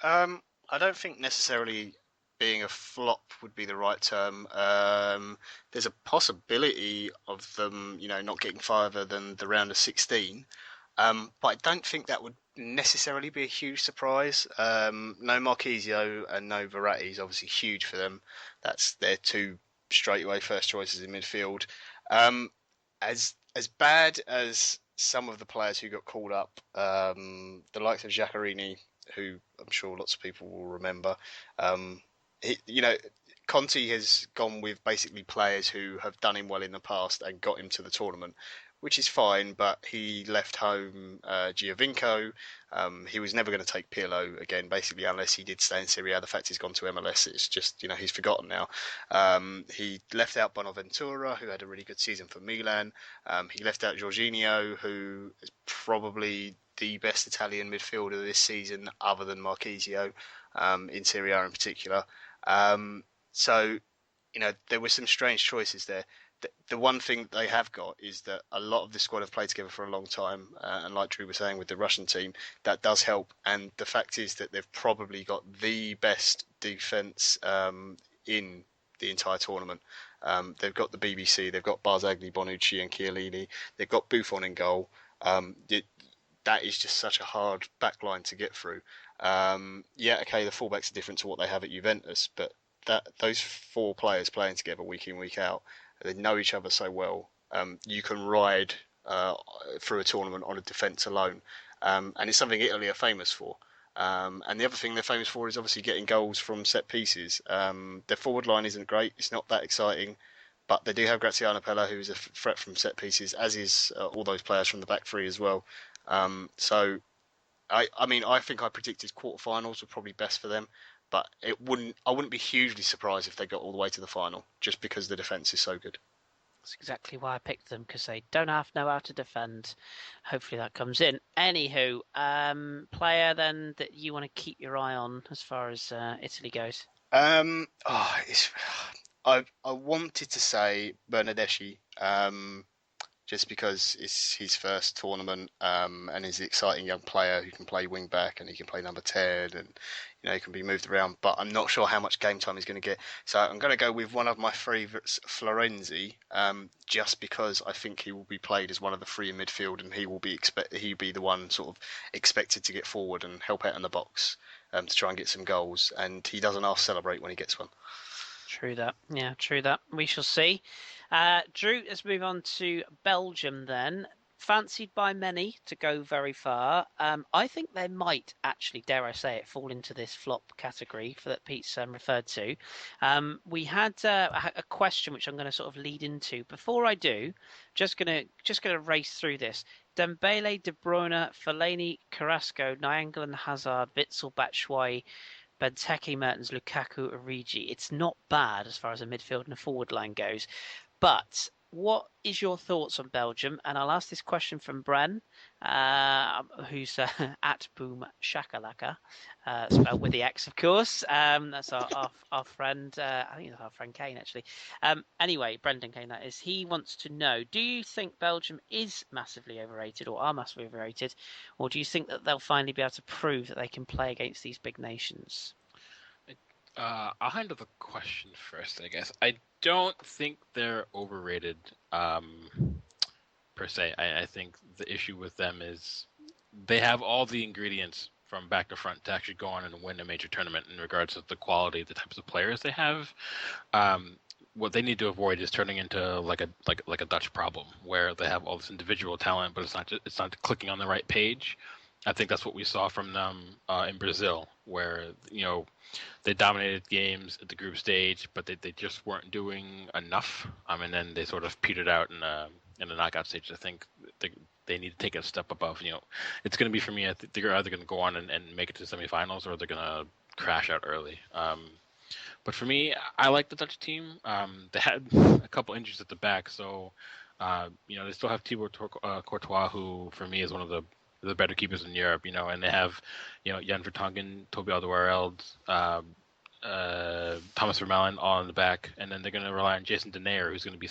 I don't think necessarily being a flop would be the right term. There's a possibility of them, not getting farther than the round of 16. But I don't think that would necessarily be a huge surprise. No Marchisio and no Verratti is obviously huge for them. That's their two straightaway first choices in midfield. As bad as some of the players who got called up, the likes of Giaccherini, who I'm sure lots of people will remember, Conte has gone with basically players who have done him well in the past and got him to the tournament, which is fine, but he left home Giovinco. He was never going to take Pirlo again, basically, unless he did stay in Serie A. The fact he's gone to MLS, it's just, he's forgotten now. He left out Bonaventura, who had a really good season for Milan. He left out Jorginho, who is probably the best Italian midfielder this season, other than Marchisio, in Serie A in particular. So, there were some strange choices there. The one thing they have got is that a lot of the squad have played together for a long time, and like Drew was saying with the Russian team, that does help. And the fact is that they've probably got the best defence in the entire tournament. They've got the BBC, they've got Barzagli, Bonucci, and Chiellini. They've got Buffon in goal. That is just such a hard backline to get through. Yeah, okay, the fullbacks are different to what they have at Juventus, but those 4 players playing together week in, week out, they know each other so well. You can ride through a tournament on a defence alone, and it's something Italy are famous for. And the other thing they're famous for is obviously getting goals from set pieces. Their forward line isn't great; it's not that exciting, but they do have Graziano Pella, who is a threat from set pieces, as is all those players from the back three as well. So, I mean, I think I predicted quarterfinals were probably best for them, but I wouldn't be hugely surprised if they got all the way to the final, just because the defence is so good. That's exactly why I picked them, because they don't know how to defend. Hopefully that comes in. Anywho, player then that you want to keep your eye on as far as Italy goes? I wanted to say Bernardeschi, just because it's his first tournament, and he's an exciting young player who can play wing back and he can play number 10, and he can be moved around. But I'm not sure how much game time he's going to get. So I'm going to go with one of my favourites, Florenzi, just because I think he will be played as one of the 3 in midfield, and he'll be the one sort of expected to get forward and help out in the box to try and get some goals. And he doesn't half celebrate when he gets one. True that. Yeah, true that. We shall see. Drew, let's move on to Belgium then. Fancied by many to go very far. I think they might actually, dare I say it, fall into this flop category that Pete's referred to. We had a question which I'm going to sort of lead into. Before I do, just gonna race through this. Dembele, De Bruyne, Fellaini, Carrasco, Nainggolan, Hazard, Witsel, Batshuayi, Benteke, Mertens, Lukaku, Origi. It's not bad as far as a midfield and a forward line goes. But what is your thoughts on Belgium? And I'll ask this question from Bren, who's at Boom Shakalaka, spelled with the X, of course. That's our friend. I think it's our friend Kane, actually. Anyway, Brendan Kane, that is. He wants to know, do you think Belgium is massively overrated or are massively overrated? Or do you think that they'll finally be able to prove that they can play against these big nations? I'll handle the question first, I guess. I don't think they're overrated per se. I think the issue with them is they have all the ingredients from back to front to actually go on and win a major tournament in regards to the quality, the types of players they have. What they need to avoid is turning into like a Dutch problem where they have all this individual talent, but it's not clicking on the right page. I think that's what we saw from them in Brazil, where they dominated games at the group stage, but they just weren't doing enough. And then they sort of petered out in the knockout stage. I think they need to take a step above. It's going to be, for me, I think they're either going to go on and make it to the semifinals, or they're going to crash out early. But for me, I like the Dutch team. They had a couple injuries at the back, so they still have Thibaut Courtois, who for me is one of the better keepers in Europe, and they have, Jan Vertonghen, Toby Alderweireld, Thomas Vermaelen all in the back, and then they're going to rely on Jason Denayer, who's going to be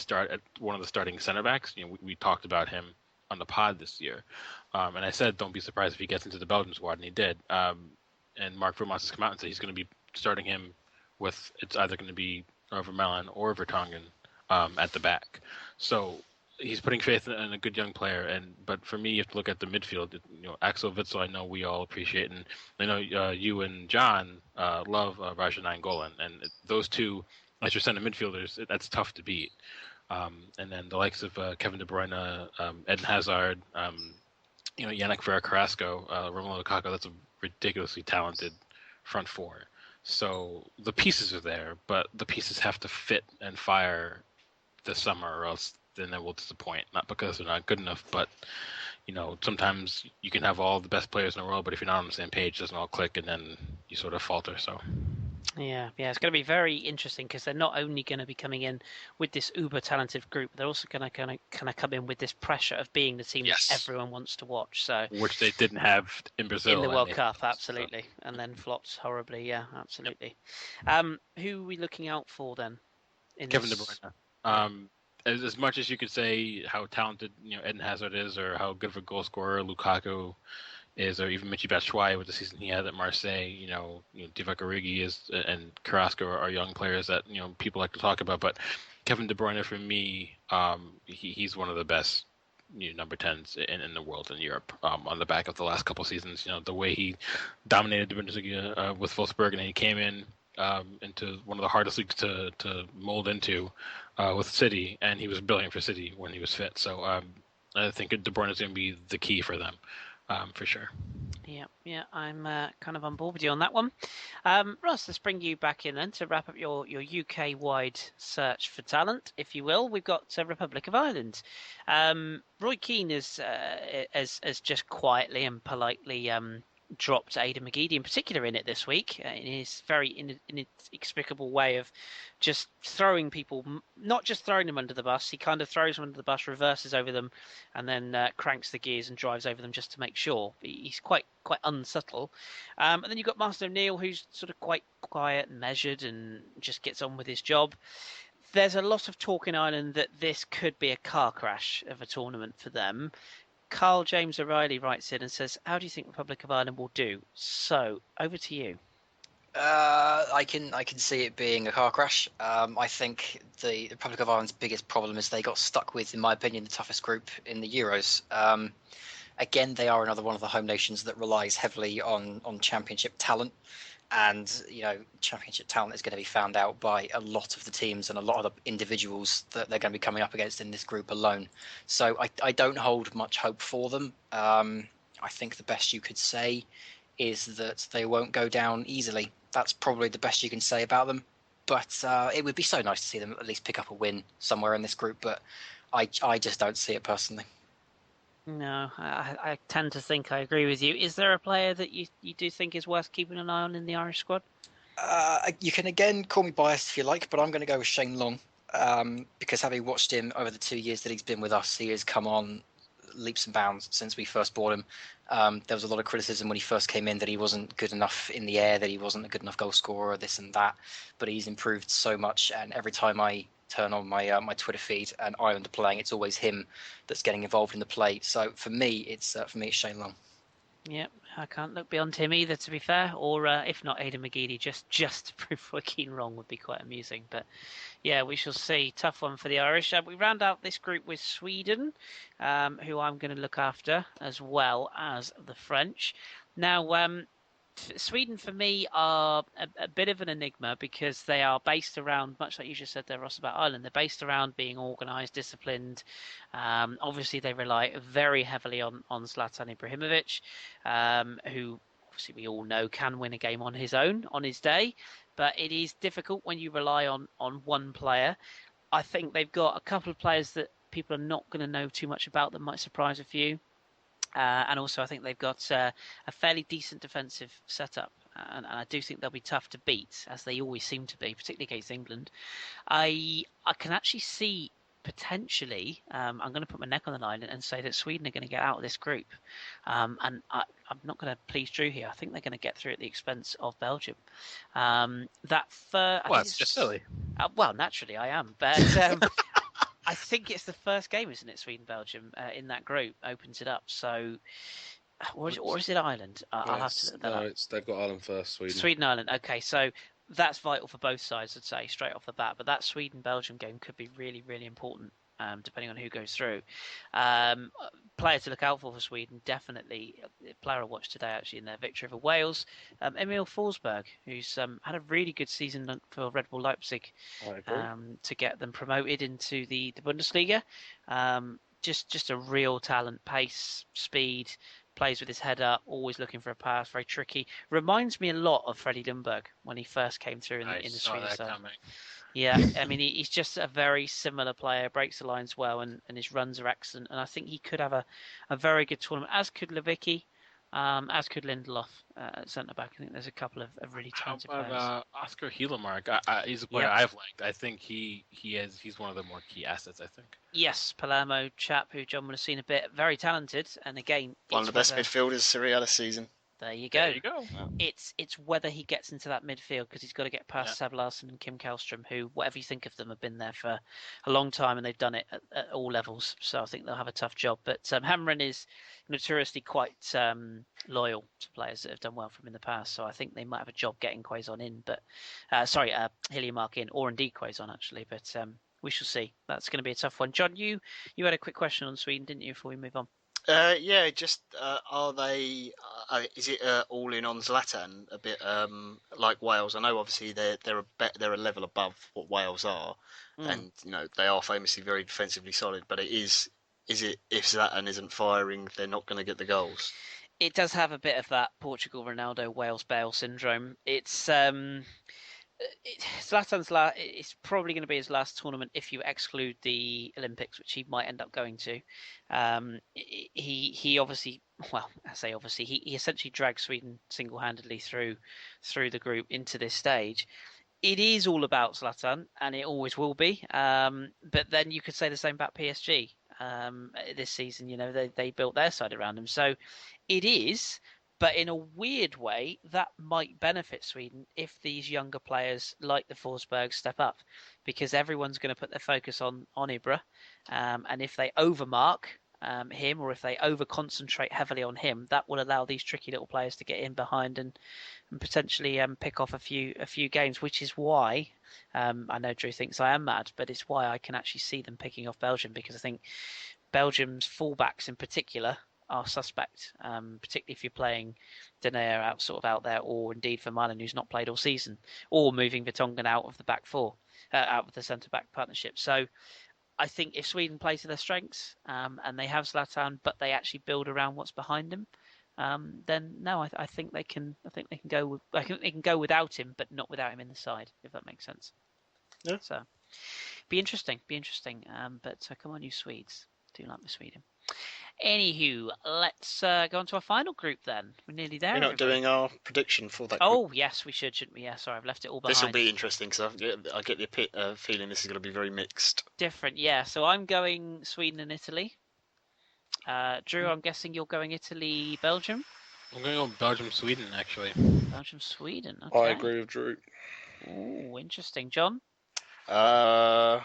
one of the starting center backs. We talked about him on the pod this year, and I said don't be surprised if he gets into the Belgium squad, and he did. And Mark Vermans has come out and said he's going to be starting him with, it's either going to be Vermaelen or Vertonghen at the back. So he's putting faith in a good young player, but for me, you have to look at the midfield. Axel Witsel, I know we all appreciate, and I know you and John love Raja Nainggolan, and those two, as your center midfielders, that's tough to beat. And then the likes of Kevin De Bruyne, Eden Hazard, Yannick Ferrer Carrasco, Romelu Lukaku. That's a ridiculously talented front four. So the pieces are there, but the pieces have to fit and fire this summer, or else then they will disappoint. Not because they're not good enough, but sometimes you can have all the best players in the world, but if you're not on the same page, it doesn't all click, and then you sort of falter. So yeah, it's going to be very interesting, because they're not only going to be coming in with this uber talented group, they're also going to kind of come in with this pressure of being the team that everyone wants to watch. So which they didn't have in Brazil in the World Cup, absolutely, and then flopped horribly. Yeah, absolutely. Yep. Who are we looking out for then? Kevin De Bruyne. As much as you could say how talented Eden Hazard is, or how good of a goal scorer Lukaku, is, or even Michy Batshuayi with the season he had at Marseille. Divock Origi and Carrasco are young players that people like to talk about. But Kevin De Bruyne, for me, he's one of the best number 10s in the world in Europe. On the back of the last couple seasons, the way he dominated the Bundesliga with Wolfsburg, and he came in into one of the hardest leagues to mold into with City, and he was brilliant for City when he was fit. So I think De Bruyne is going to be the key for them, for sure. Yeah, I'm kind of on board with you on that one. Ross, let's bring you back in then to wrap up your UK-wide search for talent, if you will. We've got Republic of Ireland. Roy Keane has just quietly and politely dropped Aidan McGeady in particular in it this week in his very inexplicable way of just throwing people, not just throwing them under the bus. He kind of throws them under the bus, reverses over them, and then cranks the gears and drives over them just to make sure. He's quite unsubtle. And then you've got Master O'Neill, who's sort of quite quiet and measured and just gets on with his job. There's a lot of talk in Ireland that this could be a car crash of a tournament for them. Carl James O'Reilly writes in and says, how do you think Republic of Ireland will do? So, over to you. I can see it being a car crash. I think the Republic of Ireland's biggest problem is they got stuck with, in my opinion, the toughest group in the Euros. Again, they are another one of the home nations that relies heavily on championship talent. And, championship talent is going to be found out by a lot of the teams and a lot of the individuals that they're going to be coming up against in this group alone. So I don't hold much hope for them. I think the best you could say is that they won't go down easily. That's probably the best you can say about them. But it would be so nice to see them at least pick up a win somewhere in this group. But I just don't see it personally. No, I tend to think I agree with you. Is there a player that you do think is worth keeping an eye on in the Irish squad? You can again call me biased if you like, but I'm going to go with Shane Long because having watched him over the 2 years that he's been with us, he has come on leaps and bounds since we first bought him. There was a lot of criticism when he first came in that he wasn't good enough in the air, that he wasn't a good enough goal scorer, this and that. But he's improved so much, and every time I turn on my Twitter feed and Ireland are playing, it's always him that's getting involved in the play. So for me, it's Shane Long. Yep, I can't look beyond him either, to be fair. Or if not, Aidan McGeady, just to prove Roy Keane wrong would be quite amusing. But yeah, we shall see. Tough one for the Irish. We round out this group with Sweden, who I'm going to look after, as well as the French. Now, Sweden, for me, are a bit of an enigma because they are based around, much like you just said there, Ross, about Ireland, they're based around being organised, disciplined. Obviously, they rely very heavily on Zlatan Ibrahimovic, who obviously we all know can win a game on his own, on his day. But it is difficult when you rely on one player. I think they've got a couple of players that people are not going to know too much about that might surprise a few. And also, I think they've got a fairly decent defensive setup, and I do think they'll be tough to beat, as they always seem to be, particularly against England. I can actually see potentially, I'm going to put my neck on the line and say that Sweden are going to get out of this group. And I'm not going to please Drew here. I think they're going to get through at the expense of Belgium. It's just silly. Well, naturally I am, but I think it's the first game, isn't it? Sweden-Belgium in that group opens it up. So, or is it Ireland? I'll have to look that up. They've got Ireland first. Sweden-Ireland. Okay, so that's vital for both sides, I'd say, straight off the bat. But that Sweden-Belgium game could be really, really important, depending on who goes through. Player to look out for Sweden, definitely. Player I watched today, actually, in their victory over Wales. Emil Forsberg, who's had a really good season for Red Bull Leipzig to get them promoted into the Bundesliga. Just a real talent, pace, speed, plays with his head up, always looking for a pass, very tricky. Reminds me a lot of Freddie Ljungberg when he first came through in the Swedish side. Yeah, I mean, he's just a very similar player, breaks the lines well, and his runs are excellent. And I think he could have a very good tournament, as could Lewicki, as could Lindelof at centre-back. I think there's a couple of really talented players. Oscar Hielemark? He's a player I've liked. I think he's one of the more key assets, I think. Yes, Palermo chap, who John would have seen a bit, very talented. And again, one of the best midfielders Serie A this season. There you go. There you go. It's whether he gets into that midfield because he's got to get past Seb Larsson and Kim Källström, who, whatever you think of them, have been there for a long time and they've done it at all levels. So I think they'll have a tough job. But Hamren is notoriously quite loyal to players that have done well for him in the past. So I think they might have a job getting Quaison in, but Hiljemark in, or indeed Quaison actually. But we shall see. That's going to be a tough one. John, you had a quick question on Sweden, didn't you? Before we move on. Just are they? Is it all in on Zlatan a bit like Wales? I know obviously they're a level above what Wales are, and they are famously very defensively solid. But is it if Zlatan isn't firing, they're not going to get the goals? It does have a bit of that Portugal Ronaldo Wales Bale syndrome. It's Zlatan's it's probably going to be his last tournament if you exclude the Olympics, which he might end up going to. He obviously, well, I say obviously, he essentially dragged Sweden single-handedly through the group into this stage. It is all about Zlatan, and it always will be. But then you could say the same about PSG this season. They built their side around him, so it is. But in a weird way, that might benefit Sweden if these younger players like the Forsberg step up, because everyone's going to put their focus on Ibra. And if they overmark him, or if they over-concentrate heavily on him, that will allow these tricky little players to get in behind and potentially pick off a few games, which is why I know Drew thinks I am mad, but it's why I can actually see them picking off Belgium, because I think Belgium's fullbacks in particular are suspect, particularly if you're playing Denayer out there, or indeed for Milan, who's not played all season, or moving Vertonghen out of the back four, out of the centre-back partnership. So I think if Sweden play to their strengths and they have Zlatan, but they actually build around what's behind him, then no, I think they can. I think they can go. I think they can go without him, but not without him in the side, if that makes sense. Yeah. So be interesting. But come on, you Swedes, do like the Sweden. Anywho, let's go on to our final group then. We're nearly there. We're not doing our prediction for that group. Oh, yes, we should, shouldn't we? Yeah, sorry, I've left it all behind. This will be interesting because I get the feeling this is going to be very mixed. Different, yeah. So I'm going Sweden and Italy. Drew, I'm guessing you're going Italy, Belgium? I'm going to go Belgium, Sweden, actually. Belgium, Sweden, okay. I agree with Drew. Oh, interesting. John? I've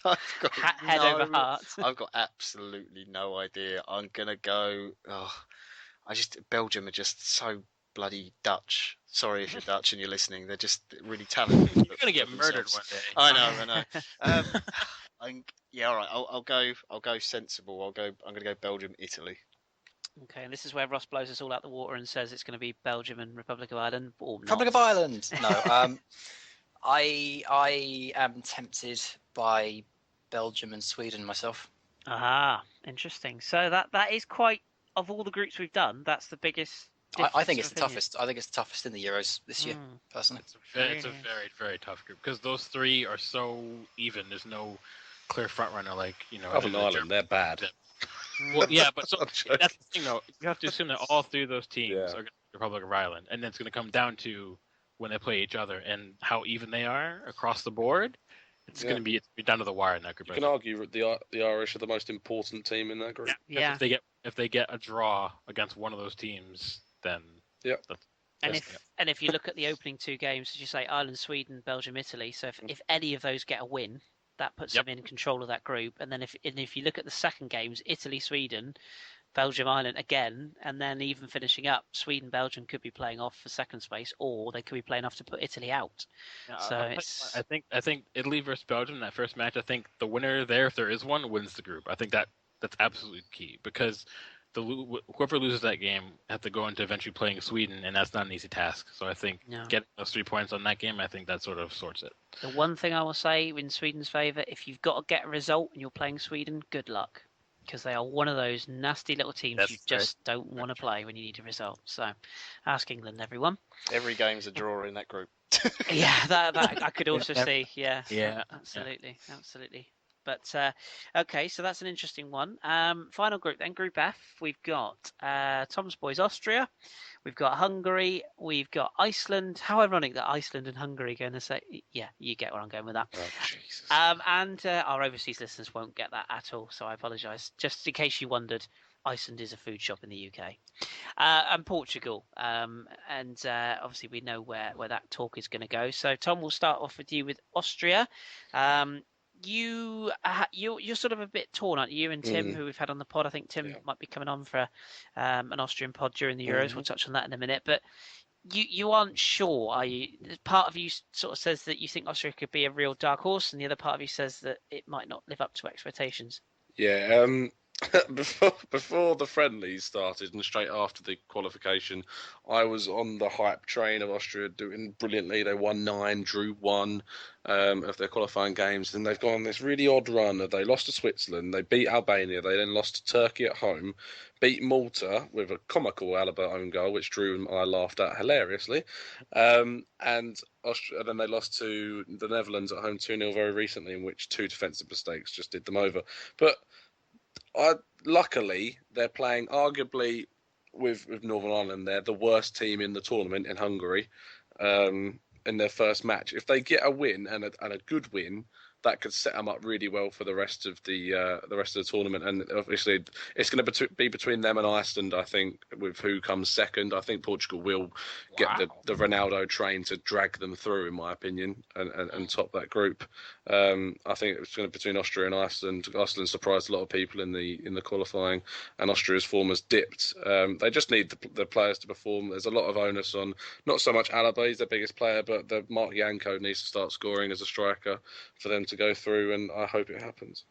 got Head over heart. I've got absolutely no idea. I'm gonna go. Belgium are just so bloody Dutch. Sorry if you're Dutch and you're listening. They're just really talented. You're gonna get murdered one day. I know. All right. I'll go sensible. I'm gonna go Belgium, Italy. Okay, and this is where Ross blows us all out the water and says it's going to be Belgium and Republic of Ireland. Or Republic of Ireland. No. I am tempted by Belgium and Sweden myself. Aha, interesting. So that is quite, of all the groups we've done, that's the biggest. I think it's the toughest. I think it's the toughest in the Euros this year, personally. It's a very, very tough group because those three are so even. There's no clear front runner Other than Ireland, they're bad. Well, yeah, but that's the thing though. You have to assume that all three of those teams are going to be Republic of Ireland, and then it's going to come down to when they play each other and how even they are across the board. It's going to be down to the wire in that group. You can argue that the Irish are the most important team in that group. Yeah. If they get a draw against one of those teams, then and if you look at the opening two games, as you say, Ireland, Sweden, Belgium, Italy. So if any of those get a win, that puts them in control of that group. And then if you look at the second games, Italy, Sweden, Belgium, Ireland again, and then even finishing up, Sweden, Belgium could be playing off for second space, or they could be playing off to put Italy out. I think Italy versus Belgium, that first match, I think the winner there, if there is one, wins the group. I think that's absolutely key because whoever loses that game have to go into eventually playing Sweden, and that's not an easy task. So I think getting those 3 points on that game, I think that sort of sorts it. The one thing I will say in Sweden's favour, if you've got to get a result and you're playing Sweden, good luck. Because they are one of those nasty little teams you just don't want to play when you need a result. So, ask England, everyone. Every game's a draw in that group. Yeah, that I could also see. Yeah, absolutely. But okay, so that's an interesting one. Final group then, Group F. We've got Tom's boys Austria, we've got Hungary, we've got Iceland. How ironic that Iceland and Hungary are going to say, yeah, you get where I'm going with that. Oh, Jesus. And our overseas listeners won't get that at all, so I apologise. Just in case you wondered, Iceland is a food shop in the UK. And Portugal. Obviously we know where that talk is going to go. So Tom, we'll start off with you with Austria. You're sort of a bit torn, aren't you? And Tim, who we've had on the pod, I think Tim might be coming on for an Austrian pod during the Euros. We'll touch on that in a minute. But you aren't sure, are you? Part of you sort of says that you think Austria could be a real dark horse, and the other part of you says that it might not live up to expectations. Yeah. Before the friendlies started and straight after the qualification, I was on the hype train of Austria doing brilliantly. They won 9, drew 1 of their qualifying games. Then they've gone on this really odd run. They lost to Switzerland, they beat Albania, they then lost to Turkey at home, beat Malta with a comical Alaba own goal, which Drew and I laughed at hilariously. And then they lost to the Netherlands at home 2-0 very recently, in which 2 defensive mistakes just did them over. But luckily, they're playing arguably with Northern Ireland. They're the worst team in the tournament in Hungary in their first match. If they get a win and a good win, that could set them up really well for the rest of the tournament. And obviously, it's going to be between them and Iceland, I think, with who comes second. I think Portugal will get the Ronaldo train to drag them through, in my opinion, and top that group. I think it's going to be between Austria and Iceland. Iceland surprised a lot of people in the qualifying, and Austria's form has dipped. They just need the players to perform. There's a lot of onus on not so much Alaba, he's their biggest player, but the Mark Janko needs to start scoring as a striker for them to go through, and I hope it happens.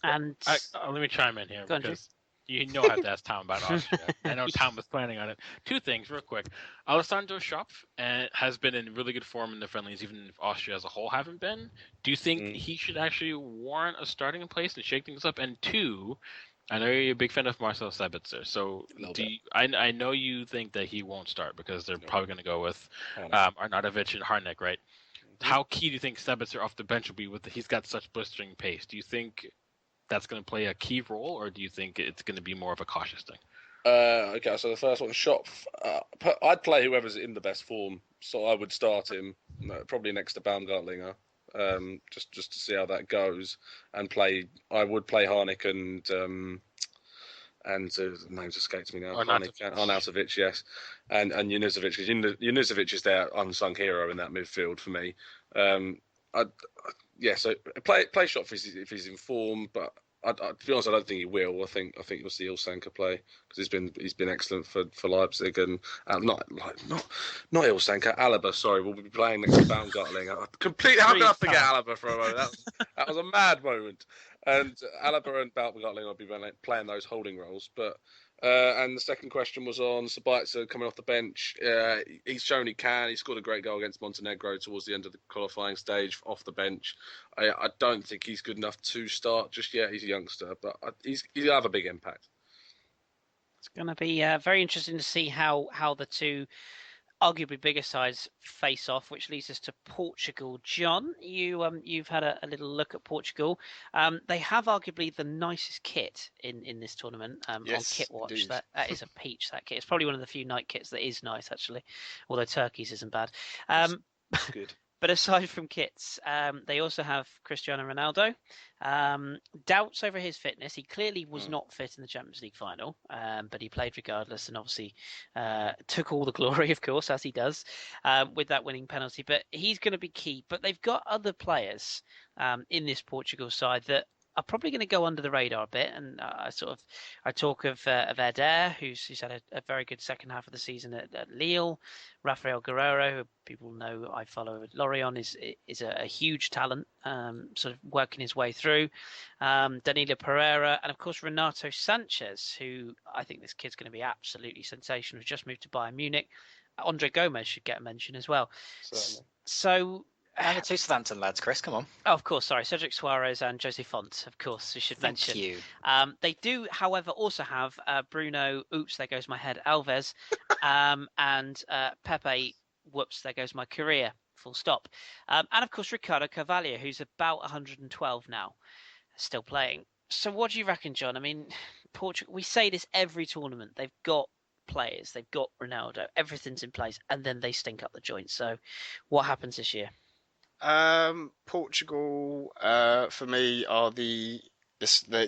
And let me chime in here because you know I have to ask Tom about Austria. I know Tom was planning on it. 2 things real quick. Alessandro Schopf has been in really good form in the friendlies, even if Austria as a whole haven't been. Do you think he should actually warrant a starting place and shake things up? And 2, I know you're a big fan of Marcel Sabitzer, so I know you think that he won't start because they're probably going to go with Arnautovic and Harnik, right? How key do you think Sabitzer off the bench will be he's got such blistering pace? Do you think that's going to play a key role, or do you think it's going to be more of a cautious thing? Okay, so the first one, Schopf. I'd play whoever's in the best form, so I would start him probably next to Baumgartlinger, just to see how that goes, and I would play Harnik and the names escapes me now. Arnautovic, yes, and Junuzovic. Junuzovic is their unsung hero in that midfield for me. So play Schopf if he's in form, but to be honest, I don't think he will. I think you'll see Ilsanker play because he's been excellent for Leipzig, and not Ilsanker, Alaba. Sorry, we'll be playing next to Baumgartlinger. How can I forget Alaba for a moment? That was a mad moment. And Alaba and Baumgartlinger will be playing those holding roles. But and the second question was on Sabitzer coming off the bench. He's shown he can. He scored a great goal against Montenegro towards the end of the qualifying stage off the bench. I don't think he's good enough to start just yet. He's a youngster, but he'll have a big impact. It's going to be very interesting to see how the 2 arguably bigger sides face off, which leads us to Portugal. John, you've had a little look at Portugal. They have arguably the nicest kit in this tournament on Kit Watch. That is a peach, that kit. It's probably one of the few night kits that is nice, actually, although Turkey's isn't bad. Good. But aside from kits, they also have Cristiano Ronaldo. Doubts over his fitness. He clearly was not fit in the Champions League final, but he played regardless and obviously took all the glory, of course, as he does, with that winning penalty. But he's going to be key. But they've got other players in this Portugal side that are probably going to go under the radar a bit, and I talk of Eder, who's had a very good second half of the season at Lille. Rafael Guerreiro, who people know I follow at Lorient, is a huge talent, sort of working his way through. Danilo Pereira, and of course Renato Sanchez, who I think this kid's going to be absolutely sensational. He's just moved to Bayern Munich. Andre Gomez should get a mention as well. Certainly. So. The 2 Southampton lads, Kris, come on. Oh, of course, sorry. Cedric Suarez and Jose Font, of course, we should mention. Thank you. They do, however, also have Bruno, oops, there goes my head, Alves, and Pepe, whoops, there goes my career, full stop. And, of course, Ricardo Carvalho, who's about 112 now, still playing. So what do you reckon, John? I mean, Portugal, we say this every tournament. They've got players, they've got Ronaldo, everything's in place, and then they stink up the joint. So what happens this year? Portugal, for me, are the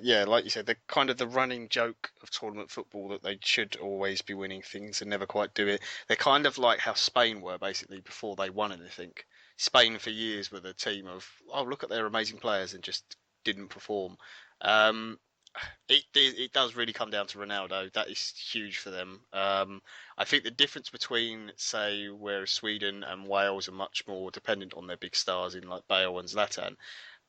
yeah, like you said, they're kind of the running joke of tournament football that they should always be winning things and never quite do it. They're kind of like how Spain were basically before they won anything. Spain for years were the team of, oh, look at their amazing players, and just didn't perform. Um, it does really come down to Ronaldo. That is huge for them. I think the difference between, say, where Sweden and Wales are much more dependent on their big stars in like Bale and Zlatan,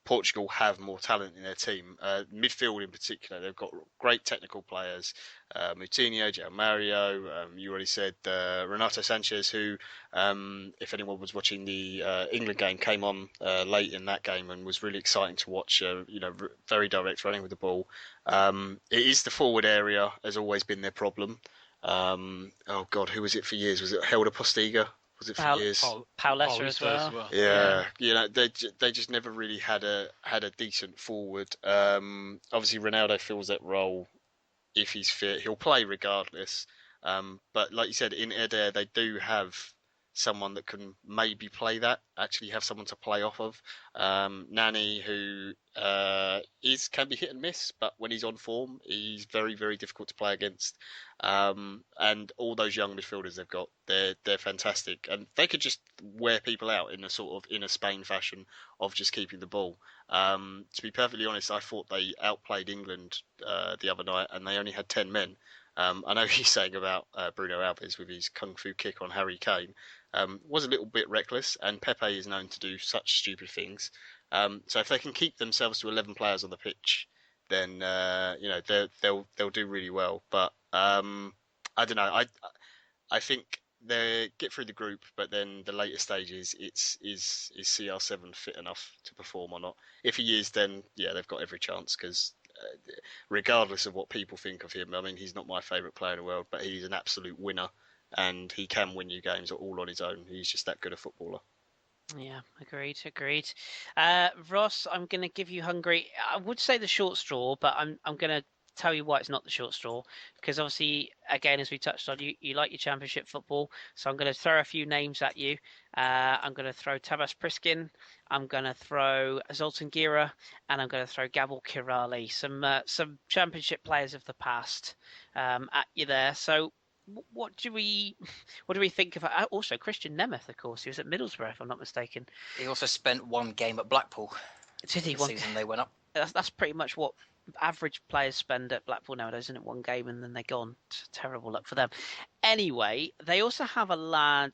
Portugal have more talent in their team. Midfield in particular, they've got great technical players. Moutinho, João Mario, you already said Renato Sanchez, who, if anyone was watching the England game, came on late in that game and was really exciting to watch. Very direct running with the ball. It is the forward area has always been their problem. Oh God, who was it for years? Was it Helder Postiga? Was it for years? Pauletta as well. Yeah, they just never really had a decent forward. Obviously Ronaldo fills that role if he's fit. He'll play regardless. But like you said, in Eder they do have someone that can maybe play that. Actually, have someone to play off of. Nani, who can be hit and miss, but when he's on form, he's very, very difficult to play against. And all those young midfielders they've got, they're fantastic, and they could just wear people out in a sort of in a Spain fashion of just keeping the ball. To be perfectly honest, I thought they outplayed England the other night, and they only had 10 men. I know he's saying about Bruno Alves with his kung fu kick on Harry Kane was a little bit reckless, and Pepe is known to do such stupid things. So if they can keep themselves to 11 players on the pitch, then they'll do really well. But I don't know. I think they get through the group, but then the later stages, is CR7 fit enough to perform or not? If he is, then yeah, they've got every chance, because regardless of what people think of him, I mean, he's not my favourite player in the world, but he's an absolute winner, and he can win you games all on his own. He's just that good a footballer. Yeah, agreed. Ross, I'm going to give you Hungary. I would say the short straw, but I'm going to tell you why it's not the short straw, because obviously, again, as we touched on, you like your championship football, so I'm going to throw a few names at you. I'm going to throw Tamas Priskin, I'm going to throw Zoltan Gira, and I'm going to throw Gabor Kirali, some championship players of the past at you there. So what do we think of? Also, Christian Nemeth, of course, he was at Middlesbrough, if I'm not mistaken. He also spent one game at Blackpool. Did he? The season they went up. That's pretty much what average players spend at Blackpool nowadays, isn't it? One game and then they're gone. Terrible luck for them. Anyway, they also have a lad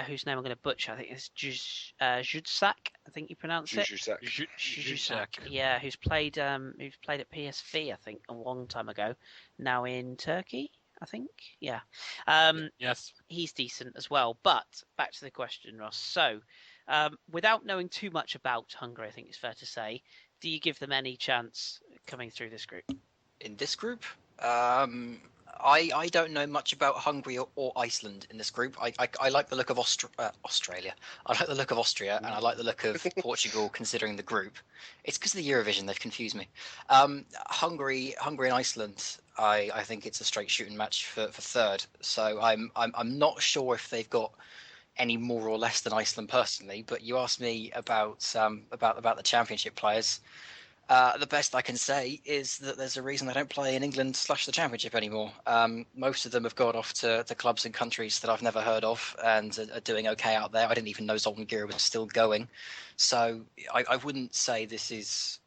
whose name I'm going to butcher. I think it's Judsak. I think you pronounce it. Judsak. Yeah, who's played at PSV, I think, a long time ago. Now in Turkey, I think. Yeah. Yes. He's decent as well. But back to the question, Ross. So, without knowing too much about Hungary, I think it's fair to say, do you give them any chance coming through this group? In this group? I don't know much about Hungary or Iceland in this group. I like the look of Australia. I like the look of Austria, and I like the look of Portugal considering the group. It's because of the Eurovision they've confused me. Hungary and Iceland, I think it's a straight shooting match for third. So I'm not sure if they've got any more or less than Iceland personally, but you asked me about the championship players. The best I can say is that there's a reason they don't play in England / the Championship anymore. Most of them have gone off to clubs and countries that I've never heard of and are doing okay out there. I didn't even know Zoltan Gira was still going. So I wouldn't say this is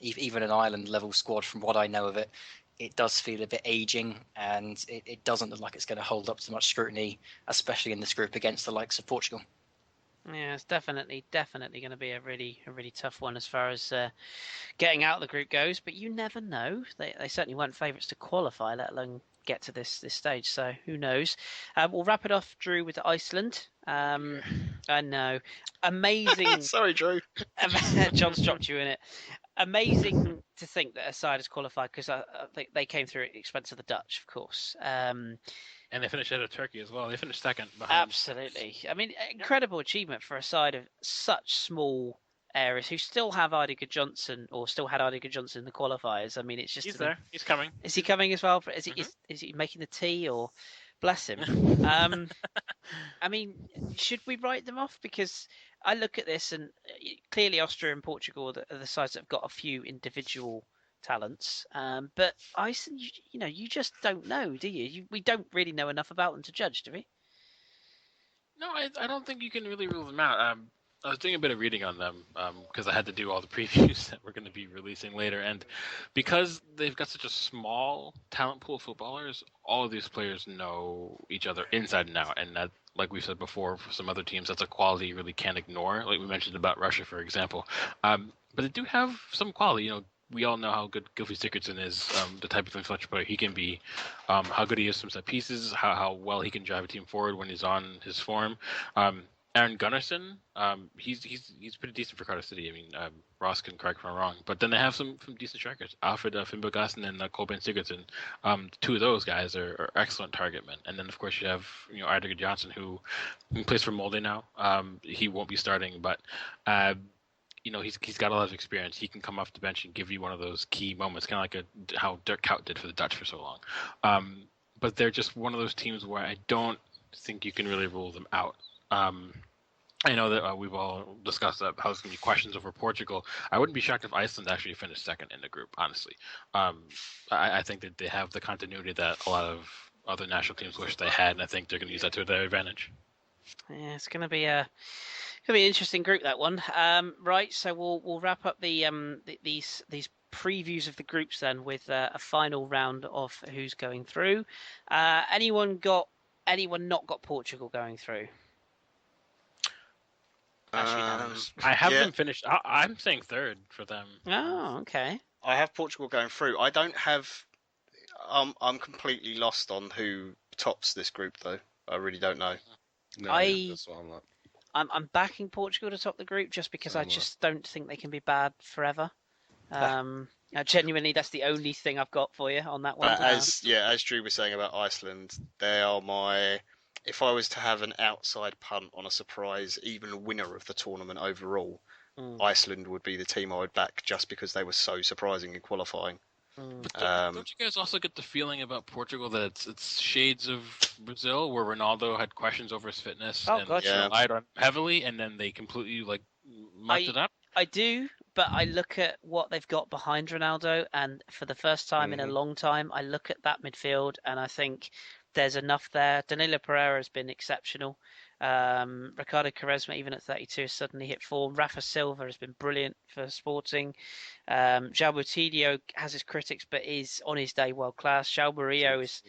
even an Ireland level squad from what I know of it. It does feel a bit aging, and it doesn't look like it's going to hold up to much scrutiny, especially in this group against the likes of Portugal. Yeah, it's definitely going to be a really tough one as far as getting out of the group goes. But you never know. They certainly weren't favourites to qualify, let alone get to this stage. So who knows? We'll wrap it off, Drew, with Iceland. I know, amazing. Sorry, Drew. John's dropped you in it. Amazing to think that a side has qualified, because I think they came through at the expense of the Dutch, of course. And they finished ahead of Turkey as well. They finished second behind. Absolutely. I mean, incredible achievement for a side of such small areas who still have Idiger Johnson, or still had Idiger Johnson in the qualifiers. I mean, it's just... He's there. He's coming. Is he coming as well? Is he making the tee, or... Bless him. I mean, should we write them off? Because I look at this, and clearly Austria and Portugal are the sides that have got a few individual talents. But Iceland, you just don't know, do you? We don't really know enough about them to judge, do we? No, I don't think you can really rule them out. I was doing a bit of reading on them because I had to do all the previews that we're going to be releasing later, and because they've got such a small talent pool of footballers, all of these players know each other inside and out, and that, like we said before, for some other teams, that's a quality you really can't ignore. Like we mentioned about Russia, for example. But they do have some quality. We all know how good Gylfi Sigurdsson is, the type of influential player he can be, how good he is from set pieces, how well he can drive a team forward when he's on his form. Aaron Gunnarsson, he's pretty decent for Cardiff City. I mean, Ross can correct me if I'm wrong, but then they have some decent strikers. Alfred Finnbogason and Kolbeinn Sigurdsson. Two of those guys are excellent target men. And then of course you have Ardiger Johnson, who plays for Molde now. He won't be starting, but he's got a lot of experience. He can come off the bench and give you one of those key moments, kind of like how Dirk Kuyt did for the Dutch for so long. But they're just one of those teams where I don't think you can really rule them out. I know that we've all discussed that how there's going to be questions over Portugal. I wouldn't be shocked if Iceland actually finished second in the group, honestly. I think that they have the continuity that a lot of other national teams wish they had, and I think they're going to use that to their advantage. Yeah, it's going to be an interesting group, that one. Right, so we'll wrap up these previews of the groups then with a final round of who's going through. Anyone not got Portugal going through? I have them finished. I'm saying third for them. Oh, okay. I have Portugal going through. I don't have. I'm completely lost on who tops this group, though. I really don't know. No, that's what I'm like. I'm backing Portugal to top the group just because I just don't think they can be bad forever. Genuinely, that's the only thing I've got for you on that one. As Drew was saying about Iceland, they are my. If I was to have an outside punt on a surprise, even winner of the tournament overall, Iceland would be the team I would back just because they were so surprising in qualifying. But don't you guys also get the feeling about Portugal that it's shades of Brazil, where Ronaldo had questions over his fitness and relied on heavily, and then they completely mucked it up? I do, but I look at what they've got behind Ronaldo, and for the first time in a long time, I look at that midfield, and I think there's enough there. Danilo Pereira has been exceptional. Ricardo Quaresma, even at 32, has suddenly hit form. Rafa Silva has been brilliant for Sporting. João Boutinho has his critics, but is on his day world class. João Murillo is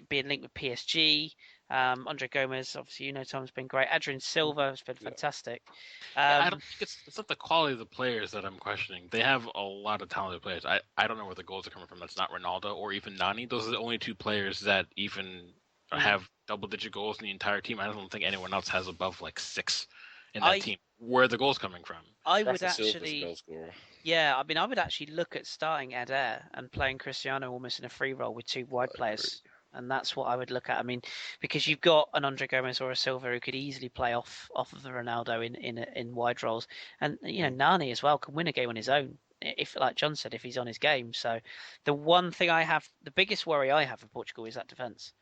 being linked with PSG. Andre Gomes, obviously, Tom's been great. Adrian Silva has been fantastic. I don't think it's not the quality of the players that I'm questioning. They have a lot of talented players. I don't know where the goals are coming from. That's not Ronaldo or even Nani. Those are the only two players that even have double-digit goals in the entire team. I don't think anyone else has above 6 in that team. Where are the goals coming from? I would actually look at starting Eder and playing Cristiano almost in a free role with two wide players. And that's what I would look at. I mean, because you've got an Andre Gomes or a Silva who could easily play off of the Ronaldo in wide roles, and Nani as well can win a game on his own. If, like John said, if he's on his game. So the biggest worry I have for Portugal is that defence.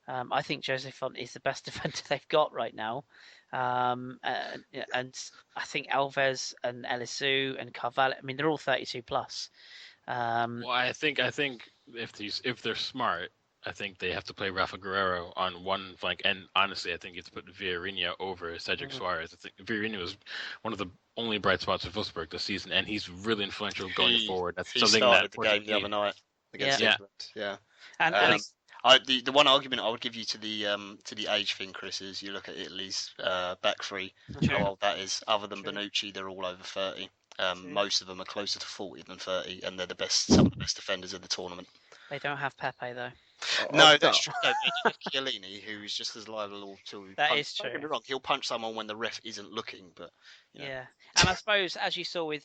I think Jose Font is the best defender they've got right now, and I think Alves and Elisu and Carvalho. I mean, they're all 32 plus. Well, I think if they're smart, I think they have to play Rafa Guerreiro on one flank, and honestly, I think it's put Vieirinha over Cedric Soares. I think Vieirinha was one of the only bright spots for Wolfsburg this season, and he's really influential going forward. That's something that the game the other night against England. Yeah. And the one argument I would give you to the age thing, Chris, is you look at Italy's back three, how old that is. Other than Bonucci, they're all over 30. Most of them are closer to 40 than 30, and they're some of the best defenders of the tournament. They don't have Pepe though. No, that's true. They have Chiellini, who's just as liable to. That is true. Don't get me wrong; he'll punch someone when the ref isn't looking, but. Yeah, and I suppose as you saw with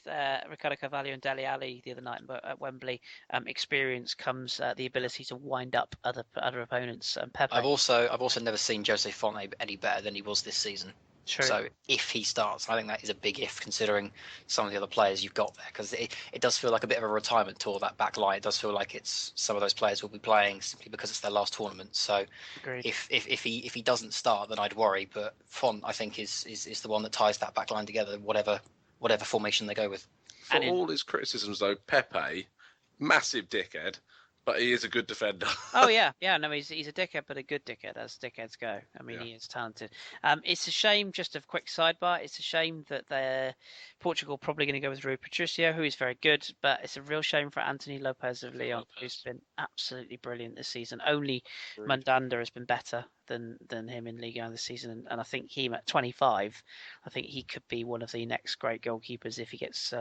Ricardo Carvalho and Dele Alli the other night at Wembley, experience comes the ability to wind up other opponents. Pepe. I've also never seen Jose Font any better than he was this season. True. So if he starts, I think that is a big if, considering some of the other players you've got there, because it does feel like a bit of a retirement tour, that back line. It does feel like it's some of those players will be playing simply because it's their last tournament. So Agreed. if he doesn't start, then I'd worry. But Font, I think, is the one that ties that back line together, whatever formation they go with. For all his criticisms, though, Pepe, massive dickhead, but he is a good defender. Oh yeah, no, he's a dickhead, but a good dickhead, as dickheads go. I mean, Yeah. he is talented. It's a shame. Just a quick sidebar. It's a shame that Portugal probably going to go with Rui Patricio, who is very good, but it's a real shame for Anthony Lopez of Lyon, who's been absolutely brilliant this season. Only Mandanda has been better than him in Ligue 1 this season, and I think him at 25, I think he could be one of the next great goalkeepers if he gets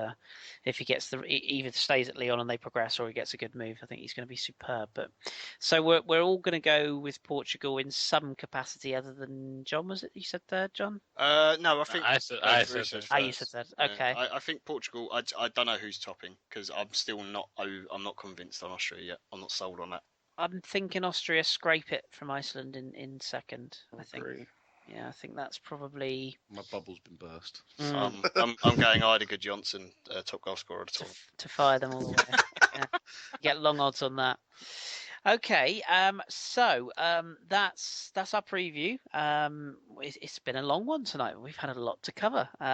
either stays at Lyon and they progress, or he gets a good move. I think he's going to be superb. But so we're all going to go with Portugal in some capacity, other than John. Was it you said third, John? No, I think I said Bruce third. You said third. Okay. I think Portugal. I don't know who's topping because I'm still not. I'm not convinced on Austria yet. I'm not sold on that. I'm thinking Austria scrape it from Iceland in second. I think. Yeah, I think that's probably. My bubble's been burst. I'm going Eidinger Johnson, top goal scorer of the tournament. To fire them all the way. Yeah. Get long odds on that. Okay, so that's our preview. It's been a long one tonight. We've had a lot to cover. We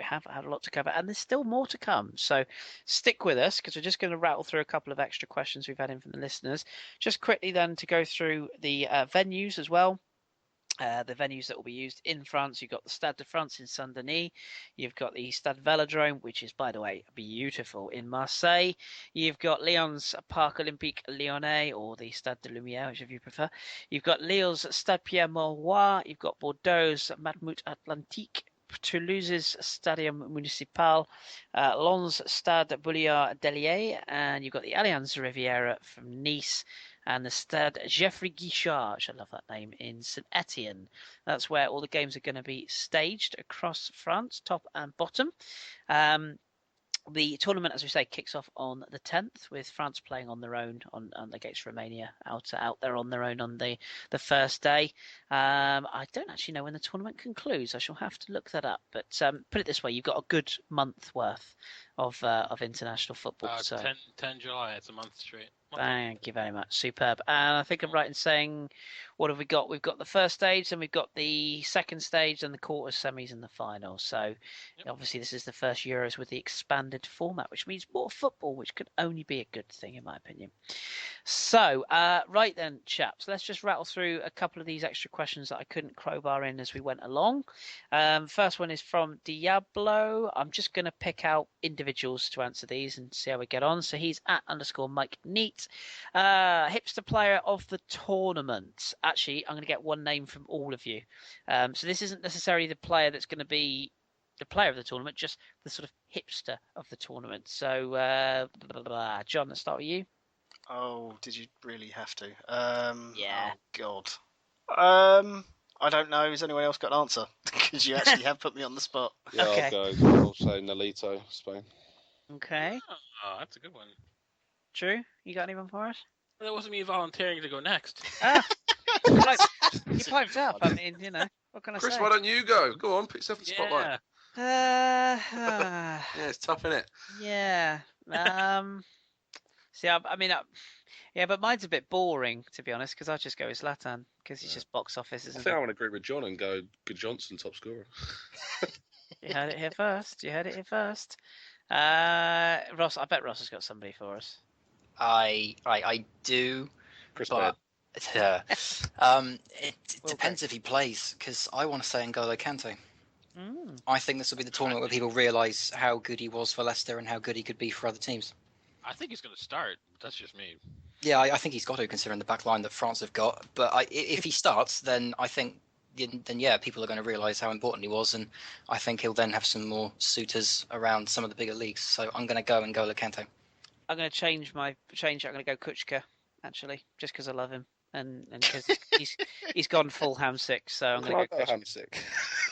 have had a lot to cover, and there's still more to come. So stick with us, because we're just going to rattle through a couple of extra questions we've had in from the listeners. Just quickly then to go through the venues as well. The venues that will be used in France, you've got the Stade de France in Saint-Denis. You've got the Stade Vélodrome, which is, by the way, beautiful, in Marseille. You've got Lyon's Parc Olympique Lyonnais, or the Stade de Lumière, whichever you prefer. You've got Lille's Stade Pierre-Mauroy. You've got Bordeaux's Matmut Atlantique. Toulouse's Stadium Municipal, Lens Stade Boulard Delier, and you've got the Allianz Riviera from Nice, and the Stade Geoffroy Guichard, I love that name, in St Etienne. That's where all the games are going to be staged across France, top and bottom. The tournament, as we say, kicks off on the 10th, with France playing on their own against Romania out there on their own on the first day. I don't actually know when the tournament concludes. I shall have to look that up. But put it this way, you've got a good month worth of international football. So 10 July, it's a month straight. Thank you very much. Superb. And I think I'm right in saying, what have we got? We've got the first stage, and we've got the second stage, and the quarters, semis, and the final. So obviously this is the first Euros with the expanded format, which means more football, which could only be a good thing, in my opinion. So, right then, chaps, let's just rattle through a couple of these extra questions that I couldn't crowbar in as we went along. First one is from Diablo. I'm just going to pick out individuals to answer these and see how we get on. So he's at _Mike Neat. Hipster player of the tournament. Actually, I'm going to get one name from all of you. So this isn't necessarily the player that's going to be the player of the tournament, just the sort of hipster of the tournament. So, John, let's start with you. Oh, did you really have to? Yeah. Oh, God. I don't know. Has anyone else got an answer? Because you actually have put me on the spot. Yeah, Okay. I'll go. I'll say Nolito, Spain. Okay. Oh, that's a good one. Drew, you got anyone for us? Well, that wasn't me volunteering to go next. You piped up. I mean, what can I Chris, say? why don't you go? Go on, pick yourself the spotlight. Yeah. Yeah, it's tough, isn't it? Yeah. See, I mean, yeah, but mine's a bit boring, to be honest, because I'll just go with Zlatan, because he's just box office, I isn't think I it? want to agree with John and go Good Johnson, top scorer. You heard it here first. Ross, I bet Ross has got somebody for us. I do. Chris But Baird. it depends if he plays, because I want to say N'Golo Kante. I think this will be the tournament where people realise how good he was for Leicester and how good he could be for other teams. I think he's going to start. That's just me. Yeah, I think he's got to, considering the back line that France have got. But if he starts, then I think, people are going to realise how important he was, and I think he'll then have some more suitors around some of the bigger leagues. So I'm going to go N'Golo Kante. I'm going to change. I'm going to go Kuchka, actually, just because I love him, and because he's gone full ham sick. So I'm going to go Kuchka. ham sick.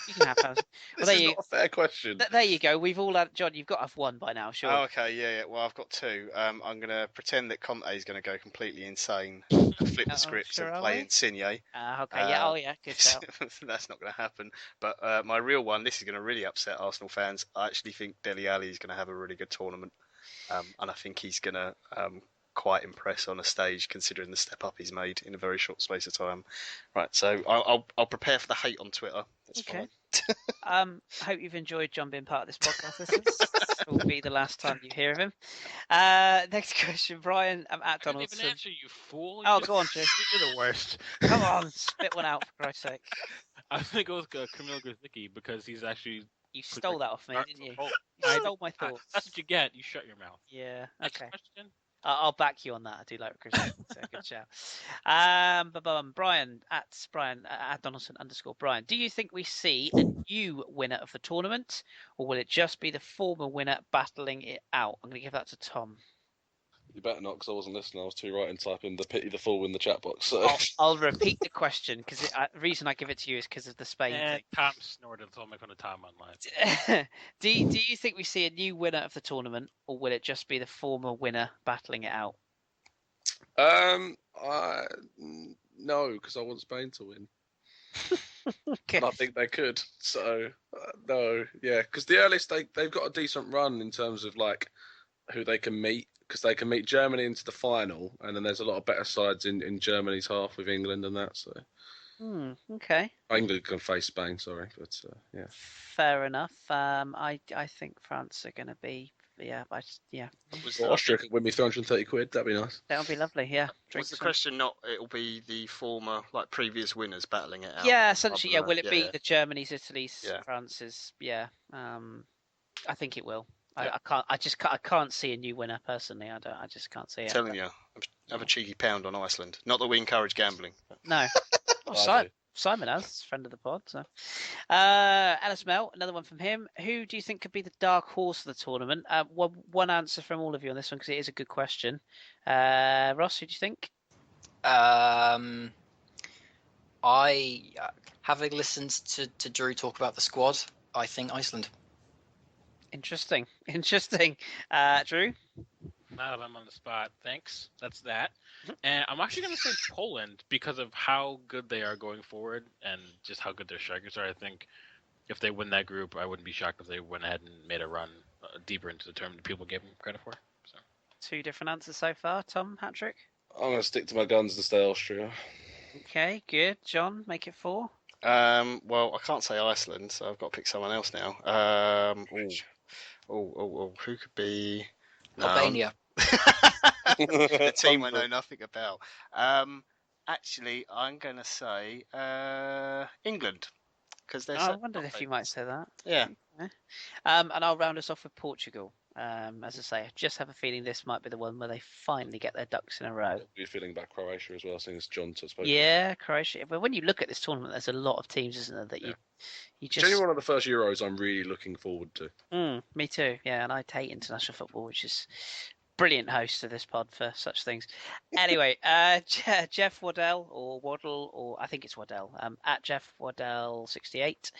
You can have Fantasy. This there is you- not a fair question. There you go. We've all had John. You've got to have one by now, sure. Oh, okay, yeah. Well, I've got two. I'm going to pretend that Conte is going to go completely insane, flip the script, sure and are play we? Insigne. Okay. Yeah. Oh, yeah. Good shout. That's not going to happen. But my real one, this is going to really upset Arsenal fans. I actually think Dele Alli is going to have a really good tournament, and I think he's going to quite impress on a stage, considering the step up he's made in a very short space of time. Right, so I'll prepare for the hate on Twitter. That's Okay. fine. Hope you've enjoyed John being part of this podcast. This will be the last time you hear of him. Next question, Brian. I'm at I didn't Donaldson. even answer, you fool. Oh, go on, Drew. You're the worst. Come on, spit one out for Christ's sake. I'm going to go with Camille Guzicki because he's actually... You stole that off me, didn't you? Oh, You stole my thoughts. That's what you get. You shut your mouth. Yeah. Next Okay. question. I'll back you on that. I do like Chris. So good shout. Brian at Donaldson _ Brian. Do you think we see a new winner of the tournament, or will it just be the former winner battling it out? I'm going to give that to Tom. You better not, because I wasn't listening. I was too right in typing the pity the fool in the chat box. So. I'll repeat the question because the reason I give it to you is because of the Spain thing. Tom snorted, so I'm making a Tom online. Do you think we see a new winner of the tournament, or will it just be the former winner battling it out? No, because I want Spain to win. Okay. And I think they could. So no, yeah, because the earliest they've got a decent run in terms of like who they can meet, because they can meet Germany into the final, and then there's a lot of better sides in Germany's half with England and that. So Okay. England can face Spain, sorry, but yeah. Fair enough. I think France are going to be Well, Austria could win me 330 quid. That'd be nice. That would be lovely. Yeah. Was the question not? It'll be the former, like previous winners battling it out. Yeah, essentially. Yeah. rather Will than- it be the Germany's, Italy's, Yeah. France's? Yeah. I think it will. Yeah. I can't see a new winner personally. I just can't see it. Telling you, have a cheeky pound on Iceland. Not that we encourage gambling. No. Oh, I do. Simon has, friend of the pod. So, Alice Mel, another one from him. Who do you think could be the dark horse of the tournament? One answer from all of you on this one, because it is a good question. Ross, who do you think? I, having listened to Drew talk about the squad, I think Iceland. Interesting. Drew? Now that I'm on the spot, thanks. That's that. And I'm actually going to say Poland because of how good they are going forward and just how good their strikers are. I think if they win that group, I wouldn't be shocked if they went ahead and made a run deeper into the tournament people gave them credit for. So. Two different answers so far. Tom, hat-trick? I'm going to stick to my guns and stay Austria. Okay, good. John, make it 4. Well, I can't say Iceland, so I've got to pick someone else now. Who could be? No. Albania. The team I know nothing about. Actually, I'm going to say England, because they're. I wondered if you might say that. Yeah. And I'll round us off with Portugal. As I say, I just have a feeling this might be the one where they finally get their ducks in a row. You're feeling about Croatia as well, seeing as John spoke. Yeah, Croatia. But when you look at this tournament, there's a lot of teams, isn't there, that you just. Genuinely one of the first Euros I'm really looking forward to. Me too. Yeah, and I hate international football, which is brilliant host of this pod for such things. Anyway, Jeff Waddell or I think it's Waddell. At Jeff Waddell 68.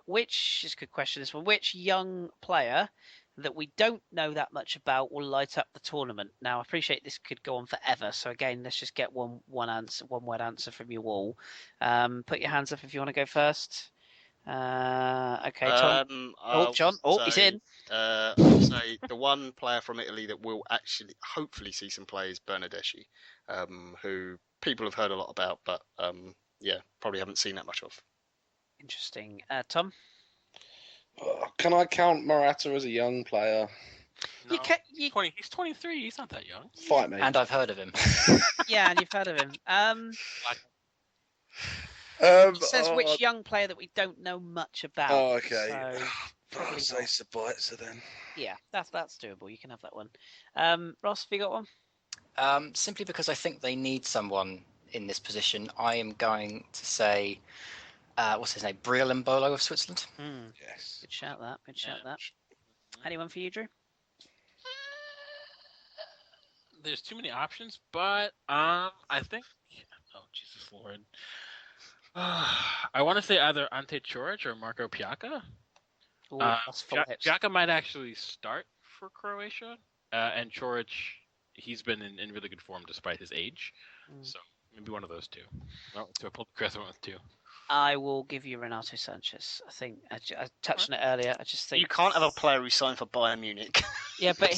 Which is a good question. This one. Which young player that we don't know that much about will light up the tournament? Now, I appreciate this could go on forever, so again, let's just get one word answer from you all. Put your hands up if you want to go first. Okay, Tom. John. He's in. I'll say the one player from Italy that will actually hopefully see some play is Bernardeschi, who people have heard a lot about, but probably haven't seen that much of. Interesting. Tom? Can I count Morata as a young player? No, he's 23. He's not that young. Fight me. And I've heard of him. Yeah, and you've heard of him. It says which young player that we don't know much about. Oh, okay. So I'll say Sabitzer then. yeah, that's doable. You can have that one. Ross, have you got one? Simply because I think they need someone in this position, I am going to say, what's his name? Briel Mbolo of Switzerland. Yes. Good shout that. Good shout that. Anyone for you, Drew? There's too many options, but I think. Oh Jesus Lord! I want to say either Ante Coric or Marco Piaca. Ooh, that's full hips. Piaca might actually start for Croatia, and Coric, he's been in really good form despite his age. So maybe one of those two. No, so I pulled Chris one with two. I will give you Renato Sanchez. I think I touched on it earlier. I just think You can't have a player who signed for Bayern Munich. Yeah, but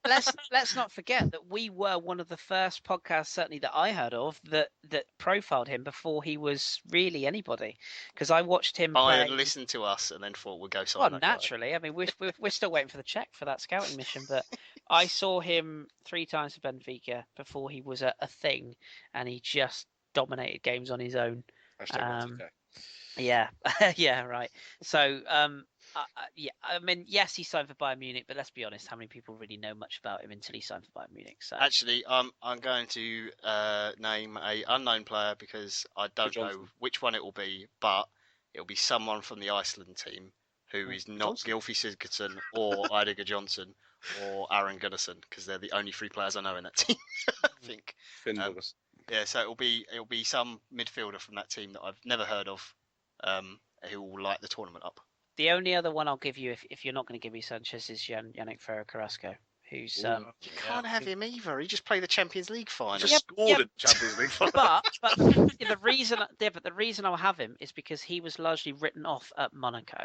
let's not forget that we were one of the first podcasts, certainly that I heard of, that profiled him before he was really anybody. Because I watched him play. Bayern listened to us and then thought we'll go sign Well, that naturally. I mean, we're still waiting for the check for that scouting mission, but I saw him 3 times for Benfica before he was a thing, and he just dominated games on his own. Yeah, yeah, right. So, yeah, I mean, yes, he signed for Bayern Munich, but let's be honest, how many people really know much about him until he signed for Bayern Munich? So, Actually, I'm going to name a unknown player because I don't know which one it will be, but it will be someone from the Iceland team who is not Gylfi Sigurdsson or Eidiger Johnson or Aaron Gunnarsson, because they're the only 3 players I know in that team. I think. Yeah, so it'll be some midfielder from that team that I've never heard of, who will light the tournament up. the only other one I'll give you, if you're not going to give me Sanchez, is Yannick Ferrer Carrasco, who's You can't have him either. He just played the Champions League final. Just scored in Champions League final. But the reason I'll have him is because he was largely written off at Monaco.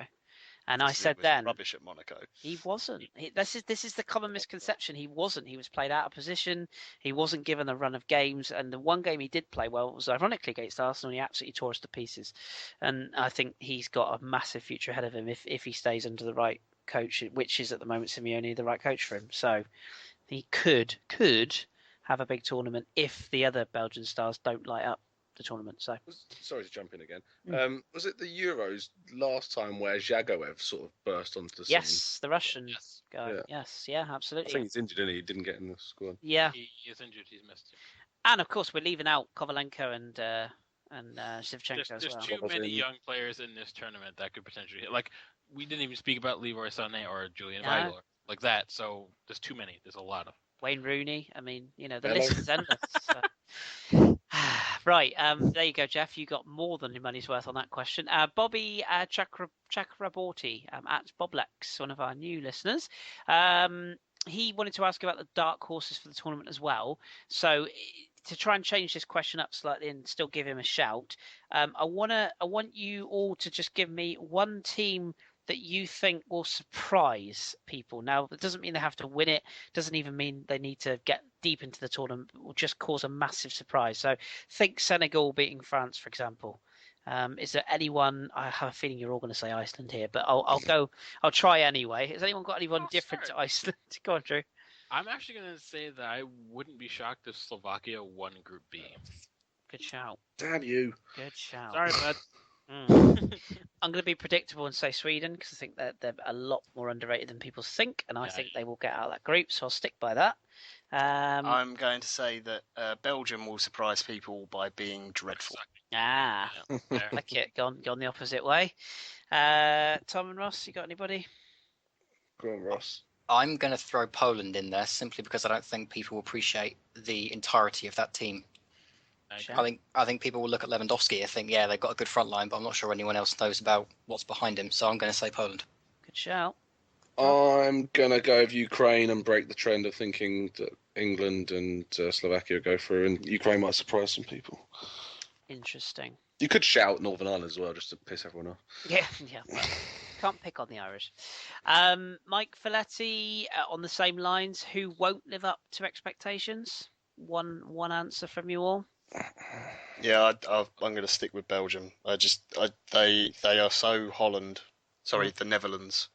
And I said then, rubbish at Monaco. He wasn't. This is the common misconception. He wasn't. He was played out of position. He wasn't given a run of games. And the one game he did play well was ironically against Arsenal. He absolutely tore us to pieces. And I think he's got a massive future ahead of him if he stays under the right coach, which is at the moment Simeone, the right coach for him. So he could have a big tournament if the other Belgian stars don't light up the tournament. So sorry to jump in again. Was it the Euros last time where Zhagoev sort of burst onto the scene? Yes, the Russian guy. Yeah. Yes, absolutely. I think he's injured, isn't he? He didn't get in the squad. Yeah, He is injured. He's missed it. and of course we're leaving out Kovalenko and Shevchenko There's as well. too many young players in this tournament that could potentially hit. Like, we didn't even speak about Leroy Sané or Julian Weigl like that. So there's too many. There's a lot of Wayne Rooney. I mean, the list is endless. So. Right, there you go, Jeff. You got more than your money's worth on that question. Bobby Chakraborty at Boblex, one of our new listeners. He wanted to ask about the dark horses for the tournament as well. So to try and change this question up slightly and still give him a shout, I want you all to just give me one team that you think will surprise people. Now, it doesn't mean they have to win it. Doesn't even mean they need to get deep into the tournament. It will just cause a massive surprise. So think Senegal beating France, for example. Is there anyone? I have a feeling you're all going to say Iceland here, but I'll try anyway. Has anyone got anyone different to Iceland? Go on, Drew. I'm actually going to say that I wouldn't be shocked if Slovakia won Group B. Good shout. Damn you. Good shout. Sorry, bud. I'm going to be predictable and say Sweden because I think that they're a lot more underrated than people think, and I think they will get out of that group, so I'll stick by that. I'm going to say that Belgium will surprise people by being dreadful. Like it. Gone the opposite way. Tom and Ross, you got anybody? Go on, Ross. I'm going to throw Poland in there simply because I don't think people appreciate the entirety of that team. I think people will look at Lewandowski and think, yeah, they've got a good front line, but I'm not sure anyone else knows about what's behind him. So I'm going to say Poland. Good shout. I'm going to go with Ukraine and break the trend of thinking that England and Slovakia go through, and Ukraine might surprise some people. Interesting. You could shout Northern Ireland as well, just to piss everyone off. Yeah. Well, can't pick on the Irish. Mike Folletti, on the same lines, who won't live up to expectations? One answer from you all. Yeah, I'm going to stick with Belgium. They are so Holland. Sorry, the Netherlands.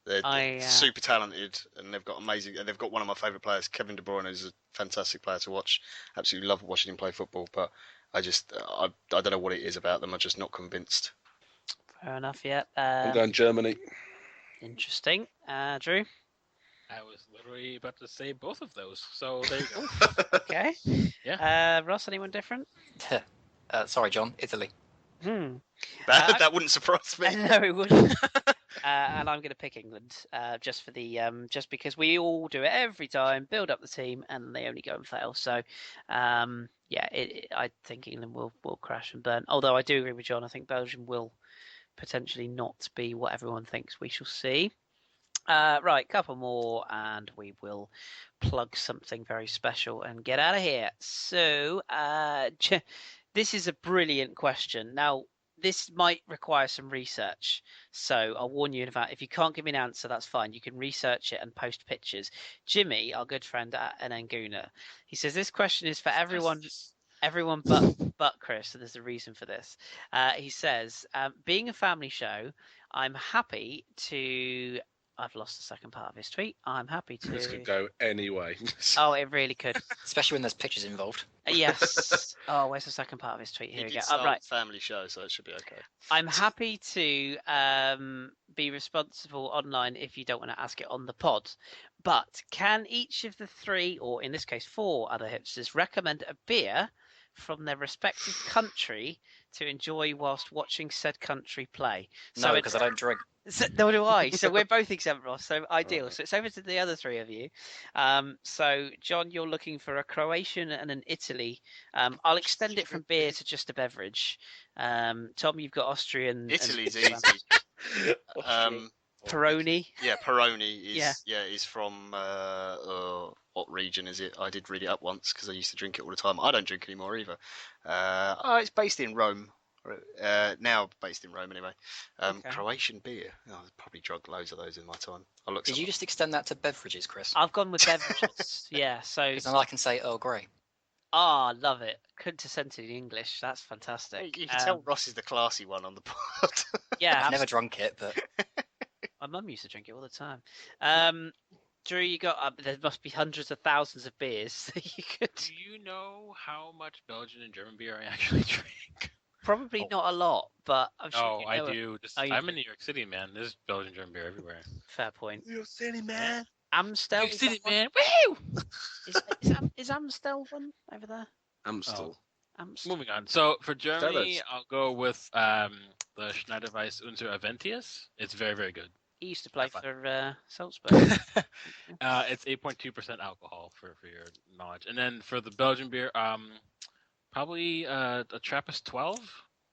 They're super talented, and they've got amazing. And they've got one of my favourite players, Kevin De Bruyne, who's a fantastic player to watch. Absolutely love watching him play football. But I don't know what it is about them. I'm just not convinced. Fair enough. Yeah. I'm going Germany. Interesting. Drew. I was literally about to say both of those. So there you go. Okay. Yeah. Ross, anyone different? Sorry, John. Italy. That wouldn't surprise me. No, it wouldn't. And I'm going to pick England just for the just because we all do it every time, build up the team, and they only go and fail. So, I think England will crash and burn. Although I do agree with John, I think Belgium will potentially not be what everyone thinks. We shall see. Right, couple more, and we will plug something very special and get out of here. So, this is a brilliant question. Now, this might require some research, so I'll warn you in advance. If you can't give me an answer, that's fine. You can research it and post pictures. Jimmy, our good friend at Ananguna, he says this question is for everyone but Kris, and there's a reason for this. He says, being a family show, I'm happy to... I've lost the second part of his tweet. I'm happy to... This could go anyway. Oh, it really could. Especially when there's pictures involved. Yes. Oh, where's the second part of his tweet? Here we go. Right. Family show, so it should be okay. I'm happy to be responsible online if you don't want to ask it on the pod. But can each of the 3, or in this case 4 other hipsters, recommend a beer from their respective country to enjoy whilst watching said country play? No, because I don't drink. So, nor do I. So we're both exempt, Ross. So ideal. So it's over to the other 3 of you. So John, you're looking for a Croatian and an Italy. I'll extend it from beer to just a beverage. Tom, you've got Austrian. Italy's and, easy. Peroni. Yeah, Peroni is from what region is it? I did read it up once because I used to drink it all the time. I don't drink anymore either. It's based in Rome. Now based in Rome anyway. Okay. Croatian beer. Oh, I've probably drunk loads of those in my time. Did you just extend that to beverages, Kris? I've gone with beverages. Yeah, so. Because then I can say Earl Grey. Ah, love it. Quintessentially English. That's fantastic. You can tell Ross is the classy one on the pod. Yeah, I've never drunk it, but my mum used to drink it all the time. Drew, you got there must be hundreds of thousands of beers that you could. Do you know how much Belgian and German beer I actually drink? Probably not a lot, but I'm sure. No, you I know do. I'm in New York City, man. There's Belgian German beer everywhere. Fair point. New York City, man. Amstel. New York City, man. Woo! Is Amstel one over there? Amstel. Amstel. Moving on. So for Germany, Fellas. I'll go with the Schneiderweiss Unter Aventius. It's very, very good. He used to play for Salzburg. It's 8.2% alcohol for your knowledge. And then for the Belgian beer, probably a Trappist 12.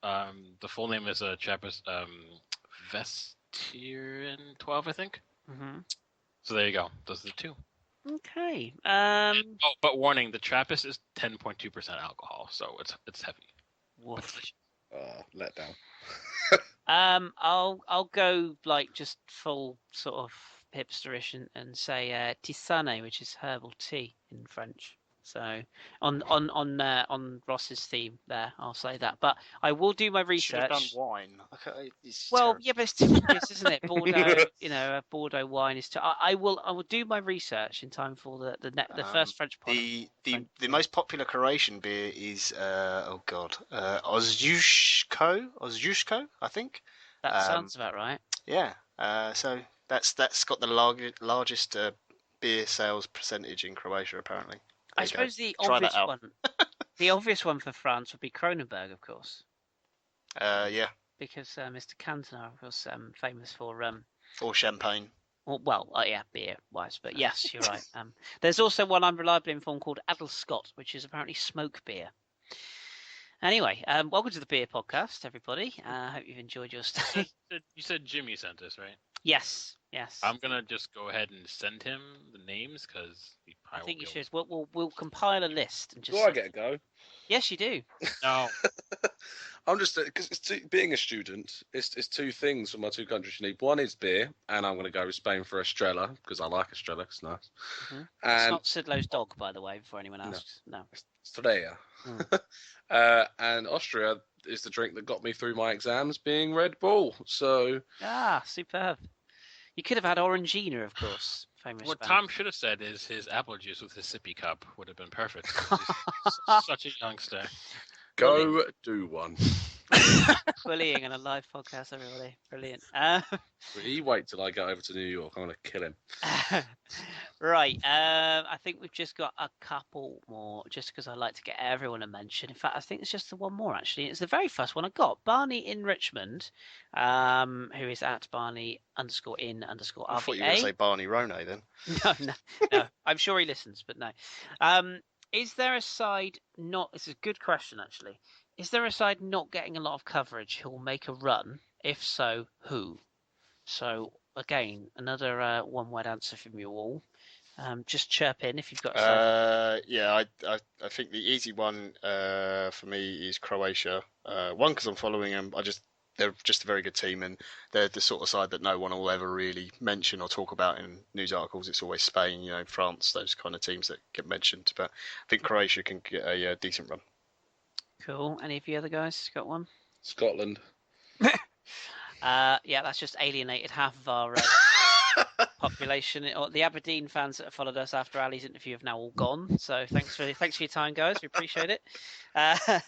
The full name is a Trappist Vestieren 12, I think. Mm-hmm. So there you go. Those are the 2. Okay. But warning: the Trappist is 10.2% alcohol, so it's heavy. Woof. Let down. I'll go like just full sort of hipsterish and say tisane, which is herbal tea in French. So on Ross's theme there, I'll say that. But I will do my Should have research. done wine. Okay, Well, yeah, but it's typical, isn't it? Bordeaux, a Bordeaux wine is. I will do my research in time for the first French pod. The most popular Croatian beer is Ožujsko, I think. That sounds about right. Yeah. So that's got the largest beer sales percentage in Croatia, apparently. I suppose the obvious one for France would be Kronenberg, of course. Yeah. Because Mr. Cantona was famous for Or champagne. beer wise, but yes, you're right. There's also one I'm reliably informed called Adelscott, which is apparently smoke beer. Anyway, welcome to the beer podcast, everybody. I hope you've enjoyed your stay. You said Jimmy sent us, right? Yes. I'm gonna just go ahead and send him the names because I think you should. We'll compile a list and just. Do I get a go? Yes, you do. No. I'm just because being a student, it's 2 things for my 2 countries you need. One is beer, and I'm going to go with Spain for Estrella because I like Estrella. It's nice. Mm-hmm. And it's not Sidlow's dog, by the way, before anyone asks. No. Estrella. And Austria is the drink that got me through my exams, being Red Bull. So superb. You could have had Orangina, of course. Famous. What band. Tom should have said is his apple juice with his sippy cup would have been perfect. He's such a youngster. go do one. Bullying on a live podcast, everybody. Brilliant. He wait till I get over to New York. I'm going to kill him. Right. I think we've just got a couple more, just because I like to get everyone a mention. In fact, I think it's just the one more actually. It's the very first one I got. Barney in Richmond, who is at Barney_in_RBA. I thought you were going to say Barney Rone then. No. I'm sure he listens, but no. Is there a side not? This is a good question actually. Is there a side not getting a lot of coverage who will make a run? If so, who? So again, another one-word answer from you all. Just chirp in if you've got a side. Yeah, I think the easy one for me is Croatia. One, because I'm following them. They're just a very good team, and they're the sort of side that no one will ever really mention or talk about in news articles. It's always Spain, France, those kind of teams that get mentioned. But I think Croatia can get a decent run. Cool. Any of you other guys got one? Scotland. Yeah, that's just alienated half of our population. The Aberdeen fans that have followed us after Ali's interview have now all gone. So thanks for your time, guys. We appreciate it. A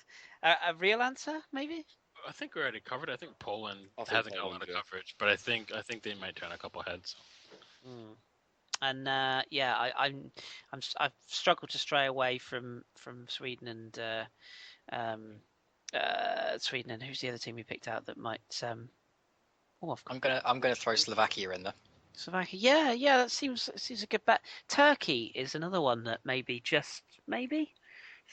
real answer, maybe? I think we already covered it. I think Poland I think hasn't got a Poland, lot of yeah. coverage, but I think they might turn a couple heads. And I've struggled to stray away from Sweden and Sweden and who's the other team we picked out that might. I'm gonna throw Slovakia in there. Slovakia, yeah, that seems a good bet. Turkey is another one that maybe to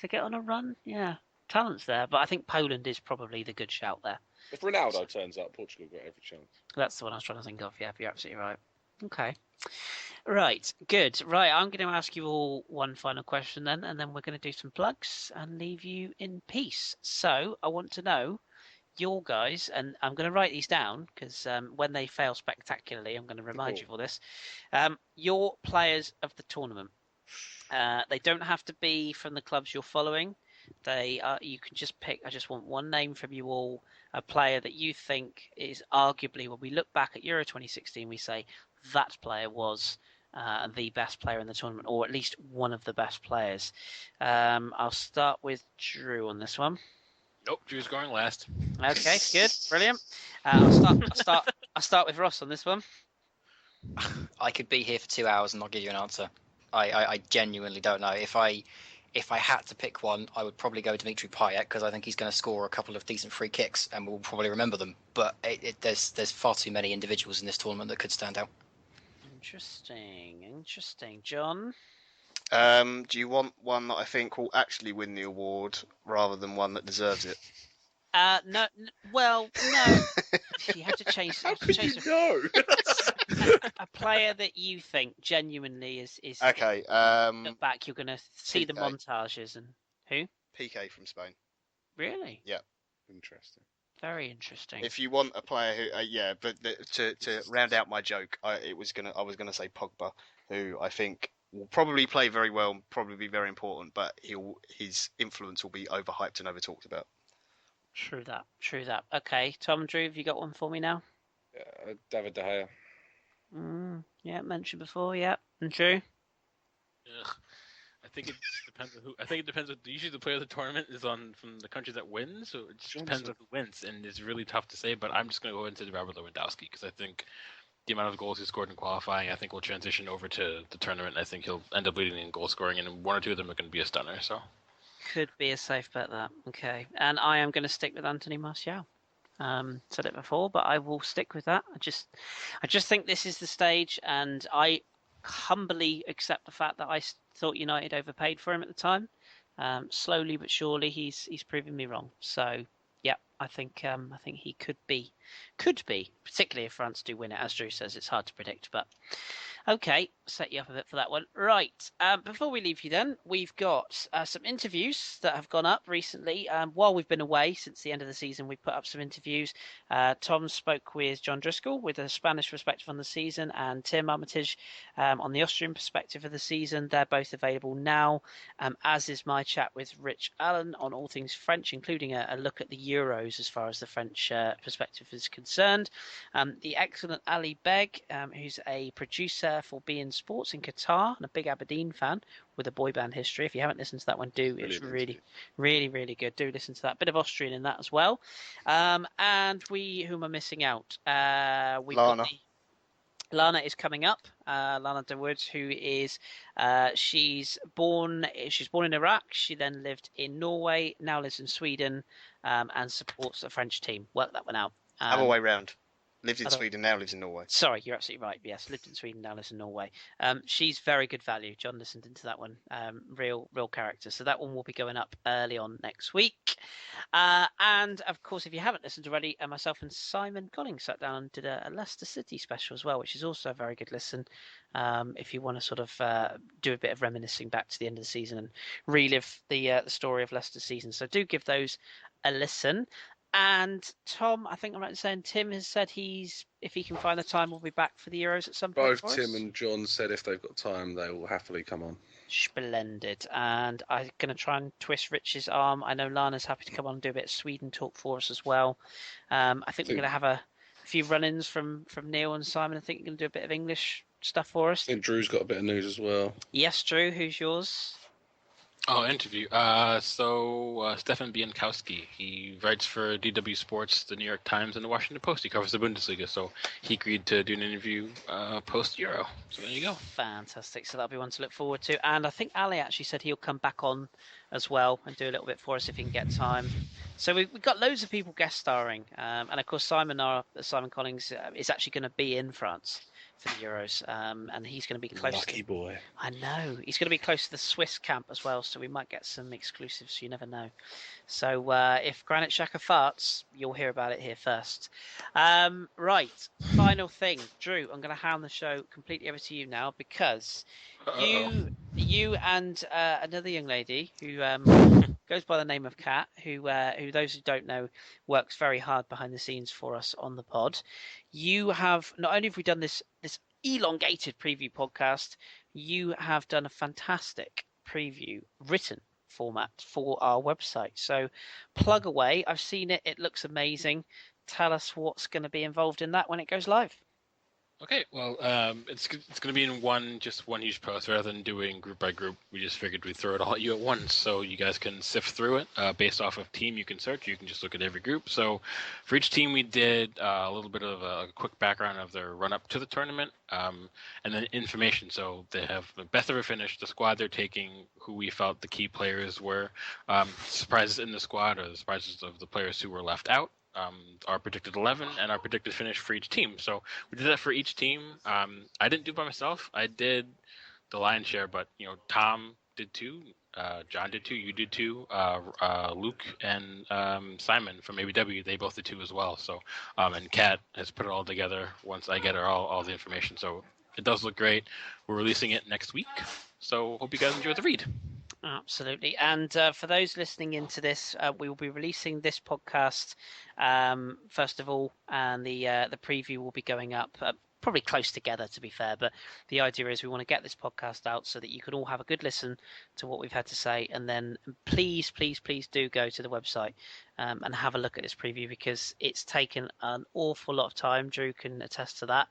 get on a run. Yeah, talent's there, but I think Poland is probably the good shout there. If Ronaldo turns up, Portugal got every chance. That's the one I was trying to think of. Yeah, you're absolutely right. Okay. Right, good. Right, I'm going to ask you all one final question then, and then we're going to do some plugs and leave you in peace. So, I want to know your guys, and I'm going to write these down because when they fail spectacularly, I'm going to remind you of all this. Your players of the tournament. They don't have to be from the clubs you're following. You can just pick. I just want one name from you all, a player that you think is arguably, when we look back at Euro 2016, we say that player was the best player in the tournament, or at least one of the best players. I'll start with Drew on this one. Nope, Drew's going last. Okay, good, brilliant. I'll start with Ross on this one. I could be here for 2 hours and not give you an answer. I genuinely don't know. If I had to pick one, I would probably go Dimitri Payet because I think he's going to score a couple of decent free kicks and we'll probably remember them. But there's far too many individuals in this tournament that could stand out. Interesting. John? Do you want one that I think will actually win the award rather than one that deserves it? No. Well, no. You have to change. A player that you think genuinely is okay. Look back, you're going to see the montages and who? PK from Spain. Really? Yeah. Interesting. Very interesting. If you want a player who, but to round out my joke, I was gonna say Pogba, who I think will probably play very well, and probably be very important, but his influence will be overhyped and overtalked about. True that. Okay, Tom and Drew, have you got one for me now? David De Gea. Yeah, mentioned before. Yeah, and Drew. I think it depends on who. I think it depends. Usually, the player of the tournament is from the country that wins, so it just depends on who wins, and it's really tough to say. But I'm just going to go into Robert Lewandowski because I think the amount of goals he scored in qualifying, I think, will transition over to the tournament. I think he'll end up leading in goal scoring, and one or two of them are going to be a stunner. So could be a safe bet that. Okay, and I am going to stick with Anthony Martial. Said it before, but I will stick with that. I just think this is the stage, and I humbly accept the fact that I thought United overpaid for him at the time. Slowly but surely, he's proven me wrong. So yeah, I think he could be, particularly if France do win it. As Drew says, it's hard to predict, but okay, set you up a bit for that one. Right, before we leave you then, we've got some interviews that have gone up recently. While we've been away since the end of the season, we've put up some interviews. Tom spoke with John Driscoll with a Spanish perspective on the season, and Tim Armitage on the Austrian perspective of the season. They're both available now, as is my chat with Rich Allen on all things French, including a look at the Euros as far as the French perspective is concerned. The excellent Ali Beg, who's a producer for beIN Sports in Qatar and a big Aberdeen fan with a boy band history. If you haven't listened to that one, do. It's really good. Do listen to that. Bit of Austrian in that as well. And who am I missing out? We've Lana. got Lana is coming up. Lana DeWoods, who is she's born in Iraq. She then lived in Norway, now lives in Sweden, and supports the French team. Work that one out. Other way round. Lived in Other- Sweden, now lives in Norway. Sorry, you're absolutely right. Yes, lived in Sweden, now lives in Norway. She's very good value. John listened into that one. Real character. So that one will be going up early on next week. And of course, if you haven't listened already, myself and Simon Collins sat down and did a Leicester City special as well, which is also a very good listen. If you want to sort of do a bit of reminiscing back to the end of the season and relive the story of Leicester's season. So do give those a listen. And Tom, I think I'm right in saying Tim has said if he can find the time, will be back for the Euros at some point. Both Tim and John said if they've got time, they will happily come on. Splendid. And I'm going to try and twist Rich's arm. I know Lana's happy to come on and do a bit of Sweden talk for us as well. I think we're going to have a few run-ins from Neil and Simon. I think you're going to do a bit of English stuff for us. I think Drew's got a bit of news as well. Yes, Drew, who's yours? Oh, interview. Stefan Bienkowski, he writes for DW Sports, the New York Times, and the Washington Post. He covers the Bundesliga, so he agreed to do an interview post-Euro. So there you go. Fantastic. So that'll be one to look forward to. And I think Ali actually said he'll come back on as well and do a little bit for us if he can get time. So we've got loads of people guest starring. And of course, Simon Collins is actually going to be in France for the Euros, and he's going to be close. Lucky boy. I know he's going to be close to the Swiss camp as well, so we might get some exclusives. You never know. So if Granit Xhaka farts, you'll hear about it here first. Right, final thing, Drew. I'm going to hand the show completely over to you now because you and another young lady who goes by the name of Kat, who those who don't know works very hard behind the scenes for us on the pod. You have not only have we done this elongated preview podcast, you have done a fantastic preview written format for our website. So plug away. I've seen it. It looks amazing. Tell us what's going to be involved in that when it goes live. Okay, well, it's going to be in one huge post rather than doing group by group. We just figured we'd throw it all at you at once so you guys can sift through it. Based off of team you can search, you can just look at every group. So for each team we did a little bit of a quick background of their run up to the tournament, and then information. So they have the best ever finish, the squad they're taking, who we felt the key players were, surprises in the squad or the surprises of the players who were left out. Our predicted 11 and our predicted finish for each team. So we did that for each team. I didn't do it by myself. I did the lion's share, but Tom did two, John did two, you did two, Luke and Simon from ABW, they both did two as well. So and Kat has put it all together once I get her all the information. So it does look great. We're releasing it next week. So hope you guys enjoy the read. Absolutely. And for those listening into this, we will be releasing this podcast first of all, and the preview will be going up probably close together, to be fair. But the idea is we want to get this podcast out so that you can all have a good listen to what we've had to say. And then please do go to the website and have a look at this preview because it's taken an awful lot of time. Drew can attest to that.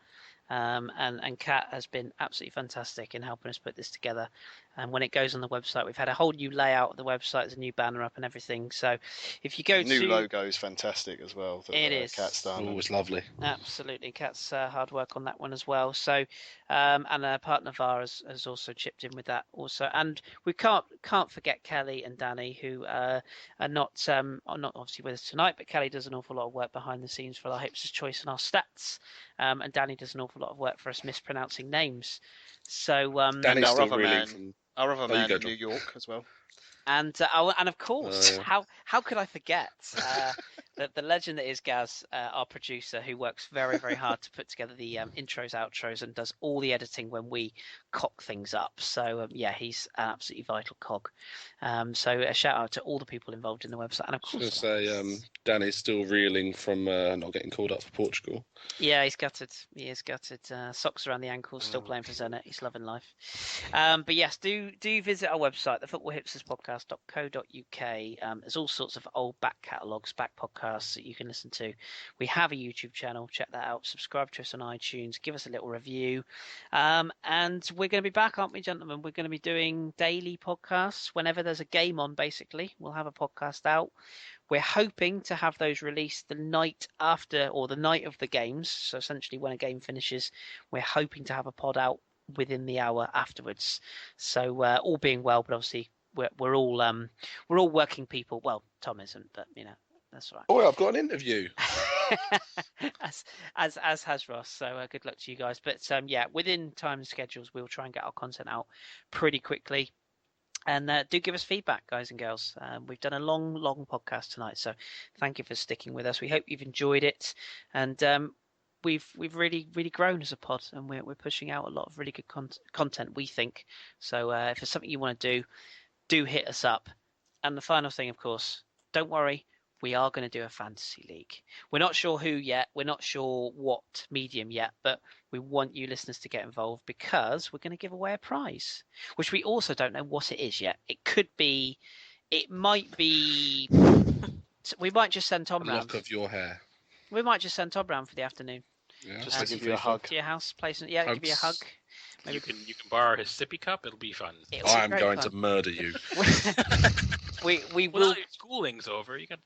And Kat has been absolutely fantastic in helping us put this together. And when it goes on the website, we've had a whole new layout of the website. There's a new banner up and everything. So if you go new logo is fantastic as well. It is. Kat's done. Always lovely. Absolutely. Kat's hard work on that one as well. So, and our partner VAR has also chipped in with that also. And we can't forget Kelly and Danny, who are not obviously with us tonight, but Kelly does an awful lot of work behind the scenes for our Hipster's Choice and our stats. And Danny does an awful lot of work for us mispronouncing names. So Danny's still other reeling man, from... our other man in John. New York as well. And of course, how could I forget the legend that is Gaz, our producer, who works very, very hard to put together the intros, outros, and does all the editing when we cock things up. So he's an absolutely vital cog. So a shout out to all the people involved in the website, and of course, I was going to say Danny's still reeling from not getting called up for Portugal. Yeah, he's gutted. He is gutted. Socks around the ankles, still playing for Zenit. He's loving life. But yes, do visit our website, thefootballhipsterspodcast.co.uk. There's all sorts of old back catalogues, back podcasts that you can listen to. We have a YouTube channel. Check that out. Subscribe to us on iTunes. Give us a little review. And we're going to be back, aren't we, gentlemen? We're going to be doing daily podcasts. Whenever there's a game on, basically, we'll have a podcast out. We're hoping to have those released the night after or the night of the games. So essentially, when a game finishes, we're hoping to have a pod out within the hour afterwards. So all being well, but obviously we're all working people. Well, Tom isn't, but that's all right. Oh, I've got an interview. as has Ross. So good luck to you guys. But within time schedules, we'll try and get our content out pretty quickly. And do give us feedback, guys and girls. We've done a long podcast tonight, so thank you for sticking with us. We hope you've enjoyed it, and we've really grown as a pod, and we're pushing out a lot of really good content, we think. So if there's something you want to do hit us up. And the final thing, of course, don't worry. We are going to do a fantasy league. We're not sure who yet. We're not sure what medium yet, but we want you listeners to get involved because we're going to give away a prize, which we also don't know what it is yet. It might be. We might just send Tom round. Lock of your hair. We might just send Tom round for the afternoon. Yeah, just to give you a hug to your house, place. Yeah, Hugs. give you a hug. Maybe You can borrow his sippy cup. It'll be fun. I am going to murder you. we Well, will. now your schooling's over. You got.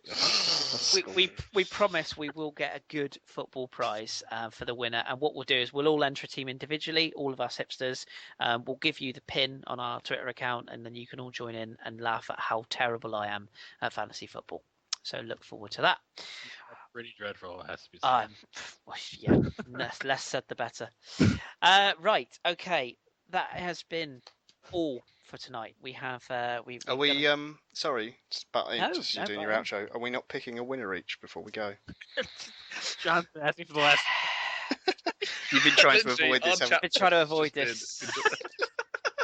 We promise we will get a good football prize for the winner, and what we'll do is we'll all enter a team individually, all of us hipsters. We'll give you the pin on our Twitter account, and then you can all join in and laugh at how terrible I am at fantasy football. So look forward to that. Pretty dreadful, it has to be said. Yeah, less said the better. Right, okay, that has been all for tonight. We have Are we sorry, just No, doing go your on. outro. Are we not picking a winner each before we go? John asked me for the last. You've been trying to avoid this. I've been trying to avoid this.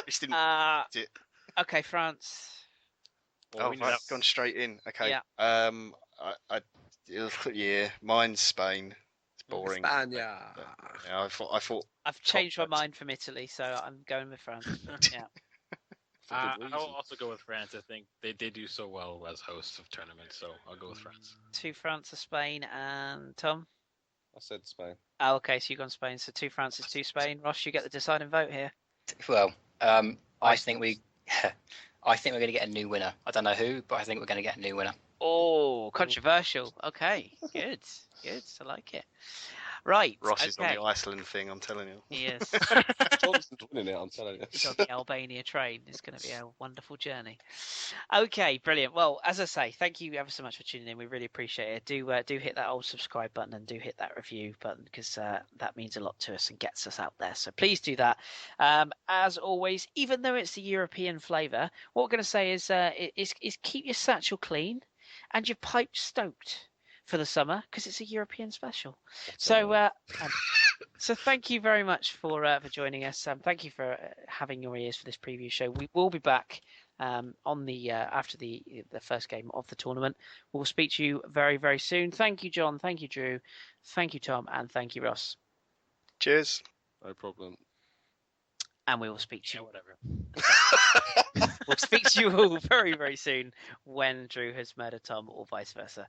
This didn't. Okay, France. Oh, I've gone straight in. Okay. Yeah. Yeah, mine's Spain. It's boring. Spania. Yeah, I thought. I've changed my mind from Italy, so I'm going with France. Yeah. I'll also go with France. I think they do so well as hosts of tournaments, so I'll go with France. 2 France, 2 Spain, and Tom. I said Spain. Oh, okay, so you've gone Spain. So 2 France, 2 Spain. Ross, you get the deciding vote here. Well, I think we're going to get a new winner. I don't know who, but I think we're going to get a new winner. Oh, controversial. Okay, good. I like it. Right. Ross is on okay. the Iceland thing. I'm telling you. He is. Johnson's winning it, I'm telling you. He's on the Albania train. It's going to be a wonderful journey. Okay, brilliant. Well, as I say, thank you ever so much for tuning in. We really appreciate it. Do hit that old subscribe button and do hit that review button because that means a lot to us and gets us out there. So please do that. As always, even though it's the European flavour, what we're going to say is keep your satchel clean and your pipe stoked for the summer because it's a European special. So thank you very much for joining us. Thank you for having your ears for this preview show. We will be back on the after the first game of the tournament. We'll speak to you very, very soon. Thank you, John. Thank you, Drew. Thank you, Tom. And thank you, Ross. Cheers. No problem. And we will speak to you. Whatever. We'll speak to you all very, very soon when Drew has murdered Tom or vice versa.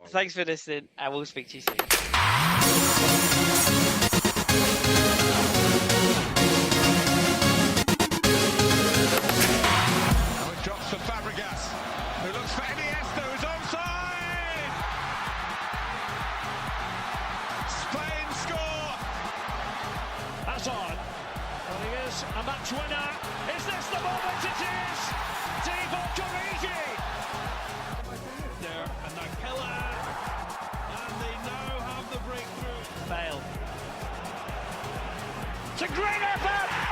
Thanks for listening, and we'll speak to you soon. Now it drops for Fabregas, who looks for Iniesta, who's onside! Spain score! Hazard, Rodriguez, a match winner. Is this the moment? It is! Divock Origi! There, and Nakella, and they now have the breakthrough. Failed. It's a great effort!